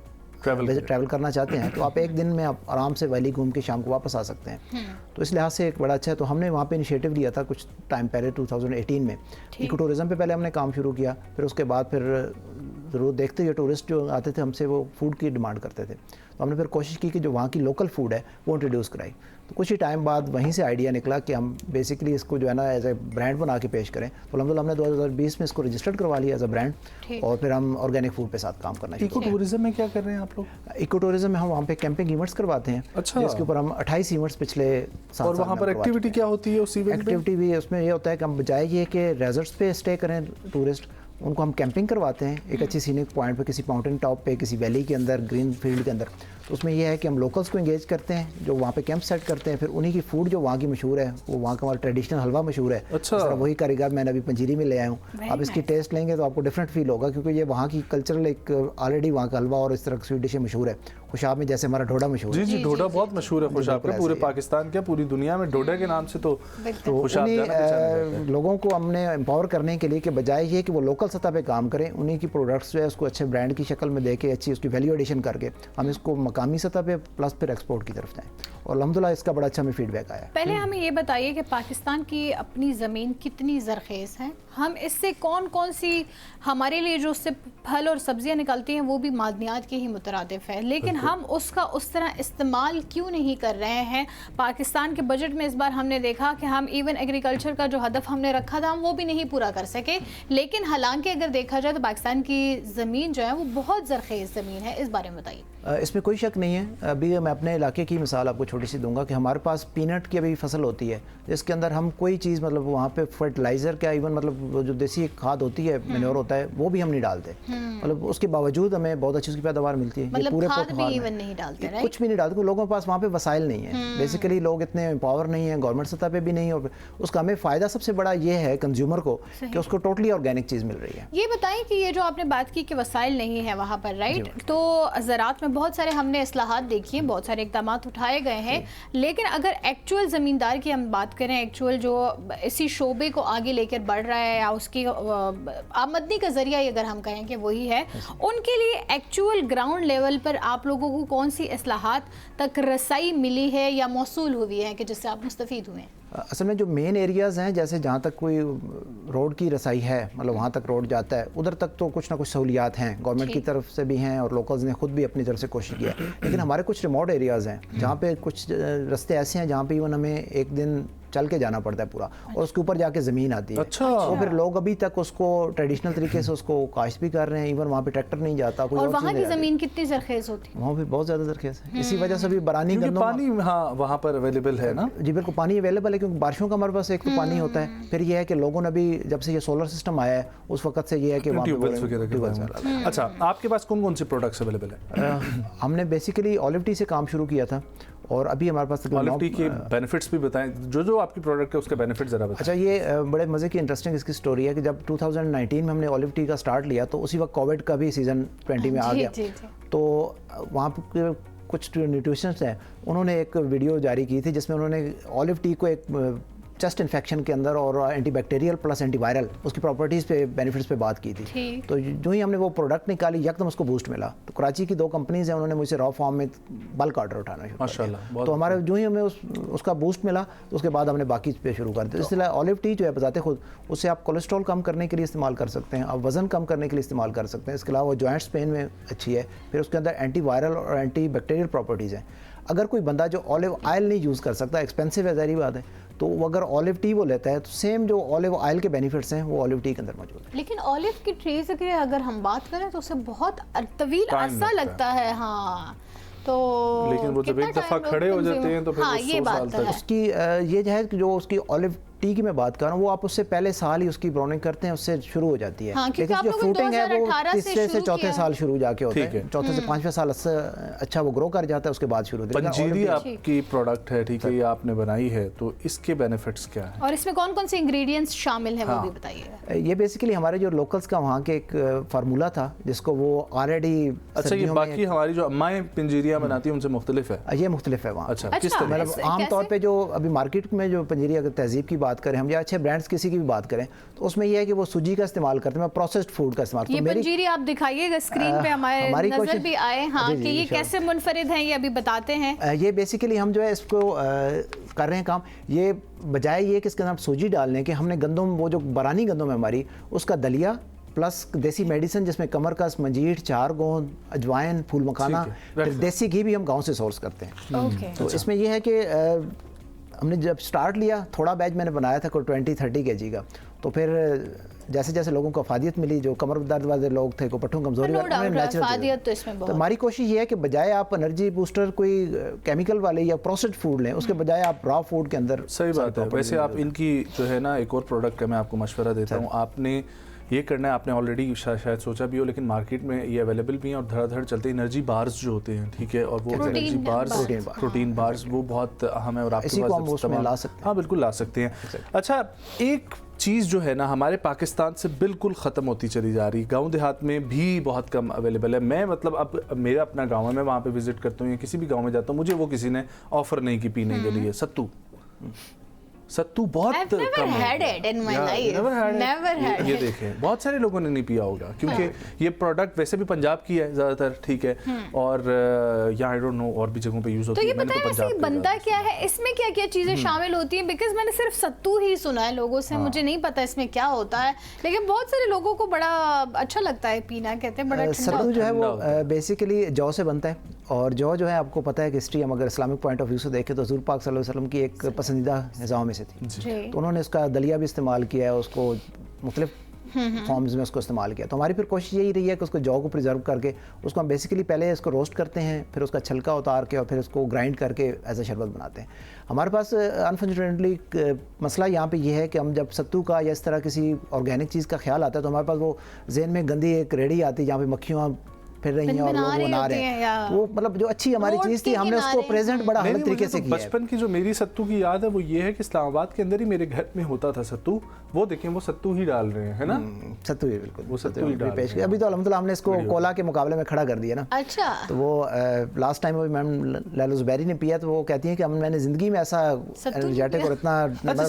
ट्रैवल करना चाहते हैं तो आप एक दिन में आप आराम से वैली घूम के शाम को वापस आ सकते हैं। तो इस लिहाज से एक बड़ा अच्छा है। तो हमने वहाँ पे इनिशिएटिव लिया था कुछ टाइम पहले 2018 में। इको टूरिज़म पे पहले हमने काम शुरू किया, फिर उसके बाद फिर ज़रूर देखते हुए टूरिस्ट जो आते थे हमसे वो फूड की डिमांड करते थे, तो हमने फिर कोशिश की कि जो वहाँ की लोकल फूड है वो इंट्रोड्यूस कराई। तो कुछ ही टाइम बाद वहीं से आइडिया निकला कि हम बेसिकली इसको जो है ना एज ए ब्रांड बना के पेश करें। तो अलहमदुलिल्लाह हमने 2020 में इसको रजिस्टर्ड करवा लिया एज अ ब्रांड, और फिर हम ऑर्गेनिक फूड पे साथ काम करना। इको टूरिज्म में क्या कर रहे हैं आप लोग? इको टूरिज्म में हम वहाँ पे कैंपिंग इवेंट्स करवाते हैं। अच्छा। जिसके ऊपर हम 28 इवेंट्स पिछले 7 और वहाँ पर एक्टिविटी क्या होती है उस इवेंट में? एक्टिविटी भी उसमें ये होता है कि हम बजाय ये कि रेजर्ट्स पे स्टे करें टूरिस्ट, उनको हम कैंपिंग करवाते हैं एक अच्छी सीनिक पॉइंट पे, किसी माउंटेन टॉप पे, किसी वैली के अंदर, ग्रीन फील्ड के अंदर। तो उसमें यह है कि हम लोकल्स को एंगेज करते हैं जो वहाँ पे कैंप सेट करते हैं, फिर उन्हीं की फूड जो वहाँ की मशहूर है, वो वहाँ का हमारा ट्रेडिशनल हलवा मशहूर है। अच्छा। इस तरह वही कारीगर मैंने अभी पंजीरी में ले आया हूँ। आप इसकी टेस्ट लेंगे तो आपको डिफरेंट फील होगा, क्योंकि ये वहाँ की कल्चरल एक ऑलरेडी वहाँ का हलवा और इस तरह की स्वीट डिशें मशहूर है। खुशाब में जैसे हमारा ढोडा मशहूर है। जी, ढोडा बहुत मशहूर है खुशाब का, पूरे पाकिस्तान क्या पूरी दुनिया में ढोडा के नाम से तो खुशाब जाना पहचाना जाता है। लोगों को हमने एम्पावर करने के लिए कि बजाय ये कि वो लोकल सतह पे काम करें, उन्हीं की प्रोडक्ट्स जो है उसको अच्छे ब्रांड की शक्ल में देके अच्छी उसकी वैल्यू एडिशन करके हम इसको मकामी सतह पे प्लस फिर एक्सपोर्ट की तरफ जाएं। और अल्हम्दुलिल्लाह इसका बड़ा अच्छा हमें फीडबैक आया। पहले हमें ये बताइए कि पाकिस्तान की अपनी ज़मीन कितनी ज़रखेज़ है, हम इससे कौन कौन सी हमारे लिए जो उससे फल और सब्जियां निकलती हैं वो भी मादनियात के ही मुतरादिफ है, लेकिन हम उसका उस तरह इस्तेमाल क्यों नहीं कर रहे हैं? पाकिस्तान के बजट में इस बार हमने देखा कि हम इवन एग्रीकल्चर का जो हदफ हमने रखा था हम वो भी नहीं पूरा कर सके। लेकिन हालांकि अगर देखा जाए तो पाकिस्तान की ज़मीन जो है वो बहुत ज़रखेज़ ज़मीन है, इस बारे में बताइए। इसमें कोई शक नहीं है। अभी मैं अपने इलाके की मिसाल आपको छोटी सी दूंगा कि हमारे पास पीनट की अभी फसल होती है, जिसके अंदर हम कोई चीज़ मतलब वहाँ पे फर्टिलाइज़र क्या इवन मतलब जो देसी खाद होती है, मैन्योर होता है, वो भी हम नहीं डालते। मतलब उसके बावजूद हमें बहुत अच्छी उसकी पैदावार मिलती है। मतलब पूरे खाद भी इवन नहीं डालते, राइट? कुछ भी नहीं डालते, लोगों के पास वहाँ पे वसाइल नहीं है। बेसिकली लोग इतने एम्पावर नहीं है, गवर्नमेंट सतह पे भी नहीं, और उसका हमें फ़ायदा सबसे बड़ा ये है कंज्यूमर को कि उसको टोटली ऑर्गेनिक चीज़ मिल रही है। ये बताएं कि ये जो आपने बात की कि वसाइल नहीं है वहाँ पर, राइट? तो ज़राअत में बहुत सारे हमने इस्लाहात देखी हैं, बहुत सारे इक़दाम उठाए गए हैं, लेकिन अगर एक्चुअल ज़मींदार की हम बात करें, एक्चुअल जो इसी शोबे को आगे लेकर बढ़ रहा है या उसकी आमदनी का ज़रिया अगर हम कहें कि वही है, उनके लिए एक्चुअल ग्राउंड लेवल पर आप लोगों को कौन सी इस्लाहात तक रसाई मिली है या मौसूल हुई है कि जिससे आप मुस्तफ़ीद हुए हैं? असल में जो मेन एरियाज़ हैं, जैसे जहाँ तक कोई रोड की रसाई है, मतलब वहाँ तक रोड जाता है, उधर तक तो कुछ ना कुछ सहूलियात हैं, गवर्नमेंट की तरफ से भी हैं और लोकल्स ने खुद भी अपनी तरफ से कोशिश किया। लेकिन हमारे कुछ रिमोट एरियाज़ हैं जहाँ पे कुछ रास्ते ऐसे हैं जहाँ पे इवन हमें एक दिन चल के जाना पड़ता है पूरा, और उसके ऊपर जाके ज़मीन आती है। अच्छा। तो फिर लोग अभी तक उसको ट्रेडिशनल तरीके से उसको काश्त भी कर रहे हैं, इवन वहाँ पे ट्रैक्टर नहीं जाता। और वहाँ की ज़मीन कितनी ज़रखेज़ होती है? वहाँ पे बहुत ज़्यादा ज़रखेज़ है। इसी वजह से भी बरानी गंदम पानी हाँ वहाँ पर अवेलेबल है ना? जी बिल्कुल, पानी अवेलेबल है, क्योंकि बारिशों का हमारे पास एक तो पानी होता है, फिर ये है कि लोगों ने भी जब से ये सोलर सिस्टम आया है उस वक्त से ये है कि ट्यूबवेल्स वगैरह। अच्छा, आपके पास कौन कौन से प्रोडक्ट्स अवेलेबल है? हमने बेसिकली ऑलिव टी से काम शुरू किया था, और अभी हमारे पास ऑलिव टी के बेनिफिट्स भी बताएं, जो आपकी प्रोडक्ट है उसके बेनिफिट ज़रा बताएं। अच्छा, ये बड़े मज़े की इंटरेस्टिंग इसकी स्टोरी है कि जब 2019 में हमने ऑलिव टी का स्टार्ट लिया तो उसी वक्त कोविड का भी सीज़न 20 में आ गया। तो वहाँ पर कुछ न्यूट्रिशनिस्ट हैं, उन्होंने एक वीडियो जारी की थी जिसमें उन्होंने ऑलिव टी को एक चेस्ट इन्फेक्शन के अंदर और एंटीबैक्टीरियल प्लस एंटीवायरल उसकी प्रॉपर्टीज़ पे बेनिफिट्स पे बात की थी। तो जो ही हमने वो प्रोडक्ट निकाली यकदम उसको बूस्ट मिला। तो कराची की 2 कंपनीज़ हैं, उन्होंने मुझसे रॉ फॉर्म में बल्क ऑर्डर उठाना शुरू किया। तो हमारे जो ही हमें उसका बूस्ट मिला तो उसके बाद हमने बाकी पे शुरू कर दिया। इसलिए ऑलिव टी जो है बताते खुद, उससे आप कोलेस्ट्रॉल कम करने के लिए इस्तेमाल कर सकते हैं, आप वज़न कम करने के लिए इस्तेमाल कर सकते हैं। इसके अलावा जॉइंट्स पेन में अच्छी है, फिर उसके अंदर एंटी वायरल और एंटी बैक्टीरियल प्रॉपर्टीज़ हैं। अगर कोई बंदा जो ऑलिव ऑयल नहीं यूज़ कर सकता, एक्सपेंसिव है ज़ाहिर बात है, तो वो अगर ऑलिव टी वो लेता है तो सेम जो ऑलिव ऑयल के बेनिफिट्स हैं वो ऑलिव टी के अंदर मौजूद है। लेकिन ऑलिव की ट्रीज की अगर हम बात करें तो उसे बहुत तवील अरसा लगता है। हाँ, तो लेकिन वो जब एक दफ़ा खड़े हो जाते हैं तो फिर हाँ, ये बात साल तक उसकी ये जो है कि जो उसकी ऑलिव टी की मैं बात कर रहा हूँ, वो आप उससे पहले साल ही उसकी ब्राउनिंग करते हैं, उससे शुरू हो जाती है। हाँ, लेकिन जो फ्रूटिंग है वो तीसरे से चौथे साल शुरू जाके होता है, चौथे से 5वें साल अच्छा वो ग्रो कर जाता है, उसके बाद शुरू होता है। पंजीरी आपकी प्रोडक्ट है, ठीक है, ये आपने बनाई है, तो इसके बेनिफिट्स क्या है और इसमें कौन कौन से इंग्रेडिएंट्स शामिल हैं वो भी बताइएगा। ये बेसिकली हमारे जो लोकल्स का वहाँ के एक फार्मूला था जिसको वो ऑलरेडी। अच्छा, ये बाकी हमारी जो अम्माएं पंजीरियाँ बनाती हैं उनसे मुख्तलिफ है? ये मुख्तलिफ है वहाँ। अच्छा, किस तरह? मतलब आमतौर पर जो अभी मार्केट में जो पंजीरी अगर तहजीब की बात बात करें हम, या अच्छे ब्रांड्स किसी की भी बात करें, तो उसमें यह है कि वो सूजी का इस्तेमाल करते हैं, प्रोसेस्ड फूड का इस्तेमाल। ये पंजीरी आप दिखाइएगा स्क्रीन पे, हमारी नजर भी आए हाँ कि ये कैसे मुनफरिद हैं, ये अभी बताते हैं। ये बेसिकली हम जो है इसको कर रहे हैं काम, ये बजाय ये कि इसके अंदर हम सूजी डाल लें, कि हमने गंदम, वो जो बरानी गंदम है हमारी, उसका दलिया प्लस देसी मेडिसिन जिसमें कमरकस, मंजीर, चार गोंद, अजवाइन, फूल मखाना, फिर देसी घी भी हम गांव से सोर्स करते हैं। तो इसमें यह है कि हमने जब स्टार्ट लिया, थोड़ा बैच मैंने बनाया था कोई 20-30 kg का, तो फिर जैसे जैसे लोगों को अफादियत मिली, जो कमर दर्द वाले लोग थे, को पट्टों कमजोरी वाले, नेचुरल। तो हमारी कोशिश ये है कि बजाय आप एनर्जी बूस्टर कोई केमिकल वाले या प्रोसेस्ड फूड लें, उसके बजाय आप रॉ फूड के अंदर। सही बात है। वैसे आप इनकी जो है ना, एक और प्रोडक्ट का मैं आपको मशवरा देता हूँ, आपने ये करना है, आपने ऑलरेडी शायद सोचा भी हो, लेकिन मार्केट में ये अवेलेबल भी हैं और धड़ाधड़ चलते हैं। एनर्जी बार्स जो होते हैं, ठीक है, और वो एनर्जी बार्स, प्रोटीन बार्स, वो बहुत अहम है और आपके पास ला सकते हैं। हाँ बिल्कुल ला सकते हैं। अच्छा, एक चीज़ जो है ना हमारे पाकिस्तान से बिल्कुल ख़त्म होती चली जा रही, गांव देहात में भी बहुत कम अवेलेबल है। मैं मतलब अब मेरा अपना गाँव है, मैं वहाँ पे विजिट करता हूँ या किसी भी गाँव में जाता हूँ, मुझे वो किसी ने ऑफ़र नहीं की पीने के लिए सत्तू बहुत कम है। ये देखें, बहुत सारे लोगों ने नहीं पिया होगा, क्योंकि ये प्रोडक्ट वैसे भी पंजाब की है ज़्यादातर, ठीक है, और यहाँ आई डोंट नो और भी जगहों पे यूज़ होती है। तो ये बताएं वैसे बनता क्या है, इसमें क्या क्या चीज़ें शामिल होती हैं? बिकॉज मैंने सिर्फ सत्तू ही सुना है लोगों से, मुझे नहीं पता इसमें क्या होता है, लेकिन बहुत सारे लोगों को बड़ा अच्छा लगता है पीना, कहते हैं बड़ा ठंडा। सत्तू जो है वो बेसिकली जौ से बनता है, और जौ जो है आपको पता है कि हिस्ट्री हम अगर इस्लामिक पॉइंट ऑफ व्यू से देखें तो हज़ूर पाक सल्लल्लाहु अलैहि वसल्लम की एक पसंदीदा ग़िज़ाओं में से थी। तो उन्होंने इसका दलिया भी इस्तेमाल किया है, उसको मुख्तलिफ फॉर्म्स में उसको इस्तेमाल किया। तो हमारी फिर कोशिश यही रही है कि उसको जौ को प्रिजर्व करके उसको हम बेसिकली पहले इसको रोस्ट करते हैं, फिर उसका छिलका उतार के और फिर उसको ग्राइंड करके एज अ शरबत बनाते हैं। हमारे पास अनफॉर्चुनेटली मसला यहाँ पे ये है कि हम जब सत्तू का या इस तरह किसी ऑर्गेनिक चीज़ का ख्याल आता है, तो हमारे पास वो जहन में गंदी एक रेडी आती है जहाँ पे मक्खियाँ फिर रही हैं और लोग बना रहे हैं। वो मतलब जो अच्छी हमारी चीज़ थी, हमने उसको प्रेजेंट बड़ा अलग तरीके से किया। बचपन की जो मेरी सत्तू की याद है वो ये है कि इस्लामाबाद के अंदर ही मेरे घर में होता था सत्तू। वो देखें, वो सत्तू ही डाल रहे हैं, है ना? सत्तू ही बिल्कुल, वो सत्तू ही डाल पेश किया। अभी तो अल्हम्दुलिल्लाह हमने इसको कोला के मुकाबले में खड़ा कर दिया ना। अच्छा। तो वो last time ma'am Laila Zubairi ने पिया, तो वो कहती हैं कि मैंने ज़िंदगी में ऐसा एनर्जेटिक और इतना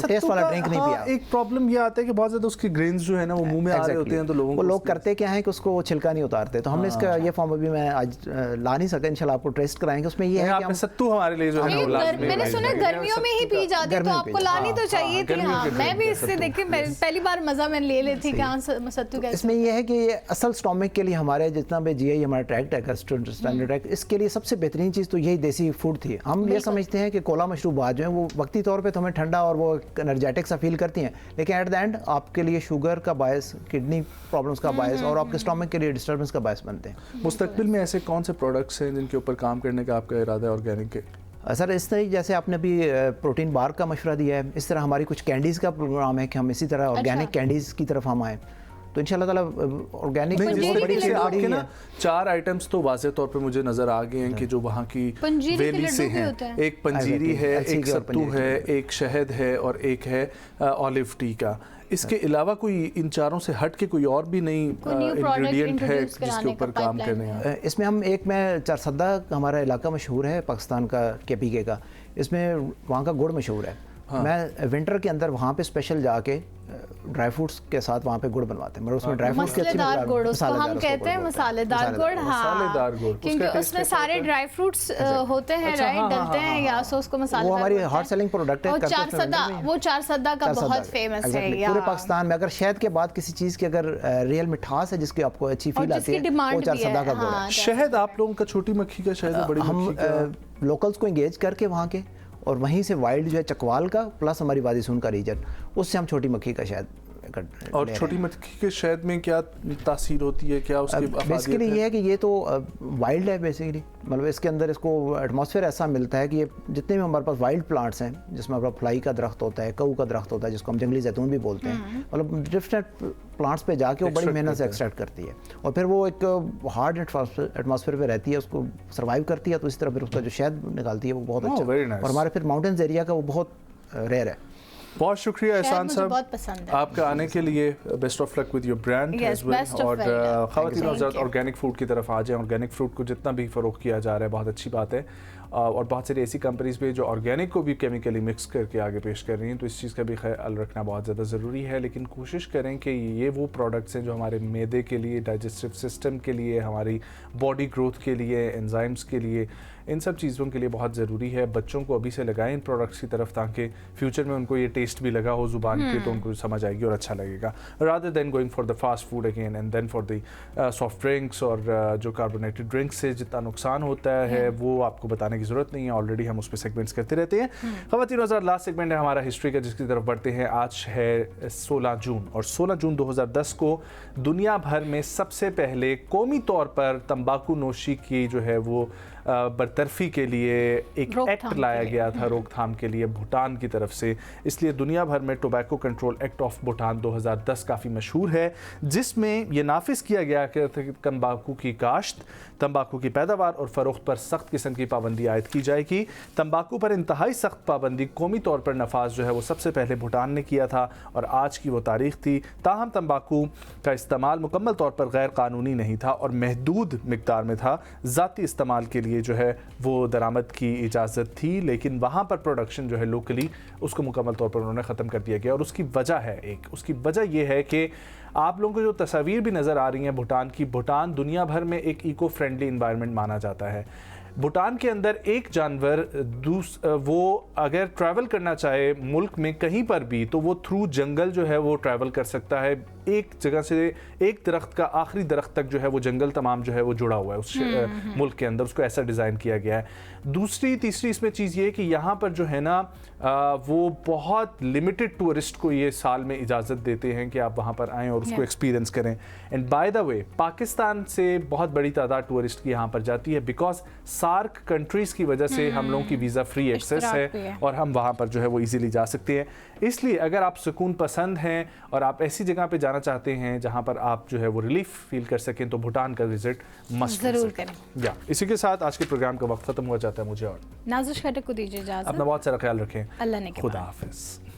टेस्ट वाला ड्रिंक नहीं पिया। एक प्रॉब्लम ये आता है कि बहुत ज़्यादा उसके ग्रेन्स जो है ना वो मुंह में आ रहे होते हैं, तो लोग करते क्या है कि उसको छिलका नहीं उतारते। तो हमने इसका ये फॉर्म अभी मैं आज ला नहीं सका, इंशाल्लाह आपको टेस्ट कराएंगे। उसमें ये है कि सत्तू हमारे लिए जो है मैंने सुना गर्मियों में ही पी जाती है, तो आपको लानी तो चाहिए थी। हाँ, मैं भी इससे देखिए पहली बार मजा मैंने ले ली थी कि हाँ सत्तू कैसे। इसमें ये है कि असल स्टोमिक के लिए हमारे जितना भी जीआई हमारा ट्रैक्ट है, स्टैंडर्ड ट्रैक्ट, इसके लिए सबसे बेहतरीन चीज़ तो यही देसी फूड थी। हम ये समझते हैं कि कोला मशरूबात जो है वो वक्ती तौर पे तो हमें ठंडा और वो एनर्जेटिक सा फील करती हैं, लेकिन एट द एंड आपके लिए शुगर का बायस, किडनी प्रॉब्लम्स का बायस और आपके स्टोमिक के लिए डिस्टर्बेंस का बायस बनते हैं। मुस्तकबिल में ऐसे कौन से प्रोडक्ट्स हैं जिनके ऊपर काम करने का आपका इरादा है ऑर्गेनिक के? सर इस तरह जैसे आपने अभी प्रोटीन बार का मशवरा दिया है, इस तरह हमारी कुछ कैंडीज़ का प्रोग्राम है कि हम इसी तरह ऑर्गेनिक कैंडीज़ की तरफ हम आए, तो इंशाल्लाह ताला ऑर्गेनिक आपके ना 4 आइटम्स तो वाज़े तौर पे मुझे नज़र आ गए हैं कि जो वहाँ की वैली से हैं। एक पंजीरी है, एक सत्तू है, एक शहद है और एक है ऑलिव टी का। इसके अलावा कोई इन चारों से हट के कोई और भी नई इंग्रेडिएंट है जिसके ऊपर काम करने हैं? इसमें हम एक में चारसद्दा, हमारा इलाका मशहूर है पाकिस्तान का, KPK का, इसमें वहाँ का गुड़ मशहूर है। हाँ। मैं विंटर के अंदर वहाँ पे स्पेशल जाके ड्राई फ्रूट्स के साथ वहाँ पे गुड़ बनवाते हैं, मतलब उसमें ड्राई फ्रूट्स की अच्छी गुड़, उसको हम कहते हैं मसालेदार गुड़। मसालेदार गुड़, क्योंकि उसमें सारे ड्राई फ्रूट्स होते हैं, राइट, डलते हैं या सो उसको मसालेदार। वो हमारी हॉट सेलिंग प्रोडक्ट है। वो चारसद्दा का बहुत फेमस है पूरे पाकिस्तान में। अगर शहद के बाद किसी चीज़ की अगर रियल मिठास है जिसकी आपको अच्छी फील आती है, वो चारसद्दा का गुड़ है। शहद आप लोगों का छोटी मक्खी का शहद है, बड़ी मक्खी का? लोकल्स को इंगेज करके वहाँ के, और वहीं से वाइल्ड जो है चकवाल का प्लस हमारी वादिसून का रीजन, उससे हम छोटी मक्खी का शहद। और छोटी मक्खी के शहद में क्या तासीर होती है, क्या उसकी बेसिकली ये है कि ये तो वाइल्ड है बेसिकली, मतलब इसके अंदर इसको एटमॉस्फेयर ऐसा मिलता है कि ये जितने भी हमारे पास वाइल्ड प्लांट्स हैं, जिसमें हमारा फ्लाई का दरख्त होता है, कऊ का दरख्त होता है, जिसको हम जंगली जैतून भी बोलते हैं, मतलब डिफरेंट प्लांट्स पे जाके वो बड़ी मेहनत से एक्सट्रैक्ट करती है और फिर वो एक हार्ड एटमॉस्फेयर पे रहती है, उसको सर्वाइव करती है। तो इस तरह फिर उसका जो शहद निकालती है वो बहुत अच्छा, और हमारे फिर माउंटेन्स एरिया का वो बहुत रेयर है। बहुत शुक्रिया एहसान साहब आपका आने के लिए। Best of luck with your brand as well. और ख़वातीन हज़रात ऑर्गेनिक फूड की तरफ आ जाएं। ऑर्गेनिक फ्रूट को जितना भी फ़रोग़ किया जा रहा है बहुत अच्छी बात है। और बहुत सारी ऐसी कंपनीज भी जो ऑर्गेनिक को भी केमिकली मिक्स करके आगे पेश कर रही हैं, तो इस चीज़ का भी ख्याल रखना बहुत ज़्यादा ज़रूरी है। लेकिन कोशिश करें कि ये वो प्रोडक्ट्स हैं जो हमारे मैदे के लिए, डाइजेस्टिव सिस्टम के लिए, हमारी बॉडी ग्रोथ के लिए, एंजाइम्स के लिए, इन सब चीज़ों के लिए बहुत ज़रूरी है। बच्चों को अभी से लगाएं इन प्रोडक्ट्स की तरफ, ताकि फ्यूचर में उनको ये टेस्ट भी लगा हो ज़ुबान पे, तो उनको समझ आएगी और अच्छा लगेगा, rather than going for the fast food again and then for the soft drinks और जो कार्बोनेटेड ड्रिंक्स से जितना नुकसान होता है वो आपको बताने की ज़रूरत नहीं है, ऑलरेडी हम उस पर सेगमेंट्स करते रहते हैं। ख़वातीन हज़रात, लास्ट सेगमेंट है हमारा हिस्ट्री का, जिसकी तरफ बढ़ते हैं। आज है 16 जून और 16 जून 2010 को दुनिया भर में सबसे पहले कौमी तौर पर तंबाकू नोशी की जो है वो बरतरफी के लिए एक एक्ट लाया गया था, रोकथाम के लिए भूटान की तरफ से। इसलिए दुनिया भर में tobacco control act of Bhutan 2010 काफ़ी मशहूर है, जिसमें यह नाफिज किया गया कि तंबाकू की काश्त, तंबाकू की पैदावार और फ़रोख्त पर सख्त किस्म की पाबंदी आयद की जाएगी। तंबाकू पर इंतहाई सख्त पाबंदी कौमी तौर पर नफाज जो है वो सबसे पहले भूटान ने किया था और आज की वो तारीख थी। ताहम तंबाकू का इस्तेमाल मुकम्मल तौर पर गैर कानूनी नहीं था और महदूद मिकदार में था। ज़ाती इस्तेमाल के लिए जो है वो दरामद की इजाज़त थी, लेकिन वहाँ पर प्रोडक्शन जो है लोकली उसको मुकम्मल तौर पर उन्होंने ख़त्म कर दिया गया। और उसकी वजह है, उसकी वजह ये है कि आप लोगों को जो तस्वीर भी नज़र आ रही हैं भूटान की, भूटान दुनिया भर में एक इको फ्रेंडली इन्वायरमेंट माना जाता है। भूटान के अंदर एक जानवर वो अगर ट्रैवल करना चाहे मुल्क में कहीं पर भी, तो वो थ्रू जंगल जो है वो ट्रैवल कर सकता है। एक जगह से एक दरख्त का आखिरी दरख्त तक जो है वो जंगल तमाम जो है वो जुड़ा हुआ है उस मुल्क के अंदर, उसको ऐसा डिज़ाइन किया गया है। दूसरी तीसरी इसमें चीज़ ये है कि यहाँ पर जो है ना वो बहुत लिमिटेड टूरिस्ट को ये साल में इजाज़त देते हैं कि आप वहाँ पर आएँ और उसको एक्सपीरियंस करें। And by the way Pakistan से बहुत बड़ी तादाद टूरिस्ट की यहाँ पर जाती है, बिकॉज सार्क कंट्रीज़ की वजह से हम लोगों की वीज़ा फ्री एक्सेस है और हम वहाँ पर जो है वो इजीली जा सकते हैं। इसलिए अगर आप सुकून पसंद हैं और आप ऐसी जगह पे जाना चाहते हैं जहाँ पर आप जो है वो रिलीफ फील कर सकें, तो भूटान का विजिट मस्ट ज़रूर करें। या इसी के साथ आज के प्रोग्राम का वक्त ख़त्म हो जाता है। मुझे और नाज़िश खटक को दीजिए इजाज़त। अपना बहुत सारा ख्याल रखें। अल्लाह ने खुदा हाफिज़।